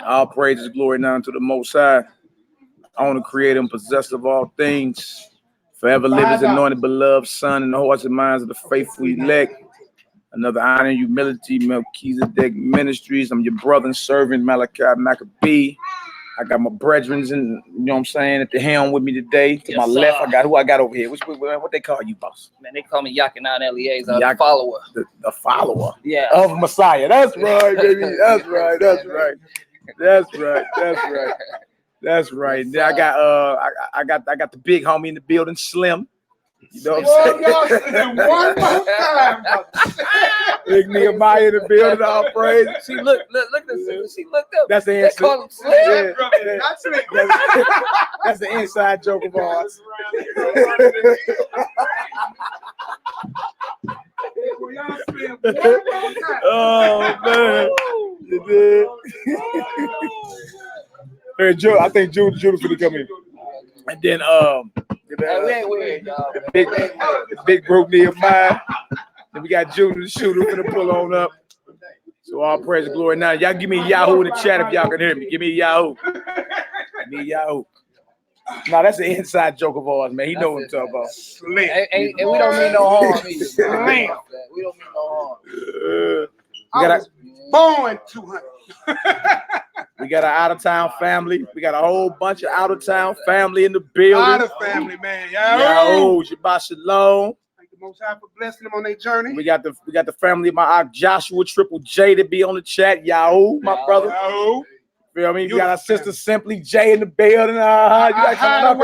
All praises, glory, now unto the Most High. Owner, creator, and possessor of all things. Forever live his anointed, beloved Son, in the hearts and minds of the faithful elect. Another honor and humility, MELCHIZEDEK Ministries. I'm your brother and servant, Malachi Maccabee. I got my brethren, and you know what I'm saying, at the helm with me today. To my left, I got who I got over here. What they call you, boss? Man, they call me Yakinan Eliezer, the follower. The follower. Yeah. Of Messiah. That's right, baby. That's right. That's right. That's right. That's right. That's right. Then I got the big homie in the building, Slim. You know what I'm saying? One more time. Big Nehemiah in the building, all praise. See, look at this. She looked up. That's the They inside. call him Slim. That's the inside joke of ours. Oh man, you did. Hey, Joe, I think Judah finna come in, and then We ain't weird, y'all. big group Nehemiah. Then we got Judah the shooter finna pull on up. So all praise and glory. Now y'all give me a Yahoo in the chat if y'all can hear me. Give me a Yahoo. Give me a Yahoo. No, that's the inside joke of ours, man. He know what I'm talking about. And we don't mean no harm either. We don't mean no harm. I was born 200. We got an out-of-town family. We got a whole bunch of out-of-town family in the building. Out of family, man. Yahoo, Shabbat Shalom. Thank the Most High for blessing them on their journey. We got the family of my Aunt Joshua Triple J to be on the chat. Yahoo, my brother. Yahoo. Feel me? We got our sister Simply J in the building. You got coming up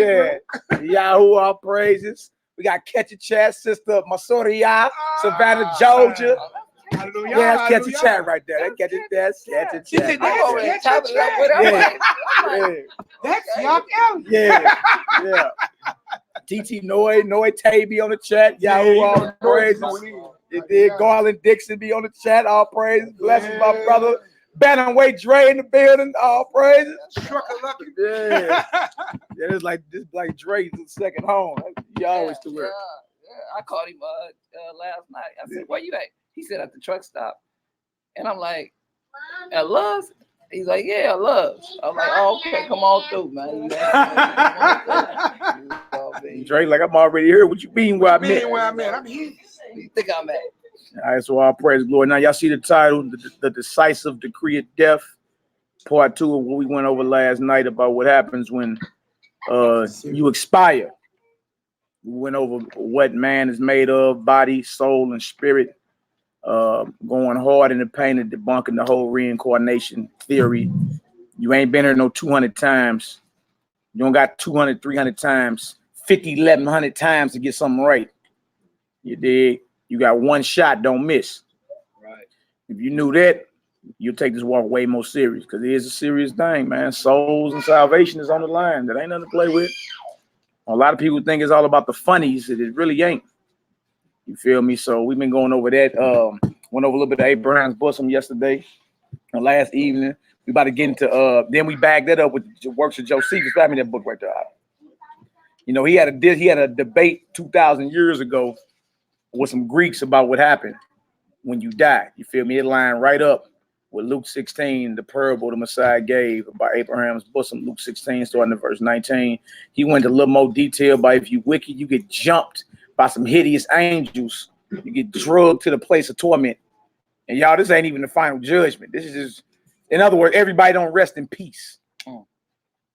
here today. Yahoo, all praises. We got Catch a Chat, sister Masoria, Savannah, Georgia. Hallelujah. Yeah, that's Catch a Chat right there. That's Catch a Chat. That's Young Ellie. Yeah. TT Noy Taby on the chat. Yahoo, all praises. You did. Garland Dixon be on the chat. All praises. Blessings, my brother. Bantamweight Dre in the building. All praises. Yeah. It's like Dre's second home. You always do it. Yeah. I called him last night. I said, "Where you at?" He said, "At the truck stop." And I'm like, "At Love's?" He's like, "Yeah, Love's." I'm like, "Oh, okay, come on through, man." Dre, like, I'm already here. What you mean where I'm at? I'm here. Where you think I'm at? All right, so all praise glory. Now, y'all see the title, the Decisive Decree of Death, part 2 of what we went over last night about what happens when you expire. We went over what man is made of, body, soul, and spirit. Going hard in the paint and debunking the whole reincarnation theory. You ain't been here no 200 times. You don't got 200, 300 times, 50, 1100 times to get something right. You dig? You got one shot, don't miss. Right. If you knew that, you'll take this walk way more serious, because it is a serious thing, man. Souls and salvation is on the line. That ain't nothing to play with. A lot of people think it's all about the funnies. It really ain't. You feel me? So we've been going over that. Went over a little bit of Abraham's bosom yesterday, last evening. We about to get into then we bagged that up with the works of Josephus. Grab me that book right there. You know, he had a debate 2,000 years ago with some Greeks about what happened when you die. You feel me? It lined right up with Luke 16, the parable the Messiah gave about Abraham's bosom. Luke 16, starting at verse 19. He went into a little more detail about if you wicked, you get jumped by some hideous angels. You get drugged to the place of torment. And y'all, this ain't even the final judgment. This is just, in other words, everybody don't rest in peace.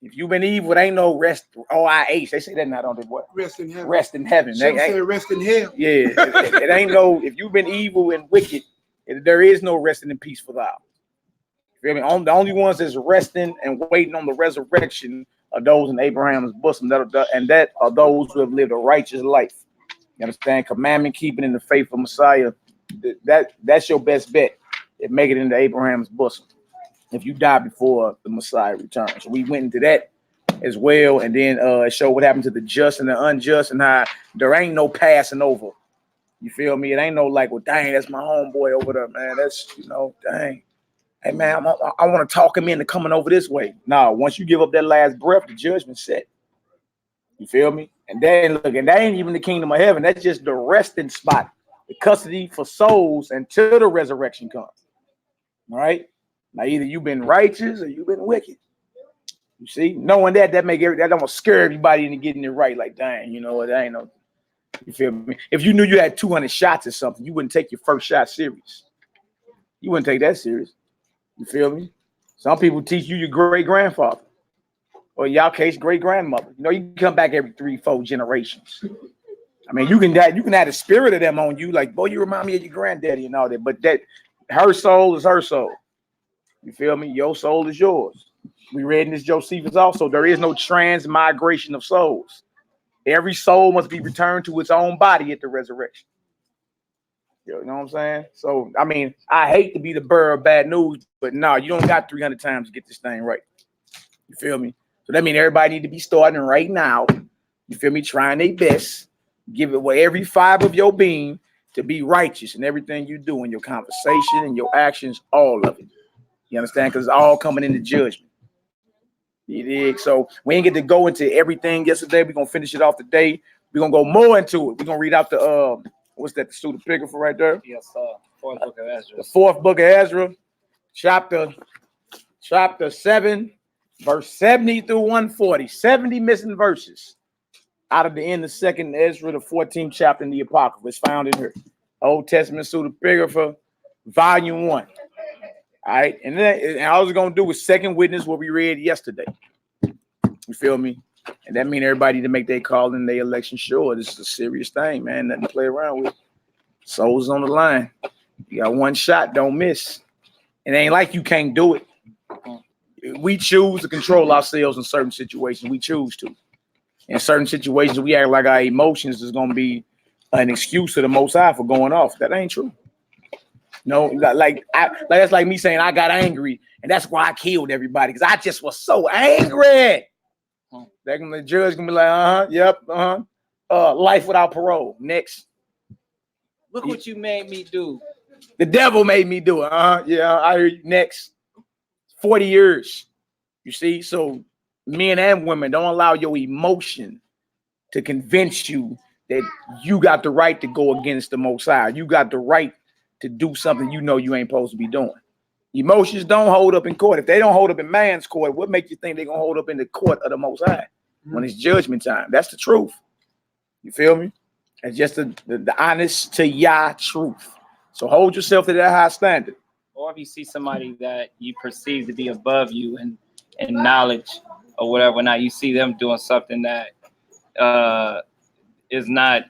If you've been evil, it ain't no rest. OIH. They say that now, don't they, boy? Rest in heaven. Rest in heaven. They say rest in hell. Yeah. It ain't no, if you've been evil and wicked, there is no resting in peace for thou. You feel me? The only ones that's resting and waiting on the resurrection are those in Abraham's bosom. And that are those who have lived a righteous life. You understand? Commandment keeping in the faith of Messiah. That's your best bet. It make it into Abraham's bosom if you die before the Messiah returns. So we went into that as well, and then it showed what happened to the just and the unjust, and how there ain't no passing over. You feel me? It ain't no like, well, dang, that's my homeboy over there, man. That's, you know, dang. Hey, man, I want to talk him into coming over this way. No, once you give up that last breath, the judgment's set. You feel me? And then look, and that ain't even the kingdom of heaven. That's just the resting spot, the custody for souls until the resurrection comes. All right. Now either you've been righteous or you've been wicked. You see, knowing that that don't scare everybody into getting it right. Like, dang, you know what? That ain't no. You feel me? If you knew you had 200 shots or something, you wouldn't take your first shot serious. You wouldn't take that serious. You feel me? Some people teach you your great grandfather, or in y'all case, great grandmother. You know, you can come back every 3-4 generations. I mean, you can have the spirit of them on you, like, boy, you remind me of your granddaddy and all that. But that her soul is her soul. You feel me? Your soul is yours. We read in this Josephus also, there is no transmigration of souls. Every soul must be returned to its own body at the resurrection. You know what I'm saying? So, I mean, I hate to be the bearer of bad news, but no, you don't got 300 times to get this thing right. You feel me? So that means everybody need to be starting right now. You feel me? Trying their best. Give it away every fiber of your being to be righteous in everything you do, in your conversation and your actions, all of it. You understand? Because it's all coming into judgment. You dig? So we ain't get to go into everything yesterday. We're gonna finish it off today. We're gonna go more into it. We're gonna read out the what's that, the pseudepigrapha right there? Yes, sir. Fourth book of Ezra. The 4th book of Ezra, chapter 7, verse 70 through 140. 70 missing verses out of the end of 2nd Ezra, the 14th chapter in the Apocrypha. It's found in here. Old Testament pseudepigrapha, volume 1. All right, and then all I was gonna do was second witness what we read yesterday. You feel me? And that means everybody to make their call and their election sure. This is a serious thing, man. Nothing to play around with. Souls on the line. You got one shot, don't miss. It ain't like you can't do it. We choose to control ourselves in certain situations. We choose to. In certain situations, we act like our emotions is gonna be an excuse to the Most High for going off. That ain't true. No, that's like me saying I got angry and that's why I killed everybody because I just was so angry. The judge gonna be like, yep, life without parole. Next. Look what you made me do. The devil made me do it. Yeah, I hear you. Next. 40 years. You see, so men and women, don't allow your emotion to convince you that you got the right to go against the Most High. You got the right to do something you know you ain't supposed to be doing. Emotions don't hold up in court. If they don't hold up in man's court, what makes you think they're gonna hold up in the court of the Most High when it's judgment time? That's the truth. You feel me? It's just the honest to Yah truth. So hold yourself to that high standard. Or if you see somebody that you perceive to be above you in knowledge or whatever, now you see them doing something that is not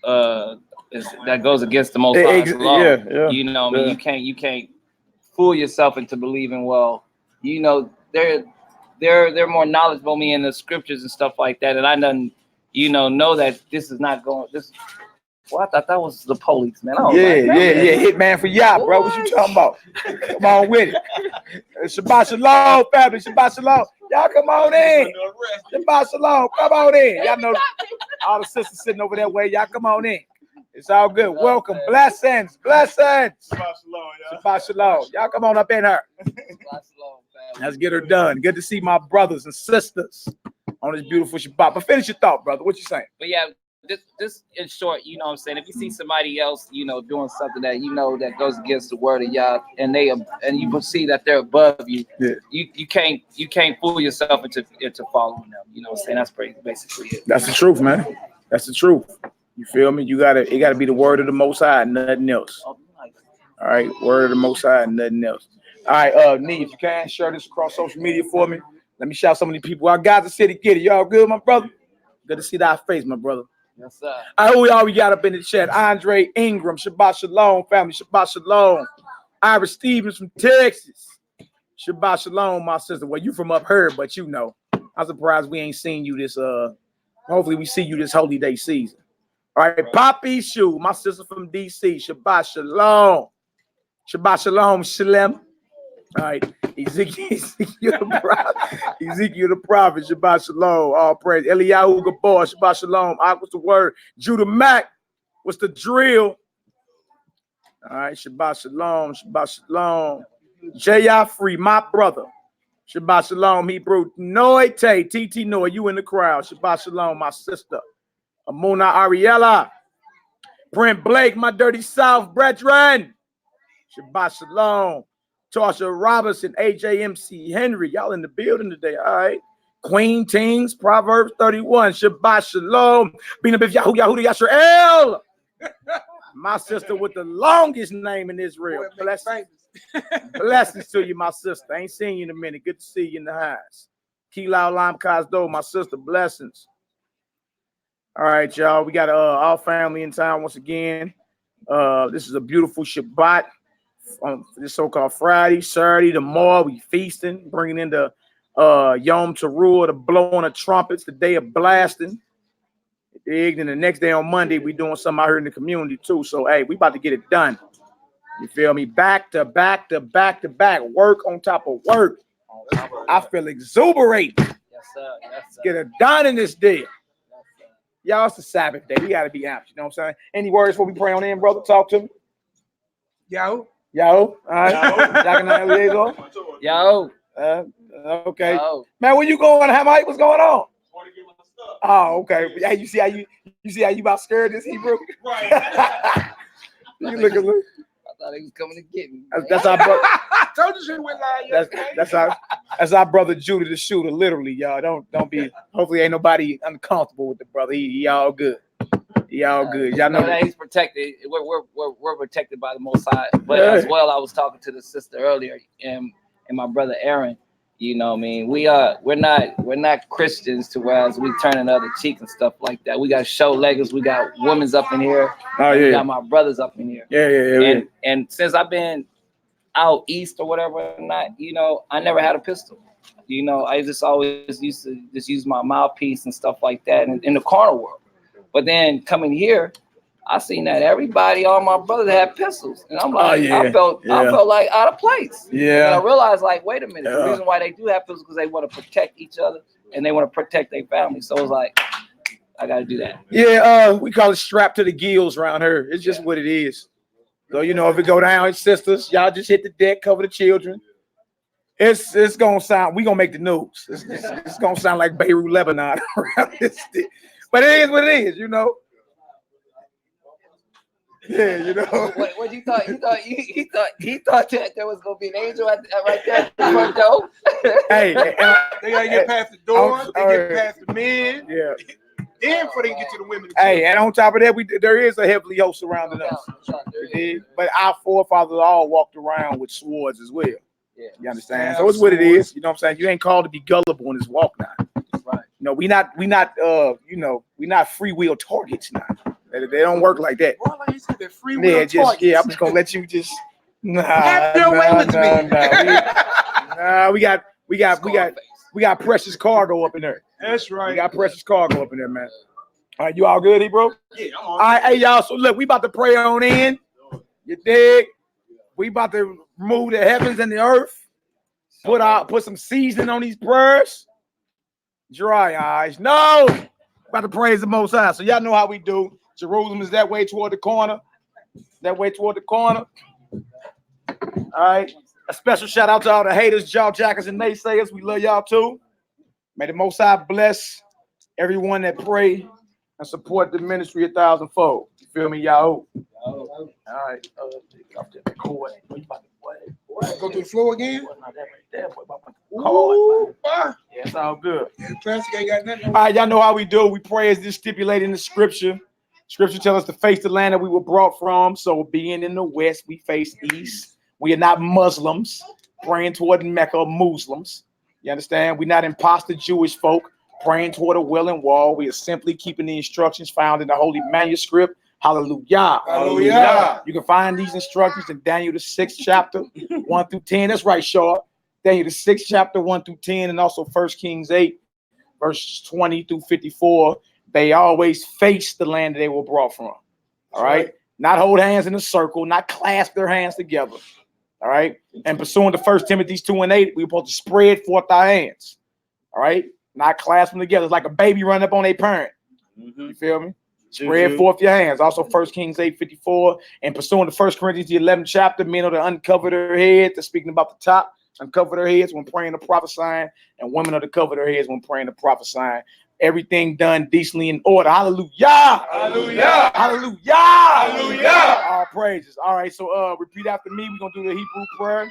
that goes against the Most High's law. Yeah. You know, I mean, you can't fool yourself into believing, well, you know, they're more knowledgeable than me in the scriptures and stuff like that, and I done, know that this is not going. Well, I thought that was the police, man. Yeah. Hitman for Yah, bro. What you talking about? Come on with it. Shabbat Shalom, family. Shabbat Shalom. Y'all come on in. Shabbat Shalom. Come on in. Y'all know all the sisters sitting over that way. Y'all come on in. It's all good. Welcome. Blessings. Shabbat Shalom, y'all. Shabbat Shalom. Y'all come on up in here. Let's get her done. Good to see my brothers and sisters on this beautiful Shabbat. But finish your thought, brother. What you saying? But yeah, this in short, you know what I'm saying? If you see somebody else, doing something that that goes against the word of Yah, and you can see that they're above you, you can't fool yourself into following them. You know what I'm saying? That's basically it. That's the truth, man. That's the truth. You feel me? It gotta be the word of the Most High, nothing else. All right, word of the Most High, nothing else. All right, Nee, if you can share this across social media for me. Let me shout some of these people. I got the city, get it. Y'all good, my brother? Good to see that face, my brother. Yes, sir. Who y'all we got up in the chat? Andre Ingram, Shabbat Shalom, family. Shabbat Shalom. Ira Stevens from Texas. Shabbat Shalom, my sister. Well, you from up here, but I'm surprised we ain't seen you this. Hopefully we see you this holy day season. All right, Poppy Shoe, my sister from DC. Shabbat Shalom. Shabbat Shalom, Shalem. All right, Ezekiel the prophet, Shabbat Shalom, all praise. Eliyahu Gabor, Shabbat Shalom. What's the word? Judah Mack, what's the drill? All right, Shabbat Shalom, Shabbat Shalom. J.I. Free, my brother. Shabbat Shalom, Hebrew. Noite, TT Noah, you in the crowd. Shabbat Shalom, my sister. Amuna Ariella. Brent Blake, my dirty South brethren. Shabbat Shalom. Tasha Robinson, AJMC Henry. Y'all in the building today. All right. Queen Teens, Proverbs 31. Shabbat Shalom. Bina Bif Yahu Yahudah Yasrael. My sister with the longest name in Israel. Blessings to you, my sister. I ain't seen you in a minute. Good to see you in the house. Kilau Lam Kazdo, my sister. Blessings. All right, y'all. We got our family in town once again. This is a beautiful Shabbat on this so-called Friday, Saturday, tomorrow. We feasting, bringing in the Yom Teruah, the blowing of trumpets, the day of blasting. And the next day on Monday, we doing something out here in the community too. So, hey, we about to get it done. You feel me? Back to back to back to back. Work on top of work. I feel exuberating. Yes, sir. Yes, sir. Get it done in this day. Y'all, it's a Sabbath day. We got to be happy. You know what I'm saying? Any words before we pray on in, brother? Talk to me. Yo. All right. Yo. Okay. Yo. Man, where you going? Mike? What's going on? Oh, okay. Yeah, you see how you about scared this Hebrew? Right. You look. I thought he was coming to get me. That's our brother. I told you she went live yesterday. That's our brother Judah the shooter. Literally, y'all. Don't be. Hopefully, ain't nobody uncomfortable with the brother. He all good. He all good. Y'all know that he's protected. We're protected by the Most High. But as well, I was talking to the sister earlier, and my brother Aaron. You know what I mean? We're not Christians to whereas we turn another cheek and stuff like that. We got show leggings, we got women's up in here. Oh yeah. We got my brothers up in here. Yeah. And since I've been out east or whatever or not, you know, I never had a pistol. You know, I just always used to just use my mouthpiece and stuff like that in the carnal world. But then coming here, I seen that everybody, all my brothers had pistols, and I'm like, I felt like out of place. Yeah. And I realized, like, wait a minute, the reason why they do have pistols because they want to protect each other and they want to protect their family. So it's like, I got to do that. Yeah. We call it strapped to the gills around here. It's just what it is. So you know, if it go down, it's sisters, y'all just hit the deck, cover the children. It's gonna sound. We gonna make the news. It's gonna sound like Beirut, Lebanon around this day. But it is what it is, you know. Yeah, you know. What you thought? He thought that there was gonna be an angel right there at the front door. Hey, they gotta get past the doors. They get past the men. Yeah. Then before they get to the women. Hey, and on top of that, there is a heavenly host surrounding us. But our forefathers all walked around with swords as well. Yeah. You understand? So it's what it is. You know what I'm saying? You ain't called to be gullible in this walk now. Right. You know, we not free will targets now. They don't work like that. Well, like you said, they're free will targets. I'm just gonna let you just have your way with me. We got precious cargo up in there. That's right. We got precious cargo up in there, man. All right, you all good, bro? Yeah, I'm all right, hey y'all. So look, we about to pray on in. You dig? We about to remove the heavens and the earth. Put some seasoning on these prayers. Dry eyes. No, about to praise the Most High. So y'all know how we do. Jerusalem is that way toward the corner. All right. A special shout out to all the haters, jaw jackers, and naysayers. We love y'all too. May the Most High bless everyone that pray and support the ministry 1,000-fold. You feel me, y'all? All right. Go to the floor again. Ooh, yeah, it's all good. The plastic ain't got nothing. All right, y'all know how we do. We pray as this stipulated in the scripture. Scripture tells us to face the land that we were brought from. So being in the west, we face east. We are not Muslims praying toward Mecca, Muslims. You understand? We're not imposter Jewish folk praying toward a Wailing Wall. We are simply keeping the instructions found in the Holy Manuscript. Hallelujah. Hallelujah. You can find these instructions in Daniel the 6th chapter, 1 through 10. That's right, Shaw. Daniel the 6th chapter, 1 through 10, and also 1 Kings 8, verses 20 through 54. They always face the land that they were brought from. All right. Not hold hands in a circle, not clasp their hands together. All right. And pursuant to 1 Timothy 2 and 8, we're supposed to spread forth our hands. All right. Not clasp them together. It's like a baby running up on a parent. You feel me? Spread forth your hands. Also 1 Kings 8:54. And pursuant to 1 Corinthians the 11th chapter, men are to uncover their heads. They're speaking about the top. Uncover their heads when praying and prophesying. And women are to cover their heads when praying and prophesying. Everything done decently in order. Hallelujah. Hallelujah. Hallelujah. Hallelujah. All praises. All right. So repeat after me. We're going to do the Hebrew prayer.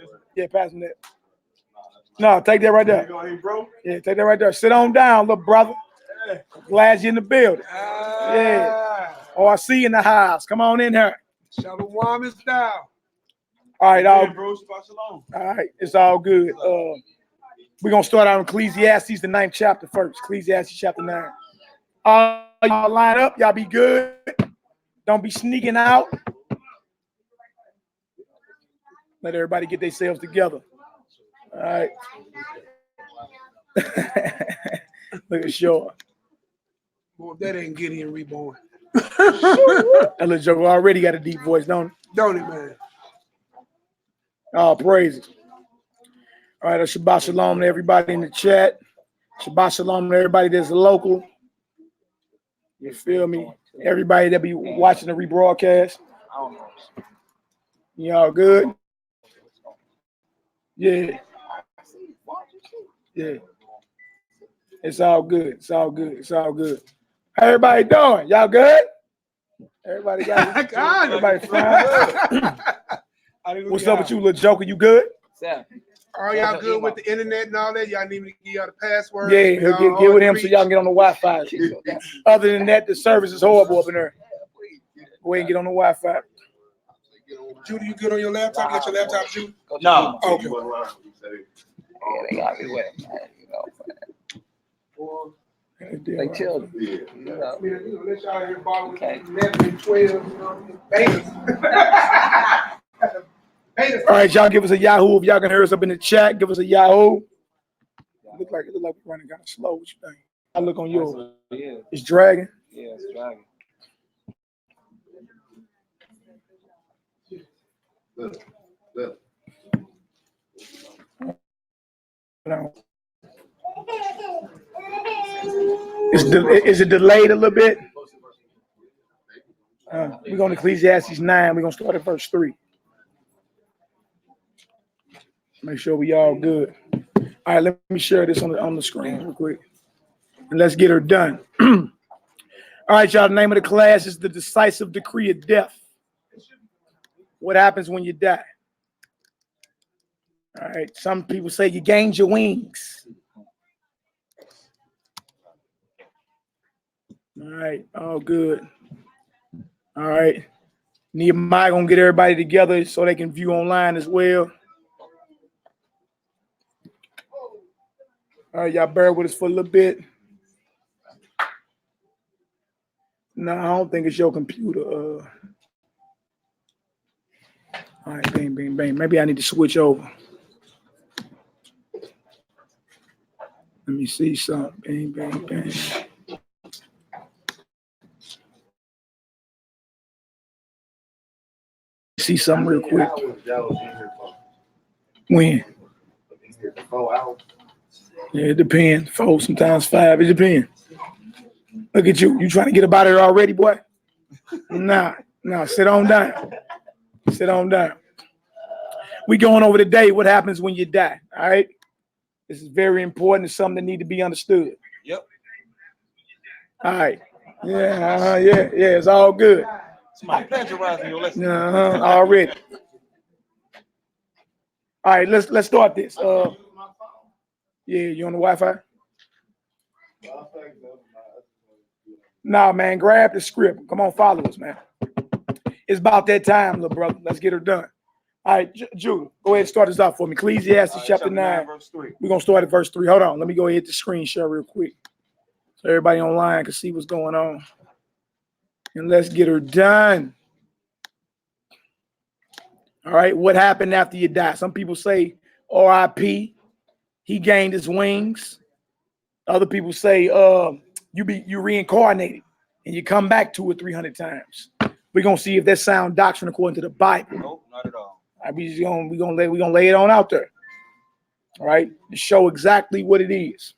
Yeah, pass him that. No, take that right there. Yeah, take that right there. Sit on down, little brother. Glad you're in the building. Yeah. Oh, I see you in the house. Come on in here. Shalom is down. All right, all Shalom. right. It's all good. We're gonna start out in Ecclesiastes, the 9th chapter first. Ecclesiastes chapter 9. Y'all line up. Y'all be good. Don't be sneaking out. Let everybody get themselves together. All right. Look at Shaw. Boy, that ain't Gideon reborn. That little joker already got a deep voice, don't it? Don't it, man? Oh, praises. All right, Shabbat Shalom to everybody in the chat. Shabbat Shalom to everybody that's local. You feel me? Everybody that be watching the rebroadcast. Y'all good? Yeah. Yeah. It's all good. It's all good. It's all good. How everybody doing? Y'all good? Everybody got it? Everybody fine? What's up with you, little joker? You good? Are y'all good with the internet and all that? Y'all need me to give y'all the password? Yeah, get with him so y'all can get on the Wi-Fi. Other than that, the service is horrible up in there. Go ahead and get on the Wi-Fi. Judy, you good on your laptop? Get your laptop, Judy? No. Okay. Yeah, they got me with it, man. They children. You know. Let y'all hear about Okay. 11 and 12 betas. All right, y'all give us a Yahoo if y'all can hear us up in the chat. Give us a Yahoo. It look like we're running kind of slow. What you think? I look on yours. It's dragging. Yeah, it's dragging. No. Is it delayed a little bit? We're going to Ecclesiastes 9. We're going to start at verse 3. Make sure we all good. All right, let me share this on the screen real quick. And let's get her done. All right, y'all, the name of the class is the Decisive Decree of Death. What happens when you die? All right, some people say you gained your wings. All right, all good. All right. Nehemiah gonna get everybody together so they can view online as well. All right, y'all bear with us for a little bit. No, I don't think it's your computer. All right, bang, bang, bang. Maybe I need to switch over. Let me see something. Bang, bang, bang. See something real quick. When? Yeah, it depends. 4, sometimes 5. It depends. Look at you. You trying to get about it already, boy? Nah. Sit on down. Sit on down. We going over today what happens when you die. All right. This is very important. It's something that need to be understood. Yep. All right. Yeah. Yeah. It's all good. Somebody plagiarizing your lesson. Already. All right. Let's start this. Yeah. You on the Wi-Fi? Nah, man. Grab the script. Come on, follow us, man. It's about that time, little brother. Let's get her done. All right, Jude, go ahead and start this off for me. Ecclesiastes chapter 9. Verse 3. We're going to start at verse 3. Hold on. Let me go ahead and hit the screen share real quick so everybody online can see what's going on. And let's get her done. All right, what happened after you die? Some people say R.I.P. He gained his wings. Other people say you reincarnated and you come back 200 or 300 times. We're going to see if that's sound doctrine according to the Bible. Nope, not at all. We're gonna lay it on out there. All right, to show exactly what it is.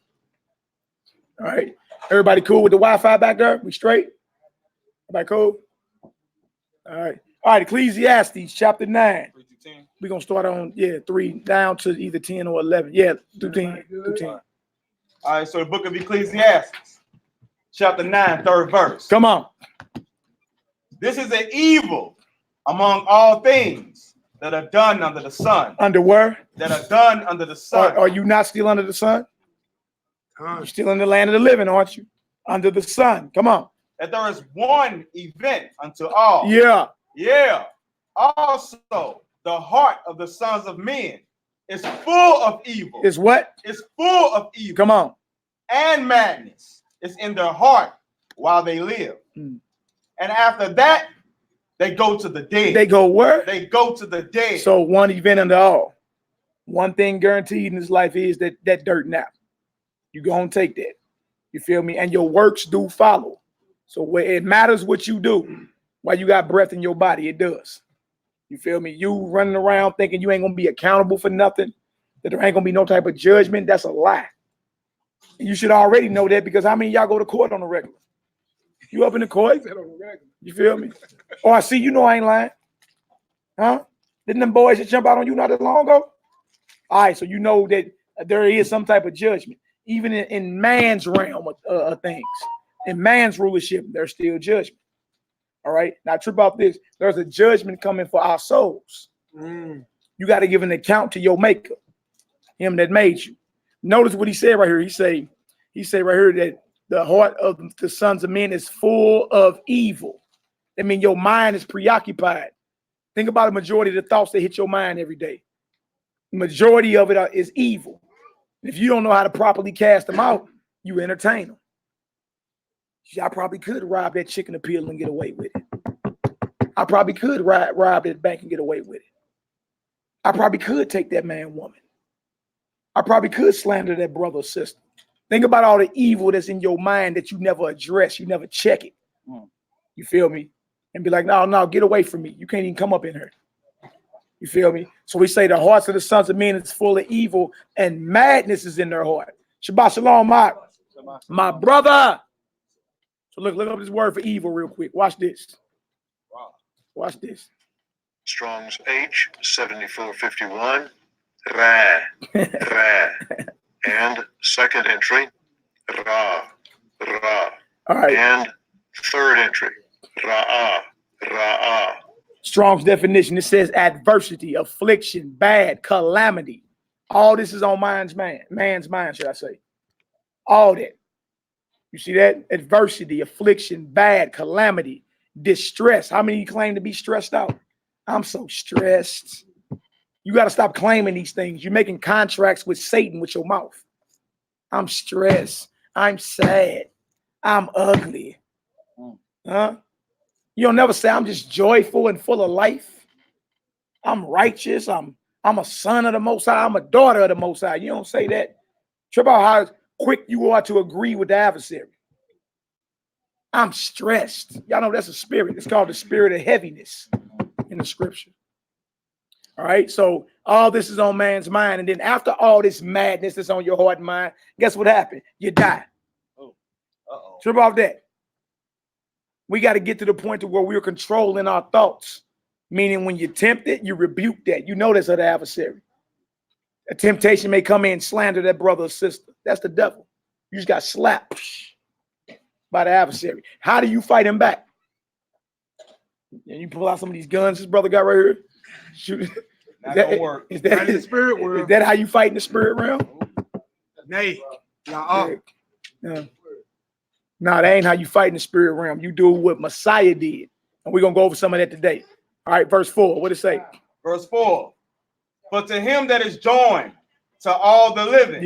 All right, everybody cool with the Wi-Fi back there? We straight? Everybody cool? All right, Ecclesiastes chapter 9. 3 to 10. We're gonna start on 3 down to either 10 or 11. Yeah, through 10. All right, so the book of Ecclesiastes, chapter 9, 3rd verse. Come on. This is an evil among all things that are done under the sun. Under where? that are done under the sun. Are you not still under the sun? Huh? You're still in the land of the living, aren't you? Under the sun. Come on. That there is one event unto all. Yeah. Yeah. Also, the heart of the sons of men is full of evil. Is what? It's full of evil. Come on. And madness is in their heart while they live. Mm. And after that, they go to the dead. They go where? They go to the dead. So one event unto all. One thing guaranteed in this life is that dirt nap. You gonna take that. You feel me? And your works do follow. So where it matters what you do while you got breath in your body, it does. You feel me? You running around thinking you ain't gonna be accountable for nothing, that there ain't gonna be no type of judgment, that's a lie. And you should already know that, because how many of y'all go to court on the regular? You up in the court? You feel me? Oh, I see, you know I ain't lying. Huh? Didn't them boys just jump out on you not that long ago? All right, so you know that there is some type of judgment. Even in man's realm of things, in man's rulership, there's still judgment. All right, now trip off this. There's a judgment coming for our souls. You got to give an account to your maker, him that made you. Notice what he said right here. He say right here that the heart of the sons of men is full of evil. That means your mind is preoccupied. Think about the majority of the thoughts that hit your mind every day. The majority of it is evil. If you don't know how to properly cast them out, you entertain them. I probably could rob that chicken appeal and get away with it. I probably could rob that bank and get away with it. I probably could take that man, woman. I probably could slander that brother or sister. Think about all the evil that's in your mind that you never address. You never check it. You feel me? And be like, no, get away from me. You can't even come up in here. You feel me? So we say the hearts of the sons of men is full of evil and madness is in their heart. Shabbat shalom, my brother. So look up this word for evil real quick. Watch this. Watch this. Strong's H 7451. Ra. Ra. And second entry. Ra. Ra. All right. And third entry. Ra. Ra. Strong's definition, it says adversity, affliction, bad, calamity. All this is on man's mind, should I say. All that. You see that? Adversity, affliction, bad, calamity, distress. How many of you claim to be stressed out? I'm so stressed. You got to stop claiming these things. You're making contracts with Satan with your mouth. I'm stressed. I'm sad. I'm ugly. Huh? You don't never say I'm just joyful and full of life. I'm righteous. I'm a son of the Most High. I'm a daughter of the Most High. You don't say that. Trip out how quick you are to agree with the adversary. I'm stressed. Y'all know that's a spirit. It's called the spirit of heaviness in the scripture. All right. So all this is on man's mind. And then after all this madness that's on your heart and mind, guess what happened? You die. Trip off that. We got to get to the point to where we're controlling our thoughts. Meaning when you're tempted, you rebuke that. You know that's of the adversary. A temptation may come in and slander that brother or sister. That's the devil. You just got slapped by the adversary. How do you fight him back? And you pull out some of these guns this brother got right here. Shoot. Not gonna work. Is that in the spirit world? Is that how you fight in the spirit realm? Nay. Yeah. No, that ain't how you fight in the spirit realm. You do what Messiah did. And we're going to go over some of that today. All right, verse 4. What it say? Verse 4. But to him that is joined to all the living,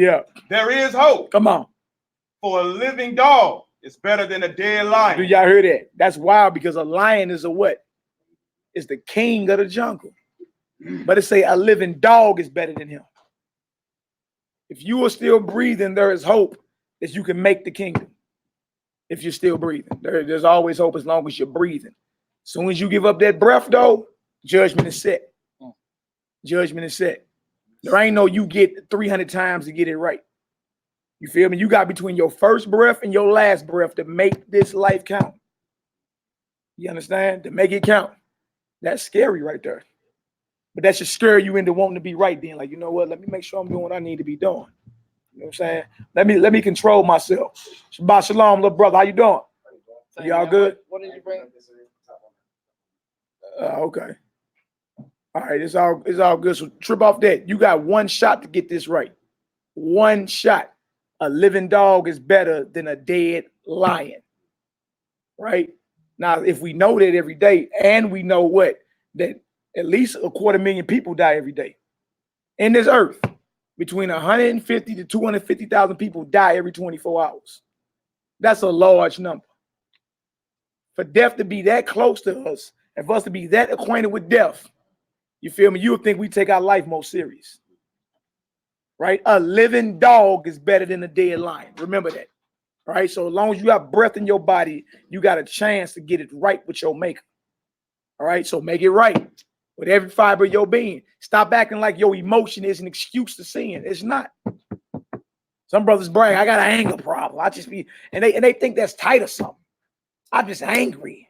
there is hope. Come on. For a living dog is better than a dead lion. Do y'all hear that? That's wild, because a lion is a what? It's the king of the jungle. But it say a living dog is better than him. If you are still breathing, there is hope that you can make the kingdom. If you're still breathing, there's always hope as long as you're breathing. As soon as you give up that breath, though, judgment is set. Judgment is set. There ain't no you get 300 times to get it right. You feel me? You got between your first breath and your last breath to make this life count. You understand? To make it count. That's scary right there. But that should scare you into wanting to be right then. Like, you know what? Let me make sure I'm doing what I need to be doing. You know what I'm saying? Let me control myself. Shabbat shalom, little brother. How you doing? Y'all good? What did you bring? Okay. All All right, it's all good. So trip off that. You got one shot to get this right. One shot. A living dog is better than a dead lion. Right? Now, if we know that every day, and we know what, that at least 250,000 people die every day in this earth, between 150 to 250,000 people die every 24 hours. That's a large number. For death to be that close to us, and for us to be that acquainted with death, you feel me? You would think we take our life more serious. Right? A living dog is better than a dead lion. Remember that. All right. So as long as you have breath in your body, you got a chance to get it right with your maker. All right. So make it right with every fiber of your being. Stop acting like your emotion is an excuse to sin. It's not. Some brothers brag, I got an anger problem. I just be, and they think that's tight or something. I'm just angry.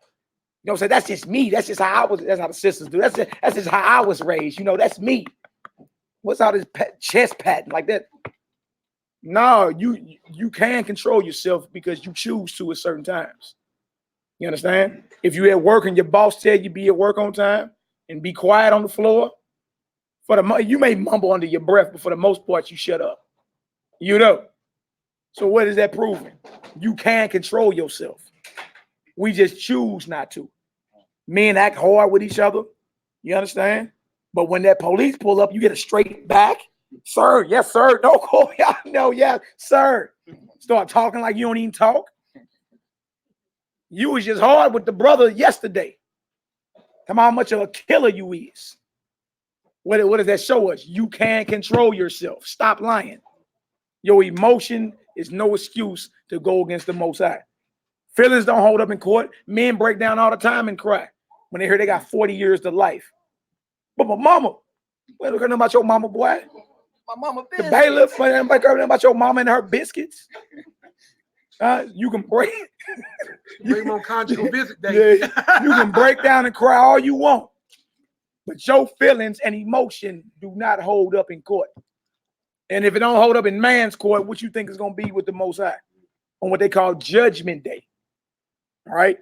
You know what I'm saying? That's just me. That's just how I was. That's how the sisters do. That's just how I was raised. You know, that's me. What's all this chest patting like that? No, you can control yourself because you choose to at certain times. You understand? If you're at work and your boss tell you be at work on time and be quiet on the floor, you may mumble under your breath, but for the most part, you shut up. You know. So what is that proving? You can control yourself. We just choose not to. Men act hard with each other. You understand? But when that police pull up, you get a straight back. Sir, yes, sir. No, call me out. No, yes, sir. Start talking like you don't even talk. You was just hard with the brother yesterday. Come on, how much of a killer you is. What does that show us? You can control yourself. Stop lying. Your emotion is no excuse to go against the Most High. Feelings don't hold up in court. Men break down all the time and cry when they hear they got 40 years to life. But my mama, what are you about your mama, boy? My mama The bailiff, about your mama and her biscuits. You can break. Bring them on conjugal visit day. Yeah, you can break down and cry all you want, but your feelings and emotion do not hold up in court. And if it don't hold up in man's court, what you think is going to be with the Most High on what they call Judgment Day? All right,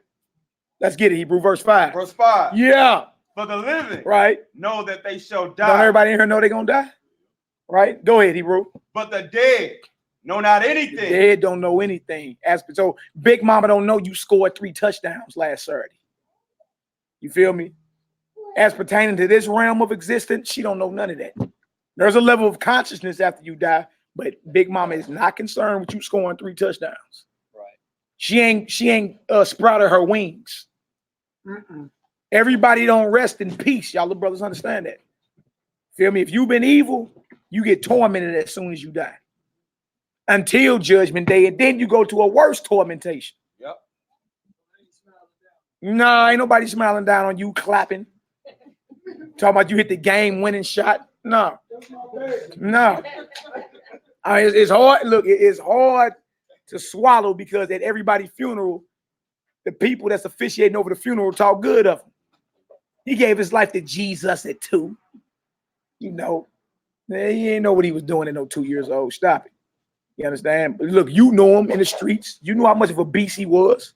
let's get it. Hebrew verse 5. Verse 5. Yeah. For the living, right, know that they shall die. Don't everybody in here know they're gonna die? Right? Go ahead, Hebrew. But the dead know not anything. The dead don't know anything. So Big Mama don't know you scored 3 touchdowns last Saturday. You feel me? As pertaining to this realm of existence, she don't know none of that. There's a level of consciousness after you die, but Big Mama is not concerned with you scoring 3 touchdowns. Right. She ain't sprouted her wings. Everybody don't rest in peace. Y'all little brothers understand that. Feel me? If you've been evil, you get tormented as soon as you die. Until Judgment Day, and then you go to a worse tormentation. Yep. Nah, ain't nobody smiling down on you, clapping. Talking about you hit the game-winning shot. No. No. I mean, it's hard. Look, it's hard to swallow because at everybody's funeral, the people that's officiating over the funeral talk good of him. He gave his life to Jesus at 2. You know, he ain't know what he was doing at no 2 years old. Stop it. You understand? But look, you know him in the streets. You know how much of a beast he was.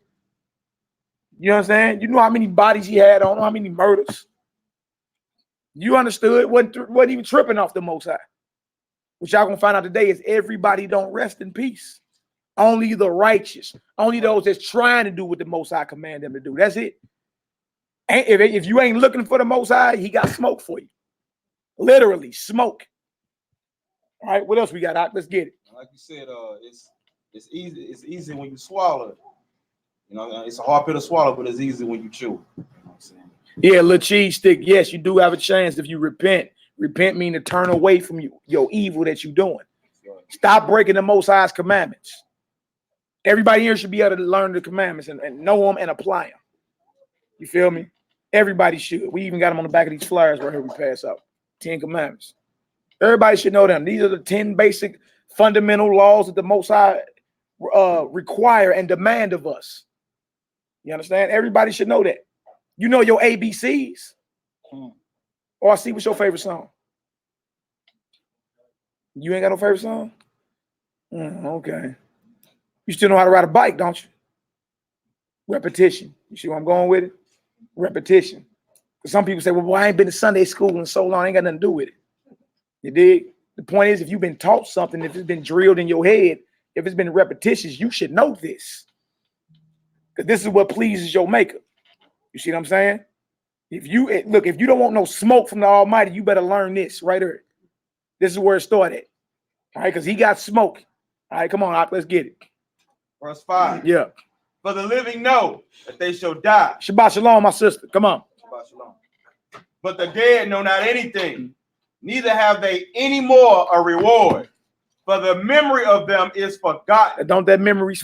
You understand? You know how many bodies he had on him, how many murders. You understood. Wasn't even tripping off the Most High. What y'all gonna find out today is everybody don't rest in peace. Only the righteous. Only those that's trying to do what the Most High command them to do. That's it. If you ain't looking for the Most High, he got smoke for you. Literally, smoke. All right, what else we got, Doc? Let's get it. Like you said, it's easy. It's easy when you swallow it. You know, it's a hard pill to swallow, but it's easy when you chew. You know what I'm saying? Yeah, little cheese stick. Yes, you do have a chance if you repent. Repent means to turn away from your evil that you're doing. Stop breaking the Most High's commandments. Everybody here should be able to learn the commandments and know them and apply them. You feel me? Everybody should. We even got them on the back of these flyers right here we pass out. 10 commandments. Everybody should know them. These are the 10 basic fundamental laws that the Most High require and demand of us. You understand? Everybody should know that. You know your ABCs. Or see what's your favorite song? You ain't got no favorite song? Okay. You still know how to ride a bike, don't you? Repetition. You see where I'm going with it? Repetition. Some people say, well, boy, I ain't been to Sunday school in so long, I ain't got nothing to do with it. You dig? The point is, if you've been taught something, if it's been drilled in your head, if it's been repetitious, you should know this. Because this is what pleases your maker. You see what I'm saying? If you don't want no smoke from the Almighty, you better learn this right here. This is where it started. All right, because he got smoke. All right, come on, Ak, let's get it. Verse 5. Yeah. For the living know that they shall die. Shabbat shalom, my sister. Come on. Shabbat shalom. But the dead know not anything, neither have they any more a reward. For the memory of them is forgotten. Don't that memory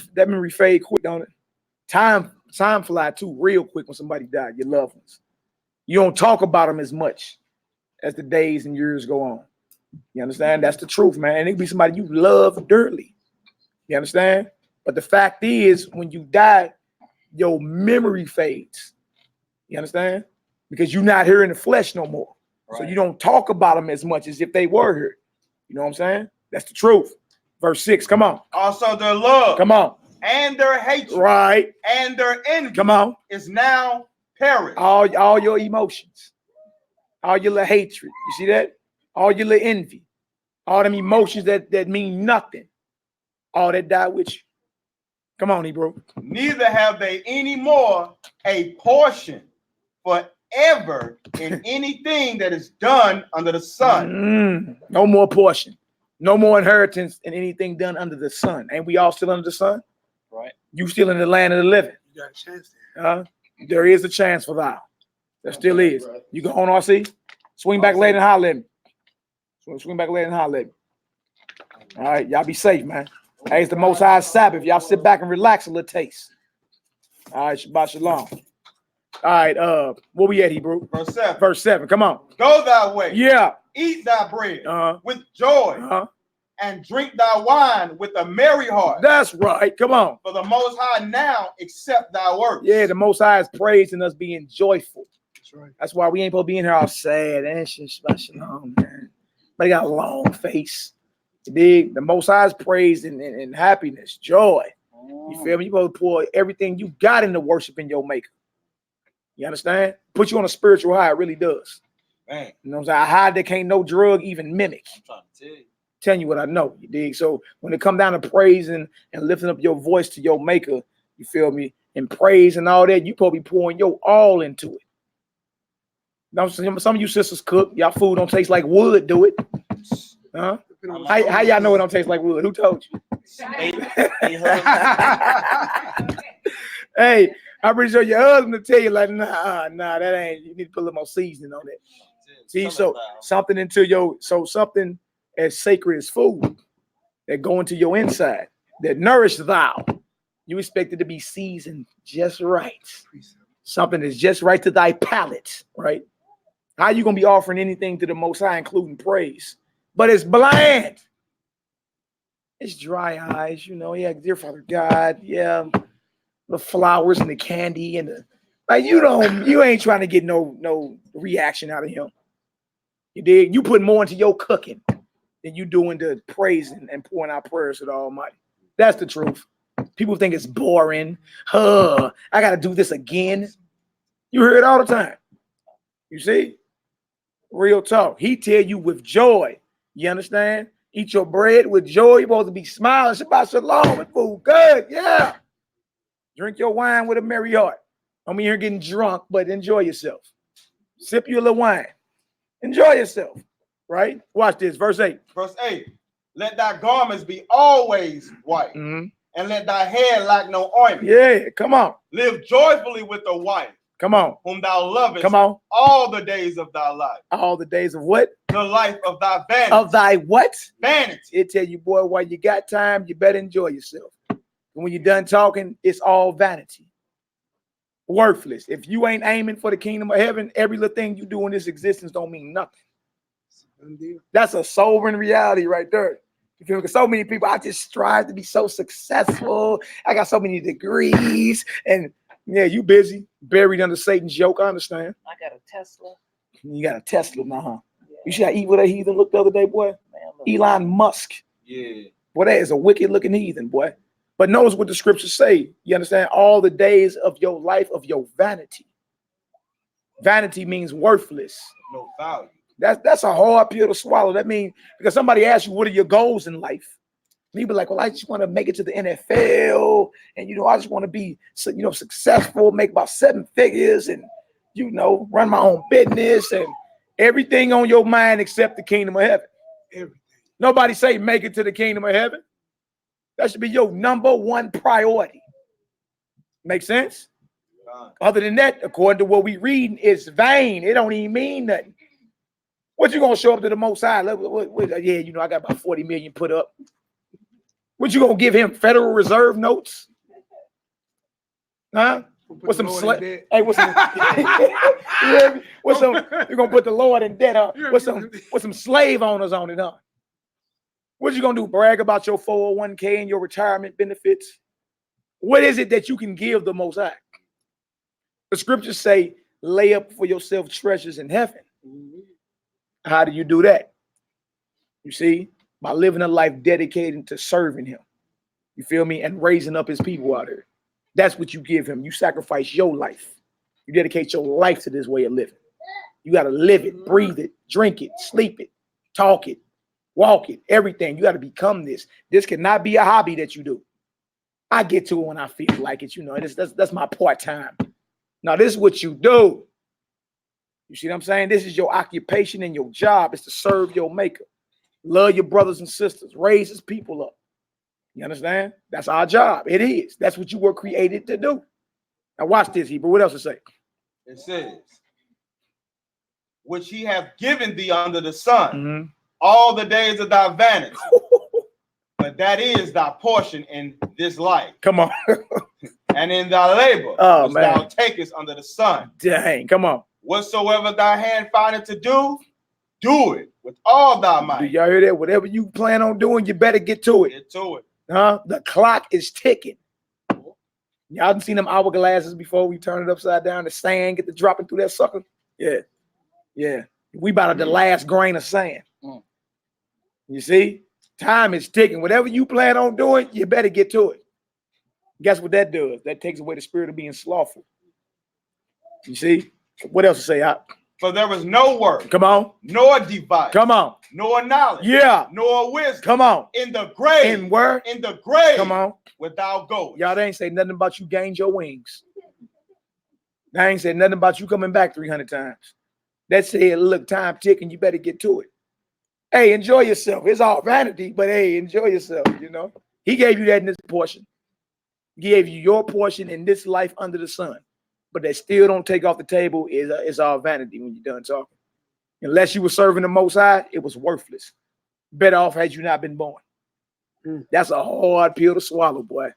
fade quick, don't it? Time fly too real quick when somebody died, your loved ones. You don't talk about them as much as the days and years go on. You understand? That's the truth, man. And it could be somebody you love dearly. You understand? But the fact is, when you die, your memory fades. You understand? Because you're not here in the flesh no more. Right. So you don't talk about them as much as if they were here. You know what I'm saying? That's the truth. Verse 6, come on. Also their love. Come on. And their hatred. Right. And their envy. Come on. Is now perished. All your emotions. All your little hatred. You see that? All your little envy. All them emotions that mean nothing. All that die with you. Come on, Hebrew. Neither have they any more a portion forever in anything that is done under the sun. No more portion. No more inheritance in anything done under the sun. Ain't we all still under the sun? Right. You still in the land of the living. You got a chance there. There is a chance for thou. There still is. You go on, RC. Swing back later and holler at me. Swing back later and holler at me. All right, y'all be safe, man. Hey, it's the Most High Sabbath. Y'all sit back and relax a little taste. All right, Shabbat Shalom. All right, where we at, Hebrew? Verse 7. Verse 7, come on. Go thy way. Yeah. Eat thy bread with joy and drink thy wine with a merry heart. That's right. Come on. For the Most High now accept thy works. Yeah, the Most High is praising us being joyful. That's right. That's why we ain't supposed to be in here all sad and Shabbat Shalom, man. But he got a long face. You dig? The Most High is praised in happiness, joy. You feel me? You supposed to pour everything you got into worshiping your maker. You understand? Put you on a spiritual high. It really does. Man. You know what I'm saying? A high that can't no drug even mimic. I'm trying to tell you. Telling you what I know. You dig? So when it come down to praising and lifting up your voice to your maker, you feel me? And praise and all that, you probably pouring your all into it. Now, some of you sisters cook. Y'all food don't taste like wood, do it? Huh? How y'all know it don't taste like wood? Who told you? Hey, I'm pretty sure your husband will tell you like, nah, that ain't. You need to put a little more seasoning on that. See, so something something as sacred as food that go into your inside that nourish thou. You expect it to be seasoned just right. Something that's just right to thy palate, right? How you gonna be offering anything to the Most High, including praise? But it's bland. It's dry eyes, you know. Yeah, dear Father God, yeah, the flowers and the candy and the you ain't trying to get no reaction out of him. You dig? You put more into your cooking than you doing to praising and pouring out prayers to the Almighty. That's the truth. People think it's boring. I gotta do this again. You hear it all the time. You see? Real talk. He tell you with joy. You understand? Eat your bread with joy. You're supposed to be smiling. Shabbat shalom with food. Good. Yeah. Drink your wine with a merry heart. I'm here getting drunk, but enjoy yourself. Sip your little wine. Enjoy yourself. Right? Watch this. Verse 8. Verse 8. Let thy garments be always white, and let thy hair lack no ointment. Yeah, come on. Live joyfully with the wife. Come on. Whom thou lovest. Come on. All the days of thy life. All the days of what? The life of thy vanity. Of thy what? Vanity. It tell you, boy, while you got time, you better enjoy yourself. And when you're done talking, it's all vanity. Worthless. If you ain't aiming for the kingdom of heaven, every little thing you do in this existence don't mean nothing. That's a sobering reality right there. You feel me? Because so many people, I just strive to be so successful. I got so many degrees and yeah, you busy, buried under Satan's yoke. I understand. I got a Tesla. You got a Tesla now, huh? Yeah. You see how evil that heathen looked the other day, boy? Man, Elon Musk. Yeah. Boy, that is a wicked looking heathen, boy. But notice what the scriptures say. You understand? All the days of your life, of your vanity. Vanity means worthless. No value. That's a hard pill to swallow. That means because somebody asks you, what are your goals in life? And you be like, well, I just want to make it to the NFL, and I just want to be successful, make about 7 figures, and run my own business, and everything on your mind except the kingdom of heaven. Everything. Nobody say make it to the kingdom of heaven. That should be your number one priority. Make sense? Other than that, according to what we reading, it's vain. It don't even mean nothing. What you gonna show up to the Most High? Yeah, I got about 40 million put up. What you gonna give him? Federal Reserve notes? Huh? What's some slave? Hey, what's some? What's some? You're gonna put the Lord in debt? Huh? What's some slave owners on it? Huh? What you gonna do? Brag about your 401k and your retirement benefits? What is it that you can give the Most High? The scriptures say, "Lay up for yourself treasures in heaven." How do you do that? You see, by living a life dedicated to serving him. You feel me? And raising up his people out there. That's what you give him. You sacrifice your life. You dedicate your life to this way of living. You got to live it, breathe it, drink it, sleep it, talk it, walk it, everything. You got to become this. This cannot be a hobby that you do. I get to it when I feel like it. That's my part-time. Now, this is what you do. You see what I'm saying? This is your occupation and your job is to serve your maker. Love your brothers and sisters. Raise his people up. You understand? That's our job. It is. That's what you were created to do. Now watch this, Hebrew. What else it say? It says, which he hath given thee under the sun, all the days of thy vanity. But that is thy portion in this life. Come on. And in thy labor, which thou takest under the sun. Dang, come on. Whatsoever thy hand findeth to do, do it with all thy might. Do y'all hear that? Whatever you plan on doing, you better get to it. Get to it. Huh? The clock is ticking. Y'all done seen them hourglasses before we turn it upside down, the sand get to dropping through that sucker? Yeah. Yeah. We about the last grain of sand. You see? Time is ticking. Whatever you plan on doing, you better get to it. Guess what that does? That takes away the spirit of being slothful. You see? What else to say? For there was no word. Come on. Nor device. Come on. Nor knowledge. Yeah. Nor wisdom. Come on. In the grave. In where? In the grave. Come on. Without gold. Y'all, they ain't say nothing about you gained your wings. They ain't said nothing about you coming back 300 times. That said, look, time ticking, you better get to it. Hey, enjoy yourself. It's all vanity, but hey, enjoy yourself, He gave you that in this portion. He gave you your portion in this life under the sun. But that still don't take off the table is all vanity when you're done talking. Unless you were serving the Most High, it was worthless. Better off had you not been born. That's a hard pill to swallow, boy.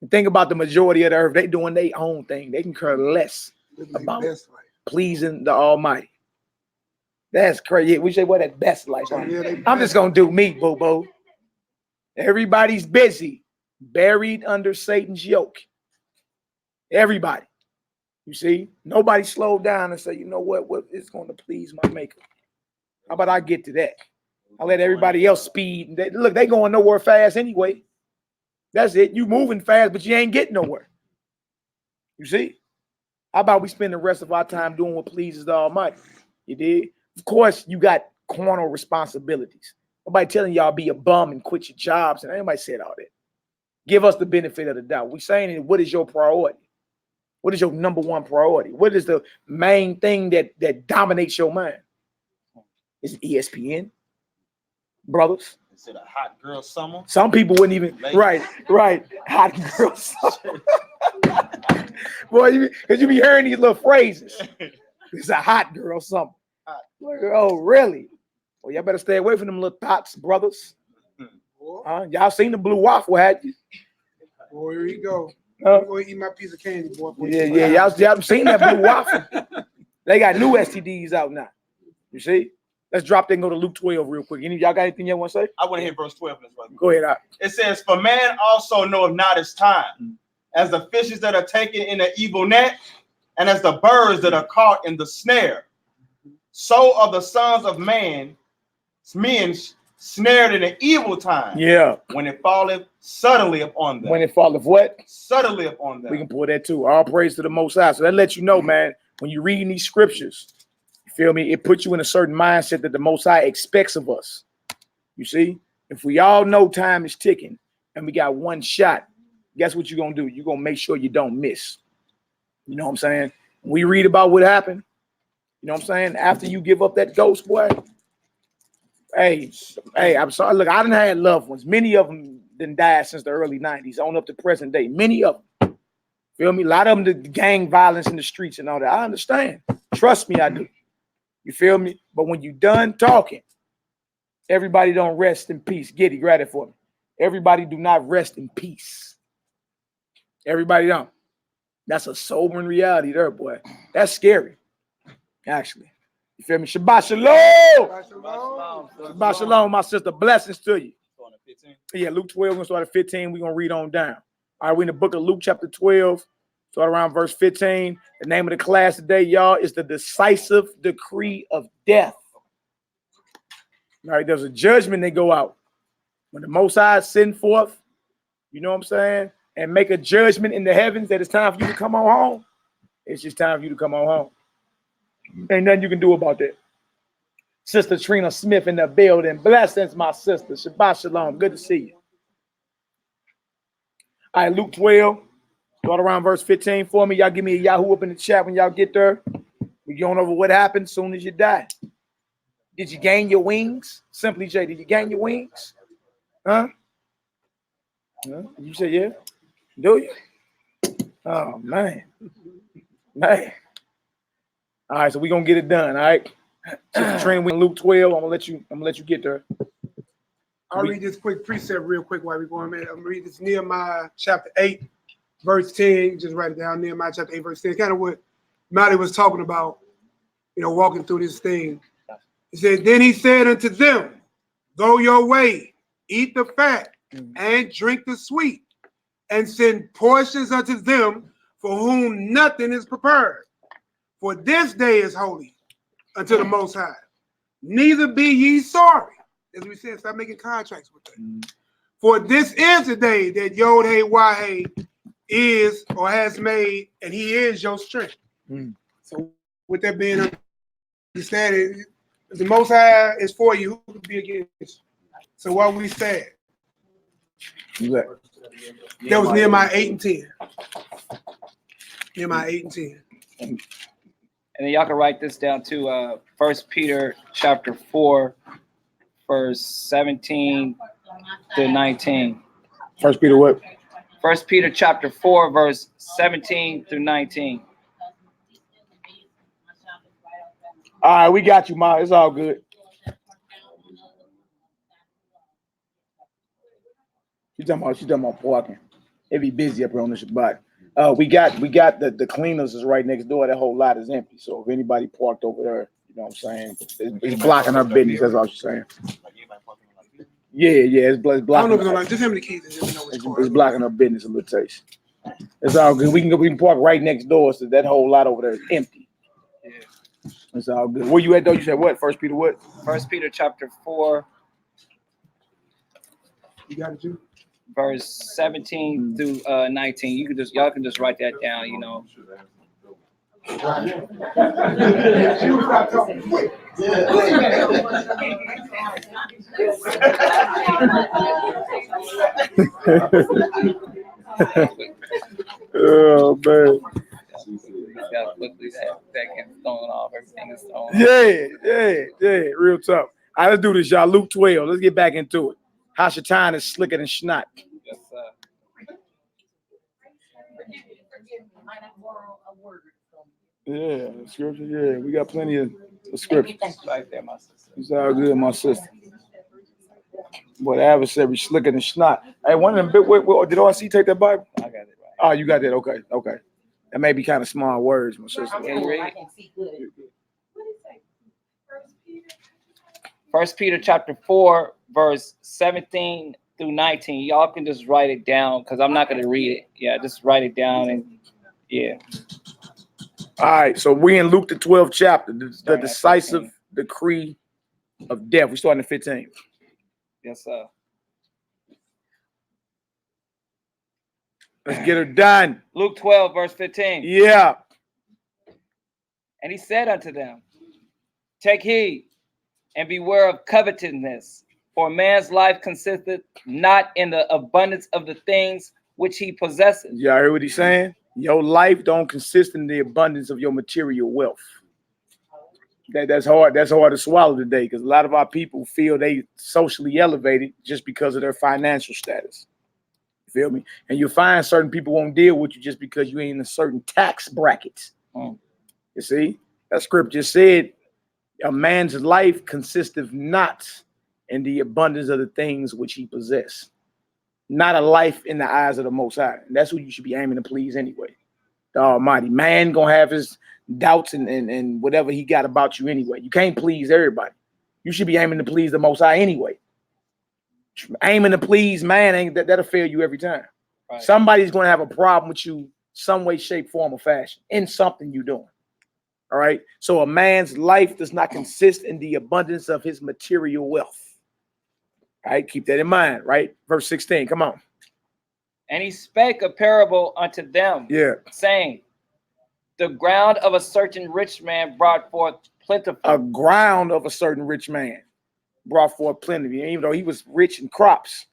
And think about the majority of the earth. They doing their own thing. They can care less about pleasing the Almighty. That's crazy. We say, that best life. I'm just going to do me, boo-boo. Everybody's busy, buried under Satan's yoke. Everybody. You see, nobody slowed down and say, you know what is going to please my maker. How about I get to that? I let everybody else speed. Look, they going nowhere fast anyway. That's it. You moving fast, but you ain't getting nowhere. You see? How about we spend the rest of our time doing what pleases the Almighty? You did? Of course, you got carnal responsibilities. Nobody telling y'all be a bum and quit your jobs. And anybody said all that. Give us the benefit of the doubt. We're saying, what is your priority? What is your number one priority? What is the main thing that dominates your mind? Is it ESPN? Brothers? Is it a hot girl summer? Some people wouldn't even. Ladies. Right. Hot girl summer. Boy, because you be hearing these little phrases. It's a hot girl summer. Oh, really? Well, y'all better stay away from them little thoughts, brothers. Y'all seen the blue waffle, had you? Boy, here you go. I'm going to eat my piece of candy, boy. Yeah. Y'all seen that blue waffle? They got new STDs out now. You see? Let's drop that and go to Luke 12 real quick. Any of y'all got anything y'all want to say? I want to hear verse 12. Go ahead. Out. It says, for man also knoweth not his time, as the fishes that are taken in the evil net, and as the birds that are caught in the snare. So are the sons of men snared in an evil time. Yeah. When it falleth suddenly upon them. When it falleth what? Suddenly upon them. We can pull that too. All praise to the Most High. So that lets you know, man, when you're reading these scriptures, you feel me? It puts you in a certain mindset that the Most High expects of us. You see, if we all know time is ticking and we got one shot, guess what you're going to do? You're going to make sure you don't miss. You know what I'm saying? We read about what happened. You know what I'm saying? After you give up that ghost, boy. Hey, I'm sorry. Look, I done had loved ones. Many of them done died since the early 90s on up to present day. Many of them. Feel me? A lot of them, the gang violence in the streets and all that. I understand. Trust me, I do. You feel me? But when you done talking, everybody don't rest in peace. Giddy, grab it for me. Everybody do not rest in peace. Everybody don't. That's a sobering reality there, boy. That's scary, actually. You feel me? Shabbat shalom. Shabbat shalom, my sister. Blessings to you. Yeah, Luke 12, we're going to start at 15. We're going to read on down. All right, we're in the book of Luke chapter 12. Start around verse 15. The name of the class today, y'all, is the decisive decree of death. All right, there's a judgment that go out. When the Most High send forth, you know what I'm saying, and make a judgment in the heavens that it's time for you to come on home, it's just time for you to come on home. Ain't nothing you can do about that. Sister Trina Smith in the building. Blessings, my sister. Shabbat shalom. Good to see you. All right, Luke 12. Start around verse 15 for me. Y'all give me a Yahoo up in the chat when y'all get there. We're going over what happened as soon as you die. Did you gain your wings? Simply J, did you gain your wings? Huh? You said yeah? Do you? Oh, man. Man. All right, so we're going to get it done, all right? Sister Trina, we in Luke 12. I'm gonna let you get there. I'll read this quick precept real quick while we're going, man. I'm gonna read this Nehemiah chapter 8, verse 10. Just write it down. Nehemiah chapter 8, verse 10. Kind of what Matty was talking about, you know, walking through this thing. He said, then he said unto them, go your way, eat the fat, and drink the sweet, and send portions unto them for whom nothing is prepared. For this day is holy unto the Most High. Neither be ye sorry. As we said, stop making contracts with them. For this is the day that Yod-Heh-Wah-Heh is or has made, and he is your strength. So with that being understanding, if the Most High is for you, who could be against you? So while we stand, that was Nehemiah 8 and 10. Nehemiah 8 and 10. And then y'all can write this down too. 1 Peter chapter 4, verse 17 to 19. 1 Peter what? 1 Peter chapter 4, verse 17 through 19. All right, we got you, Ma. It's all good. She's talking about parking. It be busy up here on the Shabbat. We got the cleaners is right next door. That whole lot is empty. So if anybody parked over there, you know what I'm saying, it's blocking her business. That's all she's saying. Yeah, it's blocking. I don't know if it's like, just hand me the keys and just know it's blocking her business a little taste. It's all good. We can park right next door, so that whole lot over there is empty. Yeah. It's all good. Where you at though? You said what? 1 Peter what? 1 Peter chapter 4. You got it, too? Verse 17 through 19. Y'all can just write that down, you know. Oh man. Yeah. Real tough. All right, let's do this, y'all. Luke 12. Let's get back into it. Hashatan is slicker than snot. Yes, sir. Yeah, scripture. Yeah, we got plenty of scripture. Right there, my sister. It's all good, my sister. Boy, the adversary slicker than snot. Hey, one of them. Wait, did OIC take that Bible? I got it right. Oh, you got that? Okay. That may be kind of small words, my sister. Can you read? 1 Peter chapter 4, verse 17 through 19. Y'all can just write it down because I'm not going to read it. Yeah, just write it down and yeah. All right, so we in Luke the 12th chapter, the decisive decree of death. We starting at 15. Yes, sir. Let's get her done. Luke 12, verse 15. Yeah. And he said unto them, take heed and beware of covetousness, for man's life consisteth not in the abundance of the things which he possesses. Y'all hear what he's saying? Your life don't consist in the abundance of your material wealth. That's hard. That's hard to swallow today, because a lot of our people feel they socially elevated just because of their financial status. You feel me? And you find certain people won't deal with you just because you ain't in a certain tax bracket. You see, that scripture said, a man's life consisteth not in the abundance of the things which he possesses. Not a life in the eyes of the Most High. And that's who you should be aiming to please anyway. The Almighty. Man gonna have his doubts and whatever he got about you anyway. You can't please everybody. You should be aiming to please the Most High anyway. Aiming to please man, that'll fail you every time. Right. Somebody's gonna have a problem with you some way, shape, form, or fashion in something you're doing. All right. So a man's life does not consist in the abundance of his material wealth. All right, keep that in mind, right? Verse 16, come on. And he spake a parable unto them, saying, the ground of a certain rich man brought forth plentiful. A ground of a certain rich man brought forth plenty. Even though he was rich in crops,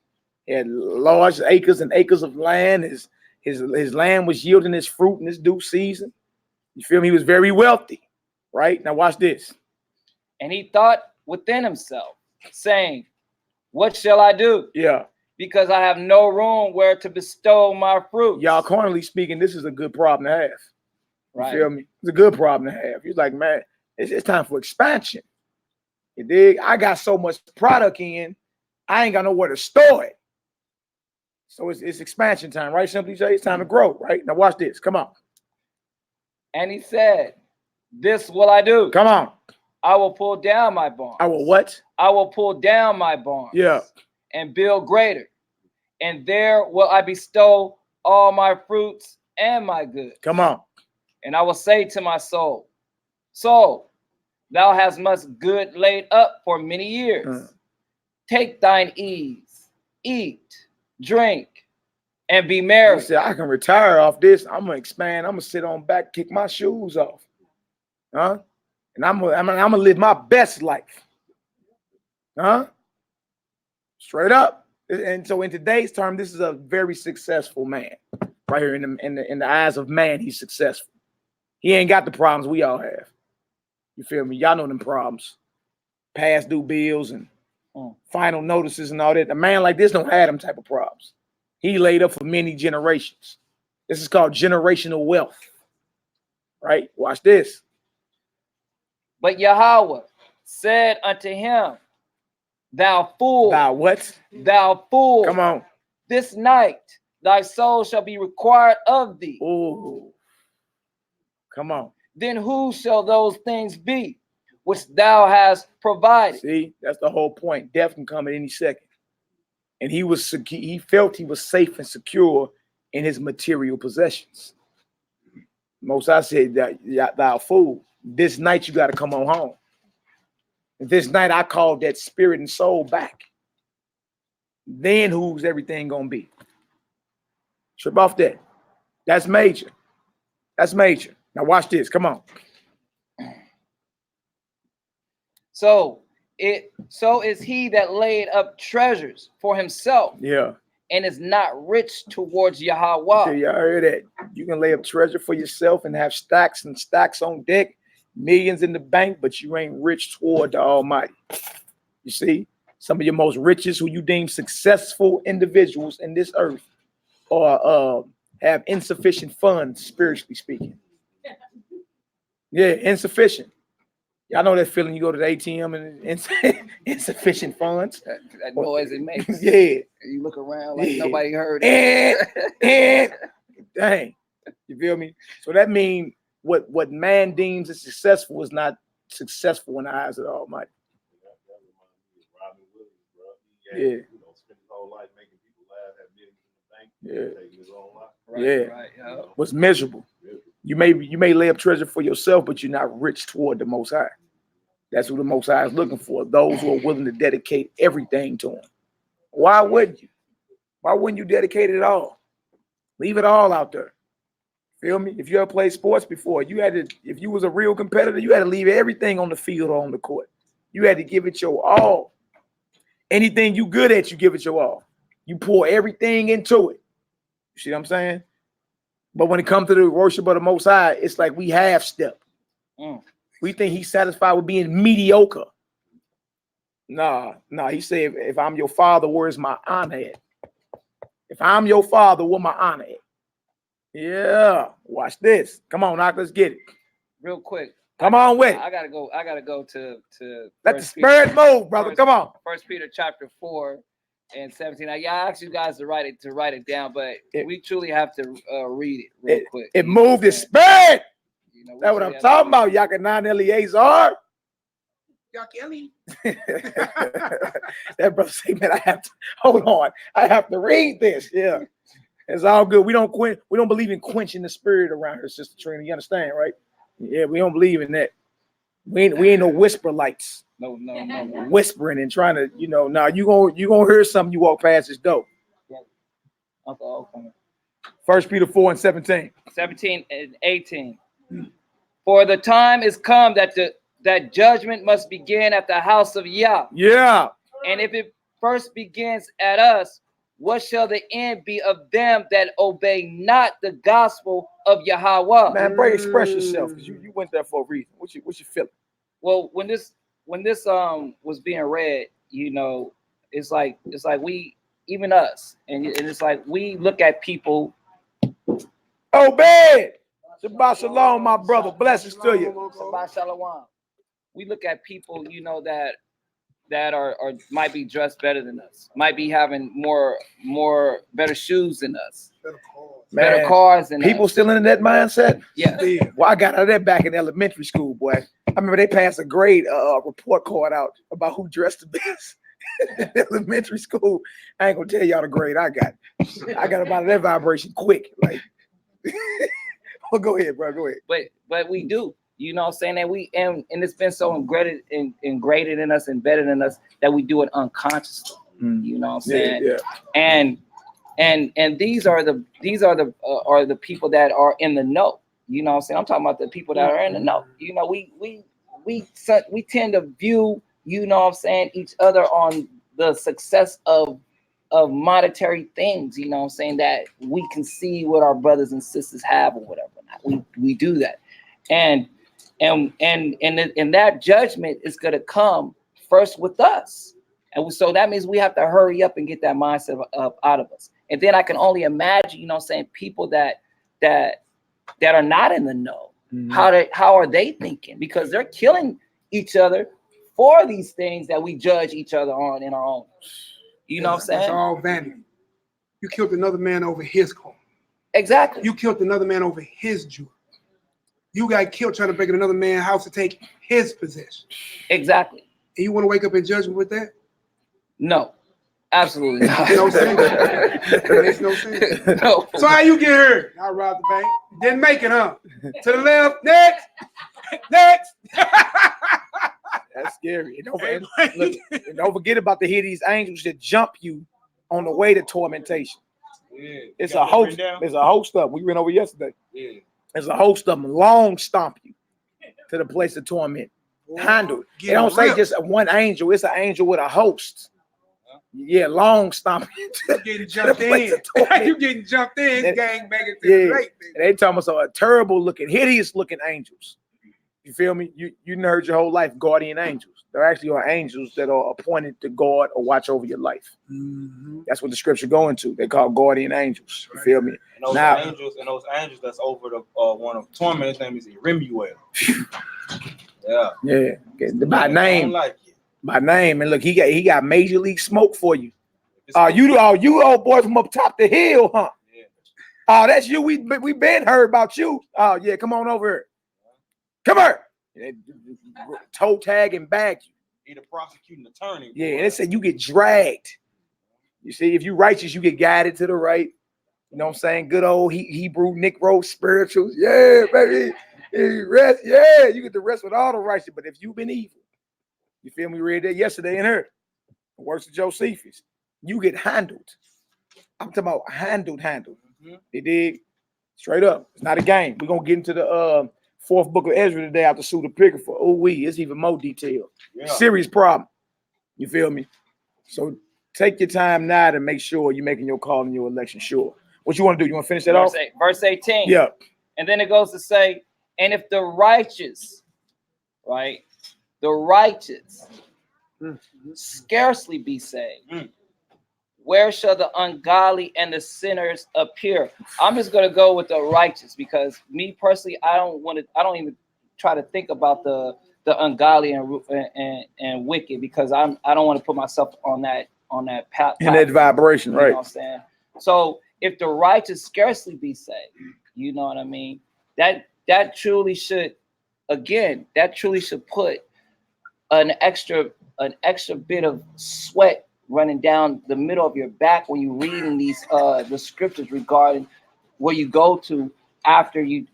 he had large acres and acres of land. His land was yielding its fruit in its due season. You feel me? He was very wealthy, right? Now watch this. And he thought within himself, saying, what shall I do? Yeah. Because I have no room where to bestow my fruit. Y'all, carnally speaking, this is a good problem to have. You Right. feel me? It's a good problem to have. He's like, man, it's time for expansion. You dig? I got so much product in, I ain't got nowhere to store it. So it's expansion time, right? Simply say it's time to grow, right? Now watch this. Come on. And he said, this will I do. Come on. I will pull down my barns. I will what? I will pull down my barns. Yeah. And build greater. And there will I bestow all my fruits and my goods. Come on. And I will say to my soul, soul, thou hast much good laid up for many years. Take thine ease, eat, drink, and be merry. Say, I can retire off this. I'm gonna expand. I'm gonna sit on back, kick my shoes off. Huh? And I'm gonna live my best life. Huh? Straight up. And so in today's term, this is a very successful man. Right here in the eyes of man, he's successful. He ain't got the problems we all have. You feel me? Y'all know them problems. Past due bills and final notices and all that. A man like this don't have them type of problems. He laid up for many generations. This is called generational wealth. Right? Watch this. But Yahweh said unto him, thou fool. Thou what? Thou fool. Come on. This night thy soul shall be required of thee. Oh. Come on. Then who shall those things be which thou hast provided? See, that's the whole point. Death can come at any second. And he felt he was safe and secure in his material possessions. Most I said that thou fool. This night you got to come on home. And this night I called that spirit and soul back. Then who's everything gonna be? Trip off that. That's major. That's major. Now watch this. Come on. So is he that laid up treasures for himself. Yeah. And is not rich towards Yahweh. Okay, y'all heard that. You can lay up treasure for yourself and have stacks and stacks on deck, millions in the bank, but you ain't rich toward the Almighty. You see, some of your most richest, who you deem successful individuals in this earth, or have insufficient funds, spiritually speaking. Yeah, insufficient. Y'all know that feeling. You go to the ATM and insufficient funds. That noise it makes. Yeah. You look around like nobody heard it. And dang, you feel me? So that means what man deems as successful is not successful in the eyes of the Almighty. Yeah. You know, spent his whole life making people laugh, have millions in the bank, taking his own life. Right. Was miserable. You may lay up treasure for yourself, but you're not rich toward the Most High. That's what the Most High is looking for. Those who are willing to dedicate everything to Him. Why wouldn't you? Why wouldn't you dedicate it all? Leave it all out there. Feel me? If you ever played sports before, you had to, if you was a real competitor, you had to leave everything on the field or on the court. You had to give it your all. Anything you good at, you give it your all. You pour everything into it. You see what I'm saying? But when it comes to the worship of the Most High, it's like we half step. We think he's satisfied with being mediocre. Nah, he said, if I'm your father, where's my honor at? If I'm your father, where my honor at? Yeah, watch this. Come on, Knock, let's get it. Real quick. Come on with it. I gotta go to let the spirit move, brother. Come on. 1 Peter chapter 4 and 17. Now, yeah, I asked you guys to write it down, but we truly have to read it real quick. It moved the spirit. You know, that's what I'm talking about. Yakanan Eleazar. Ellie. That brother say, man, I have to hold on. I have to read this. Yeah. It's all good. We don't believe in quenching the spirit around her, Sister Trina. You understand, right? Yeah, we don't believe in that. We ain't no whisper lights. No. Whispering and trying to, now you gonna hear something you walk past this door. Okay. 1 Peter 4 and 17. 17 and 18. For the time is come that judgment must begin at the house of Yah. Yeah. And if it first begins at us, what shall the end be of them that obey not the gospel of Yahweh? Man, bro, express yourself, because you went there for a reason. What's your feeling? Well, when this was being read, it's like we, even us, and it's like we look at people. Obey. Shabbat shalom, my brother. Blessings to you. Shabbat shalom. We look at people, that are might be dressed better than us, might be having more better shoes than us, better cars than people us. Still in that mindset. Yeah. Well, I got out of that back in elementary school, boy. I remember they passed a grade report card out about who dressed the best in elementary school. I ain't gonna tell y'all the grade I got. I got about that vibration quick. Like, well, go ahead, bro. Go ahead. But we do. You know what I'm saying? That we and it's been so ingrained in us, embedded in us, that we do it unconsciously. You know what I'm saying? Yeah. And these are the people that are in the know. You know what I'm saying? I'm talking about the people that are in the know. We tend to view, you know what I'm saying, each other on the success of monetary things, you know what I'm saying, that we can see what our brothers and sisters have or whatever. We do that. And that judgment is going to come first with us. And so that means we have to hurry up and get that mindset out of us. And then I can only imagine, you know what I'm saying, people that are not in the know. How are they thinking? Because they're killing each other for these things that we judge each other on in our own. You know what I'm saying? It's all vanity. You killed another man over his car. Exactly. You killed another man over his jewelry. You got killed trying to break in another man's house to take his possession. Exactly. And you want to wake up in judgment with that? No, absolutely not. No sense. It makes no sense. No. So how you get hurt? I robbed the bank. Didn't make it, huh? To the left. Next. That's scary. And don't forget about the hideous angels that jump you on the way to tormentation. Yeah. It's a host. There's a host of them. We went over yesterday. Yeah. There's a host of them. Long stomp you to the place of torment. Handle. They don't say just one angel. It's an angel with a host. Yeah, long stomp you. You getting jumped in. You getting jumped in. Gang banging to the right. And they talking about terrible looking, hideous looking angels. You feel me? You heard your whole life guardian angels. There actually are angels that are appointed to guard or watch over your life. That's what the scripture going to. They call guardian angels. You feel me? And those angels that's over the one of torment, his name is Remuel. Yeah. By name. By name. And look, he got major league smoke for you. You old boy from up top the hill, huh? Yeah. Oh, that's you. We been heard about you. Oh, yeah, come on over here. Come here. Toe tag and bag you. He the prosecuting attorney. Yeah, and they say you get dragged. You see, if you righteous, you get guided to the right. You know what I'm saying? Good old Hebrew Negro spirituals. Yeah, baby. Rest. Yeah, you get the rest with all the righteous. But if you've been evil, you feel me? We read that yesterday in her. The works of Josephus. You get handled. I'm talking about handled. You dig? Straight up. It's not a game. We're gonna get into the fourth book of Ezra today after Apocrypha. Oh, it's even more detailed. Yeah. Serious problem. You feel me? So take your time now to make sure you're making your call and your election sure. What you want to do? You want to finish that off? Verse 18. Yeah. And then it goes to say, and if the righteous, right, the righteous scarcely be saved, where shall the ungodly and the sinners appear? I'm just gonna go with the righteous because me personally, I don't even try to think about the ungodly and wicked because I don't want to put myself on that path. In that vibration, right? You know what I'm saying? So if the righteous scarcely be saved, you know what I mean? That truly should, again, put an extra bit of sweat running down the middle of your back when you're reading these the scriptures regarding where you go to after you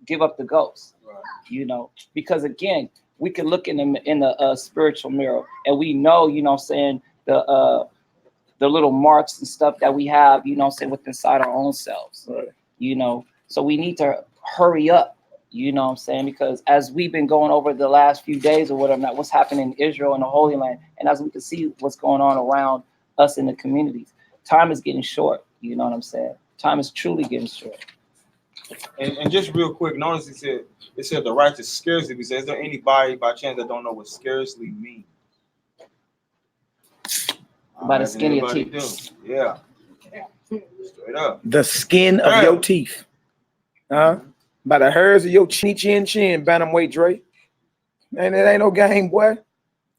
give up the ghost. Right. You know, because again, we can look in the spiritual mirror and we know, you know what I'm saying, the little marks and stuff that we have, you know what I'm saying, within inside our own selves. Right. You know, so we need to hurry up, you know what I'm saying, because as we've been going over the last few days or whatever, what's happening in Israel and the Holy Land, and as we can see what's going on around us in the communities, time is getting short, you know what I'm saying? Time is truly getting short. And just real quick, notice it said the righteous scarcely be saved. Is there anybody by chance that don't know what scarcely means? By the skin of your teeth. Yeah. Straight up. The skin of your teeth. By the hairs of your chin, bantamweight Dre. And it ain't no game, boy.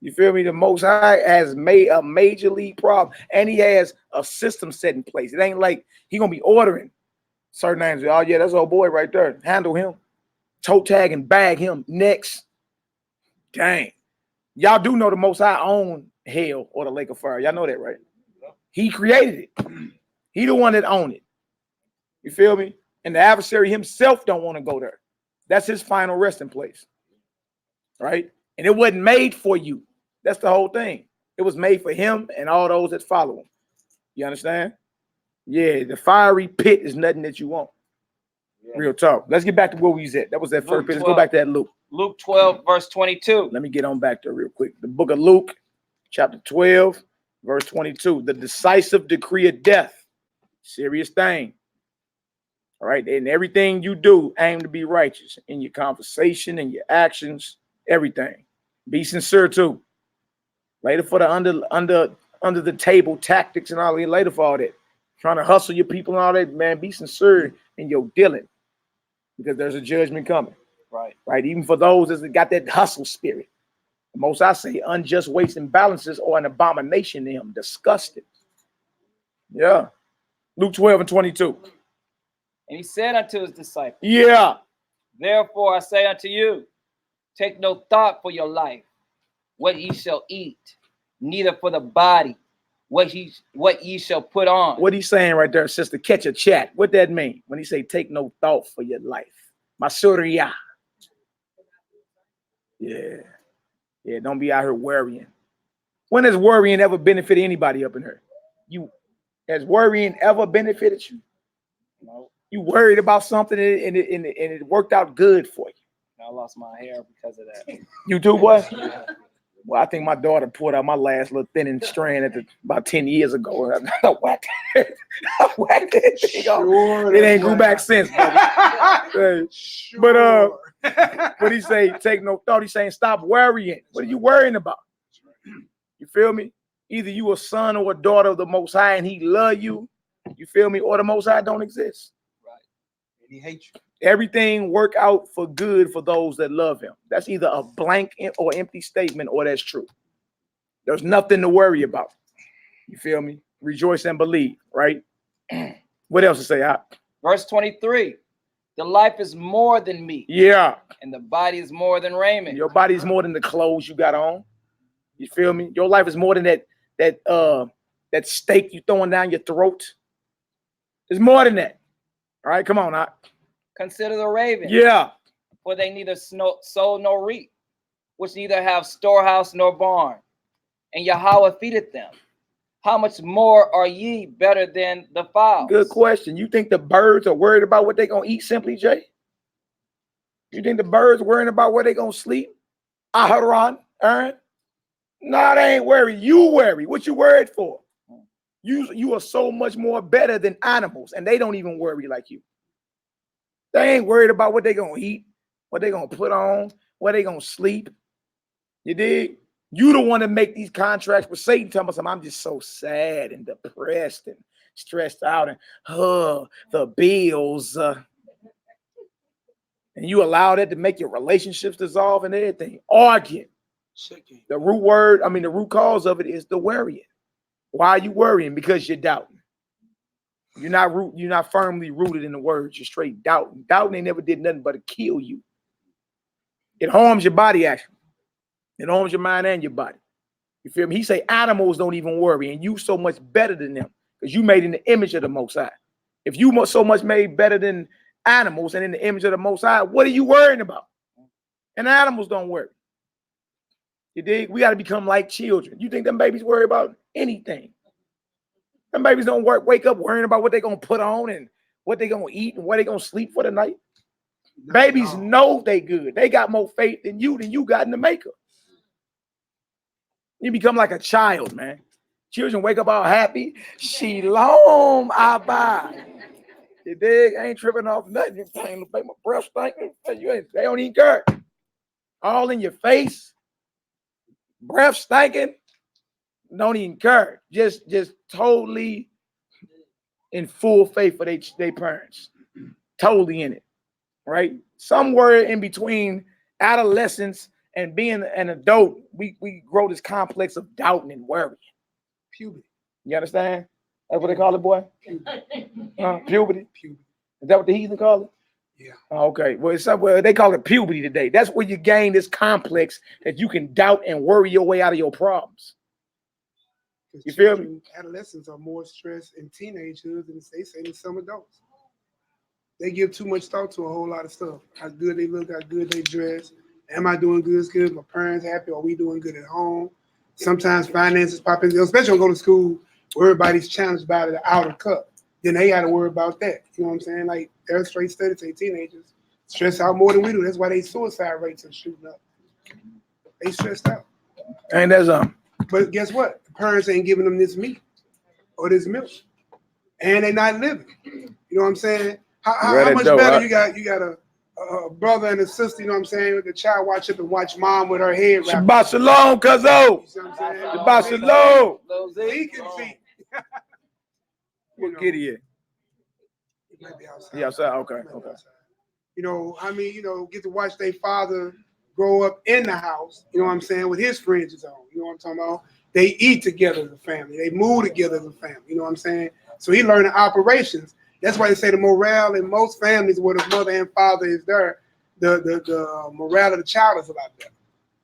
You feel me? The Most High has made a major league problem. And he has a system set in place. It ain't like he gonna be ordering certain names. Oh, yeah, that's old boy right there. Handle him. Toe tag and bag him. Next. Dang. Y'all do know the Most High own hell or the lake of fire. Y'all know that, right? He created it. He the one that owned it. You feel me? And the adversary himself don't want to go there. That's his final resting place. Right? And it wasn't made for you. That's the whole thing. It was made for him and all those that follow him. You understand? Yeah, the fiery pit is nothing that you want. Yeah. Real talk. Let's get back to where we was at. That was that first pit. Let's go back to that Luke. Luke 12, verse 22. Let me get on back there real quick. The book of Luke, chapter 12, verse 22. The decisive decree of death. Serious thing. All right. And everything you do, aim to be righteous in your conversation and your actions, everything. Be sincere too. Later for the under the table tactics and all that. Later for all that. Trying to hustle your people and all that, man. Be sincere in your dealing. Because there's a judgment coming. Right. Even for those that got that hustle spirit. Most I say unjust weights and balances are an abomination to him. Disgusting. Yeah. Luke 12 and 22. And he said unto his disciples, yeah, therefore I say unto you, take no thought for your life, what ye shall eat, neither for the body, what ye shall put on. What he's saying right there, sister, catch a chat. What that mean when he say take no thought for your life? Masuria. Yeah, don't be out here worrying. When has worrying ever benefited anybody up in here? Has worrying ever benefited you? No. You worried about something and it worked out good for you. I lost my hair because of that. You too, boy? Well, I think my daughter pulled out my last little thinning strand about 10 years ago. I whacked that thing off. It ain't grew back since. But what he say? Take no thought. He's saying stop worrying. What are you worrying about? You feel me? Either you a son or a daughter of the Most High and he love you. You feel me? Or the Most High don't exist. Right. And he hates you. Everything work out for good for those that love him. That's either a blank or empty statement or that's true. There's nothing to worry about. You feel me? Rejoice and believe, right? What else to say? Verse 23. The life is more than meat. Yeah. And the body is more than raiment. Your body is more than the clothes you got on. You feel me? Your life is more than that steak you throwing down your throat. It's more than that. All right, come on now. Consider the ravens. Yeah. For they neither sow nor reap, which neither have storehouse nor barn. And Yahweh feedeth them. how much more are ye better than the fowls? Good question. You think the birds are worried about what they're going to eat simply, Jay? You think the birds worrying about where they're going to sleep? Aharon, Aaron? No, they ain't worried. You worry. What you worried for? You are so much more better than animals, and they don't even worry like you. They ain't worried about what they're going to eat, what they're going to put on, where they're going to sleep. You dig? You the one to make these contracts with Satan. Tell me something. I'm just so sad and depressed and stressed out and the bills. And you allow that to make your relationships dissolve and everything. Arguing. The root cause of it is the worrying. Why are you worrying? Because you're doubting. You're not firmly rooted in the word. You're straight doubting. Doubting ain't never did nothing but to kill you. It harms your body, actually. It harms your mind and your body. You feel me? He say animals don't even worry, and you so much better than them because you made in the image of the Most High. If you so much made better than animals and in the image of the Most High, what are you worrying about? And animals don't worry. You dig? We got to become like children. You think them babies worry about anything? Them babies don't wake up worrying about what they're going to put on and what they're going to eat and where they're going to sleep for the night. Babies know they good. They got more faith than you got in the maker. You become like a child, man. Children wake up all happy. Shalom, Abba. You dig? I ain't tripping off nothing. Make my breath stink. They don't even care. All in your face. Breath stinking. Don't even care. Just totally in full faith for their parents. Totally in it. Right? Somewhere in between adolescence and being an adult, we grow this complex of doubting and worrying. Puberty. You understand? That's what they call it, boy? Puberty. Puberty. Is that what the heathen call it? Yeah. Okay. Well, it's somewhere they call it puberty today. That's where you gain this complex that you can doubt and worry your way out of your problems. You feel me? Adolescents are more stressed in teenagehood than they say in some adults. They give too much thought to a whole lot of stuff. How good they look, how good they dress. Am I doing good? Is good? My parents happy? Are we doing good at home? Sometimes finances pop in, especially when I go to school where everybody's challenged by the outer cup. Then they got to worry about that. You know what I'm saying? Like, they're straight studies, say teenagers stress out more than we do. That's why they suicide rates are shooting up. They stressed out. And there's But guess what? The parents ain't giving them this meat or this milk, and they're not living. You know what I'm saying? How much better you got a brother and a sister? You know what I'm saying? The child watch up and watch mom with her head wrapped. Shabbat shalom, cuzzo. You know what I'm saying? Shabbat shalom. He can see. What kid he is? He might be outside. He outside? Okay. He might be Okay. outside. You know, I mean, get to watch their father grow up in the house, you know what I'm saying, with his friends on. You know what I'm talking about? They eat together as a family. They move together as a family. You know what I'm saying? So he learned the operations. That's why they say the morale in most families where the mother and father is there, the morale of the child is a lot better.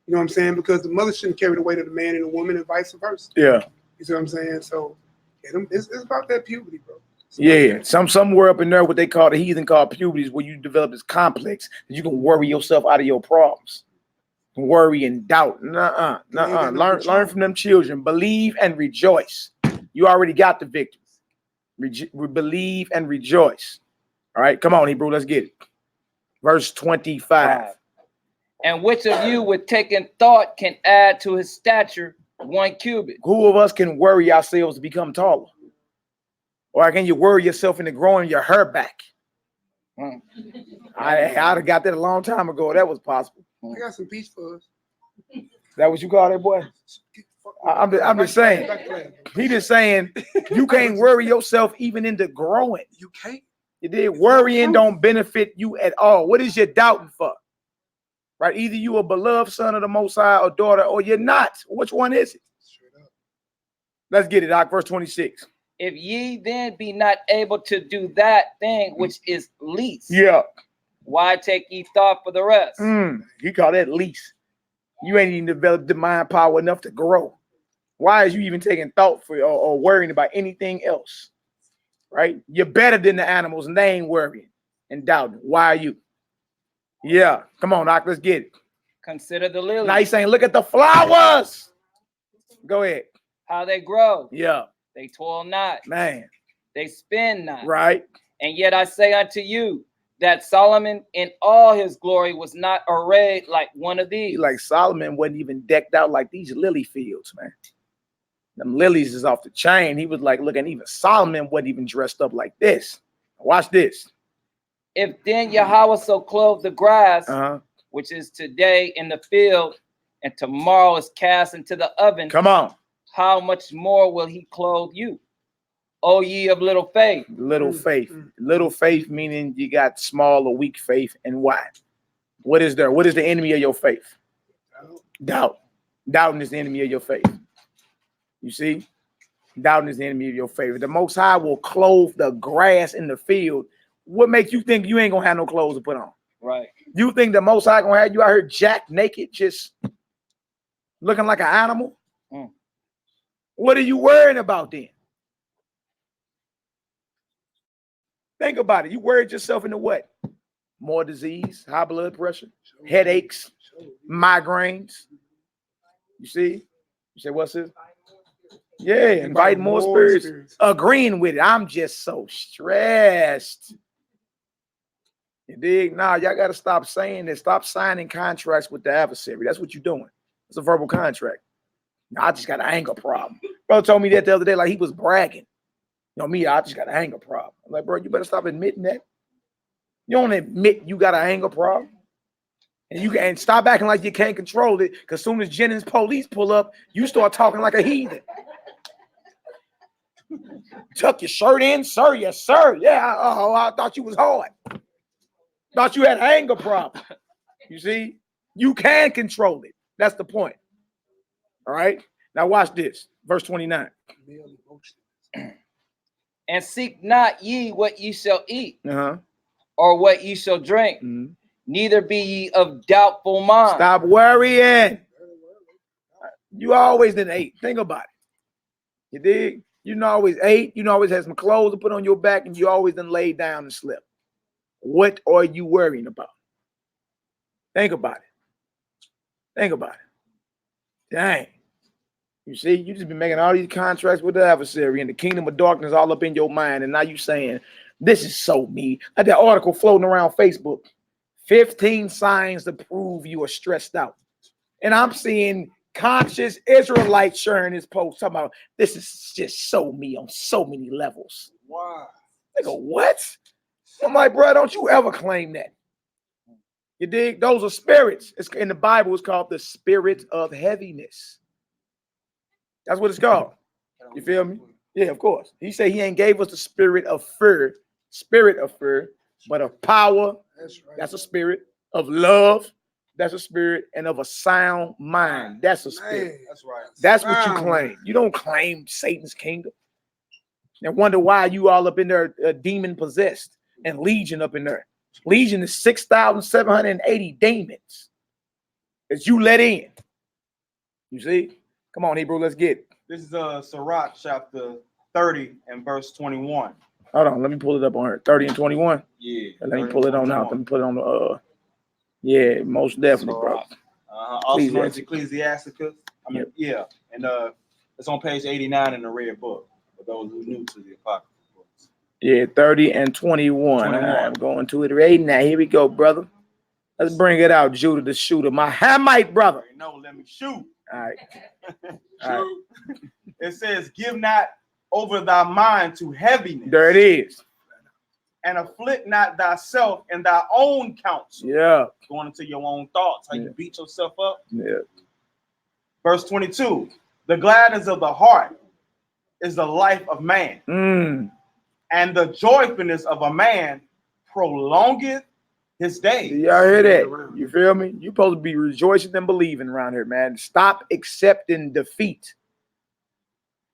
You know what I'm saying? Because the mother shouldn't carry the weight of the man and the woman and vice versa. Yeah. You see what I'm saying? So it's about that puberty, bro. Yeah. Somewhere up in there, what they call the heathen call puberty is where you develop this complex that you can worry yourself out of your problems. Worry and doubt. Nuh-uh. Learn from them children. Believe and rejoice. You already got the victory. Believe and rejoice. All right, come on, Hebrew, let's get it. Verse 25. And which of you with taking thought can add to his stature 1 cubit? Who of us can worry ourselves to become taller? Or can you worry yourself into growing your hair back? I'd have got that a long time ago. That was possible. I got some peach fuzz. That what you call that, boy? I'm just saying. He just saying you can't worry yourself even into growing. You can't. You did. Worrying don't benefit you at all. What is you doubting for? Right? Either you a beloved son of the Most High or daughter, or you're not. Which one is it? Let's get it, Doc. Verse 26. If ye then be not able to do that thing which is least, yeah, why take ye thought for the rest? You call that least. You ain't even developed the mind power enough to grow. Why is you even taking thought for or worrying about anything else? Right? You're better than the animals, and they ain't worrying and doubting. Why are you? Yeah, come on, Doc. Let's get it. Consider the lilies. Now he's saying, look at the flowers. Go ahead. how they grow. Yeah, They toil not, man. they spin not. Right. And yet I say unto you that Solomon in all his glory was not arrayed like one of these. Like Solomon wasn't even decked out like these lily fields, man. Them lilies is off the chain. He was like, looking, even Solomon wasn't even dressed up like this. Watch this. If then Yahweh so clothe the grass, Uh-huh. which is today in the field, and tomorrow is cast into the oven, Come on. how much more will he clothe you, O ye of little faith? Little faith. Little faith meaning you got small or weak faith. And why? What is there? What is the enemy of your faith? Doubt. Doubting is the enemy of your faith. You see? Doubting is the enemy of your faith. The Most High will clothe the grass in the field. What makes you think you ain't gonna have no clothes to put on? Right. You think the Most High gonna have you out here jack naked, just looking like an animal? What are you worrying about then? Think about it. You worried yourself into what? More disease, high blood pressure, headaches, migraines. You see? You say, what's this? Yeah, invite more spirits. Agreeing with it. I'm just so stressed. You dig? Nah, y'all got to stop saying this. Stop signing contracts with the adversary. That's what you're doing. It's a verbal contract. Nah, I just got an anger problem. Bro told me that the other day, like he was bragging. You know me, I just got an anger problem. I'm like, bro, you better stop admitting that. You don't admit you got an anger problem. And stop acting like you can't control it, because as soon as Jennings police pull up, you start talking like a heathen. Tuck your shirt in, sir. Yes, sir. Yeah, I thought you was hard. Thought you had an anger problem. You see, you can control it. That's the point. All right. Now watch this. Verse 29. And seek not ye what ye shall eat, Uh-huh. or what ye shall drink, neither be ye of doubtful mind. Stop worrying. You always done ate. Think about it. You dig? You know, always ate. You know, always had some clothes to put on your back, and you always done laid down and slept. What are you worrying about? Think about it. Think about it. Dang. You see, you just been making all these contracts with the adversary and the kingdom of darkness all up in your mind. And now you saying, this is so me. Like that article floating around Facebook. 15 signs to prove you are stressed out. And I'm seeing conscious Israelites sharing this post talking about, this is just so me on so many levels. Wow. They go, what? I'm like, bro, don't you ever claim that. You dig? Those are spirits. It's in the Bible, it's called the spirit of heaviness. That's what it's called. You feel me? Yeah, of course. He said he ain't gave us the spirit of fear, but of power. That's right. That's a spirit. Of love. That's a spirit. And of a sound mind. That's a spirit. Man, That's right. That's what you claim. You don't claim Satan's kingdom. And wonder why you all up in there demon possessed and Legion up in there. Legion is 6,780 demons that you let in. You see? Come on, Hebrew, let's get it. This is Sirach chapter 30 and verse 21. Hold on, let me pull it up on her. 30 and 21. Yeah. Let me pull it on out. Let me put it on the yeah, most definitely, bro. Also known as Ecclesiastes. I mean, yeah. And it's on page 89 in the red book for those who are new to the Apocrypha books. Yeah, 30 and 21. I'm going to it right now. Here we go, brother. Let's bring it out, Judah the shooter, my Hamite brother. No, let me shoot. All right. All right. It says, give not over thy mind to heaviness. There it is. And afflict not thyself in thy own counsel. Yeah. Going into your own thoughts, how you beat yourself up. Yeah. Verse 22. The gladness of the heart is the life of man. And the joyfulness of a man prolongeth his days. Y'all hear that? You feel me? You supposed to be rejoicing and believing around here, man. Stop accepting defeat.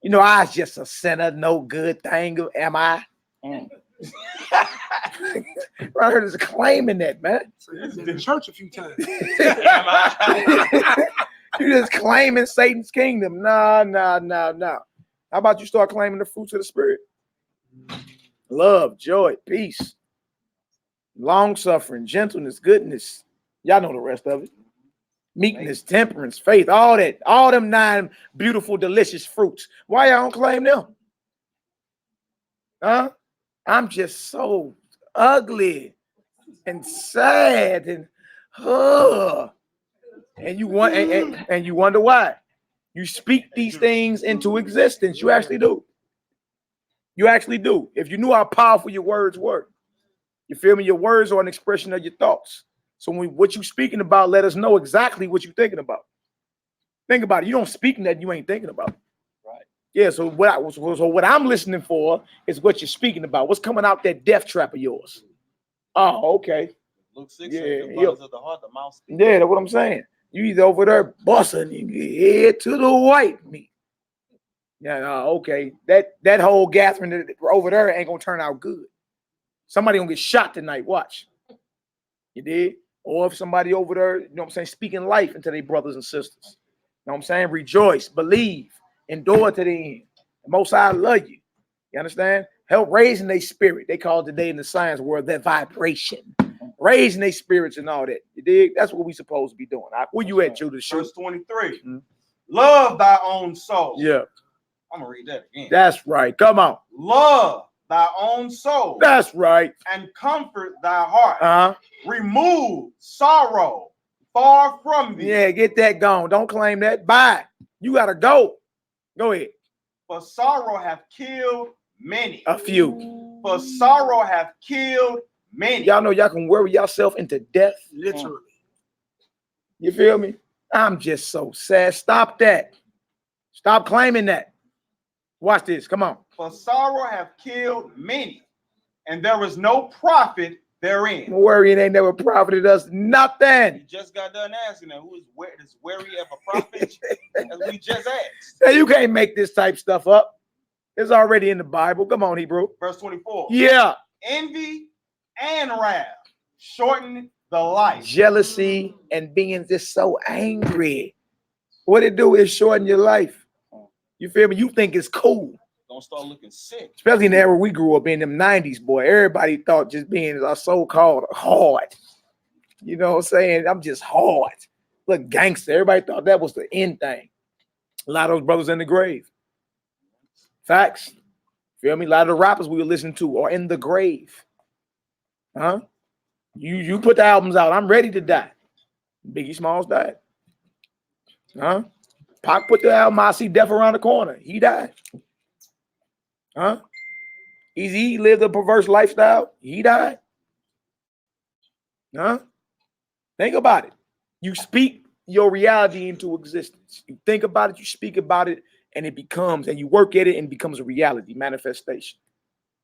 You know, I was just a sinner, no good thing, am I? Around here just claiming that, man. So you've been in church a few times. You just claiming Satan's kingdom. No. How about you start claiming the fruits of the Spirit? Love, joy, peace, long suffering, gentleness, goodness. Y'all know the rest of it. Meekness, temperance, faith, all that, all them 9 beautiful, delicious fruits. Why y'all don't claim them? Huh? I'm just so ugly and sad and and you want and you wonder why. You speak these things into existence. You actually do. You actually do. If you knew how powerful your words were, you feel me? Your words are an expression of your thoughts. So what you speaking about, let us know exactly what you're thinking about. Think about it. You don't speak that you ain't thinking about. Right. Yeah. So what I'm listening for is what you're speaking about. What's coming out that death trap of yours? Oh, okay. Luke 6 Yeah, said, the abundance of the heart, the mouth speaks. Yeah, that's what I'm saying. You either over there busting your head to the white meat. Yeah, okay. That whole gathering over there ain't gonna turn out good. Somebody gonna get shot tonight. Watch. You did? Or if somebody over there, you know what I'm saying, speaking life into their brothers and sisters. You know what I'm saying? Rejoice, believe, endure to the end. The Most High love you. You understand? Help raising their spirit. They call it today in the science world that vibration. Raising their spirits and all that. You dig? That's what we supposed to be doing. Where you at, Judah? Verse 23. Love thy own soul. Yeah. I'm gonna read that again. That's right. Come on. Love thy own soul. That's right. And comfort thy heart. Uh-huh. Remove sorrow far from thee. Yeah, get that gone. Don't claim that. Bye. You gotta go. Go ahead. For sorrow have killed many. A few. For sorrow have killed many. Y'all know y'all can worry yourself into death. Literally. You feel me? I'm just so sad. Stop that. Stop claiming that. Watch this. Come on. For sorrow have killed many, and there is no profit therein. Don't worry, it ain't never profited us nothing. You just got done asking that who is wary of a prophet, as we just asked. Hey, you can't make this type stuff up. It's already in the Bible. Come on, Hebrew. Verse 24. Yeah. Envy and wrath shorten the life. Jealousy and being just so angry. What it do is shorten your life. You feel me? You think it's cool. Don't start looking sick. Especially in the era we grew up in, them 90s, boy. Everybody thought just being a so-called hard. You know what I'm saying? I'm just hard. Look, gangster. Everybody thought that was the end thing. A lot of those brothers in the grave. Facts. Feel me? A lot of the rappers we were listening to are in the grave. Huh? You put the albums out. I'm ready to die. Biggie Smalls died. Huh? Pac put the album, I See Death Around the Corner. He died. Huh? Easy lived a perverse lifestyle. He died. Huh? Think about it. You speak your reality into existence. You think about it, you speak about it, and it becomes, and you work at it and it becomes a reality, manifestation.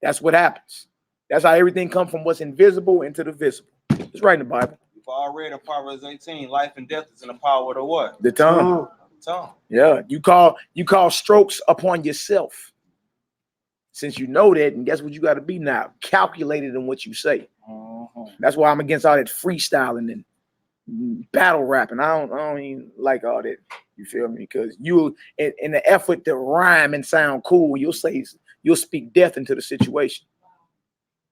That's what happens. That's how everything comes from what's invisible into the visible. It's right in the Bible. You've already read Proverbs 18. Life and death is in the power of the what? The tongue. Tongue. Yeah. You call strokes upon yourself. Since you know that, and guess what you got to be now? Calculated in what you say. That's why I'm against all that freestyling and battle rapping. I don't even like all that. You feel me? Because you, in the effort to rhyme and sound cool, you'll speak death into the situation.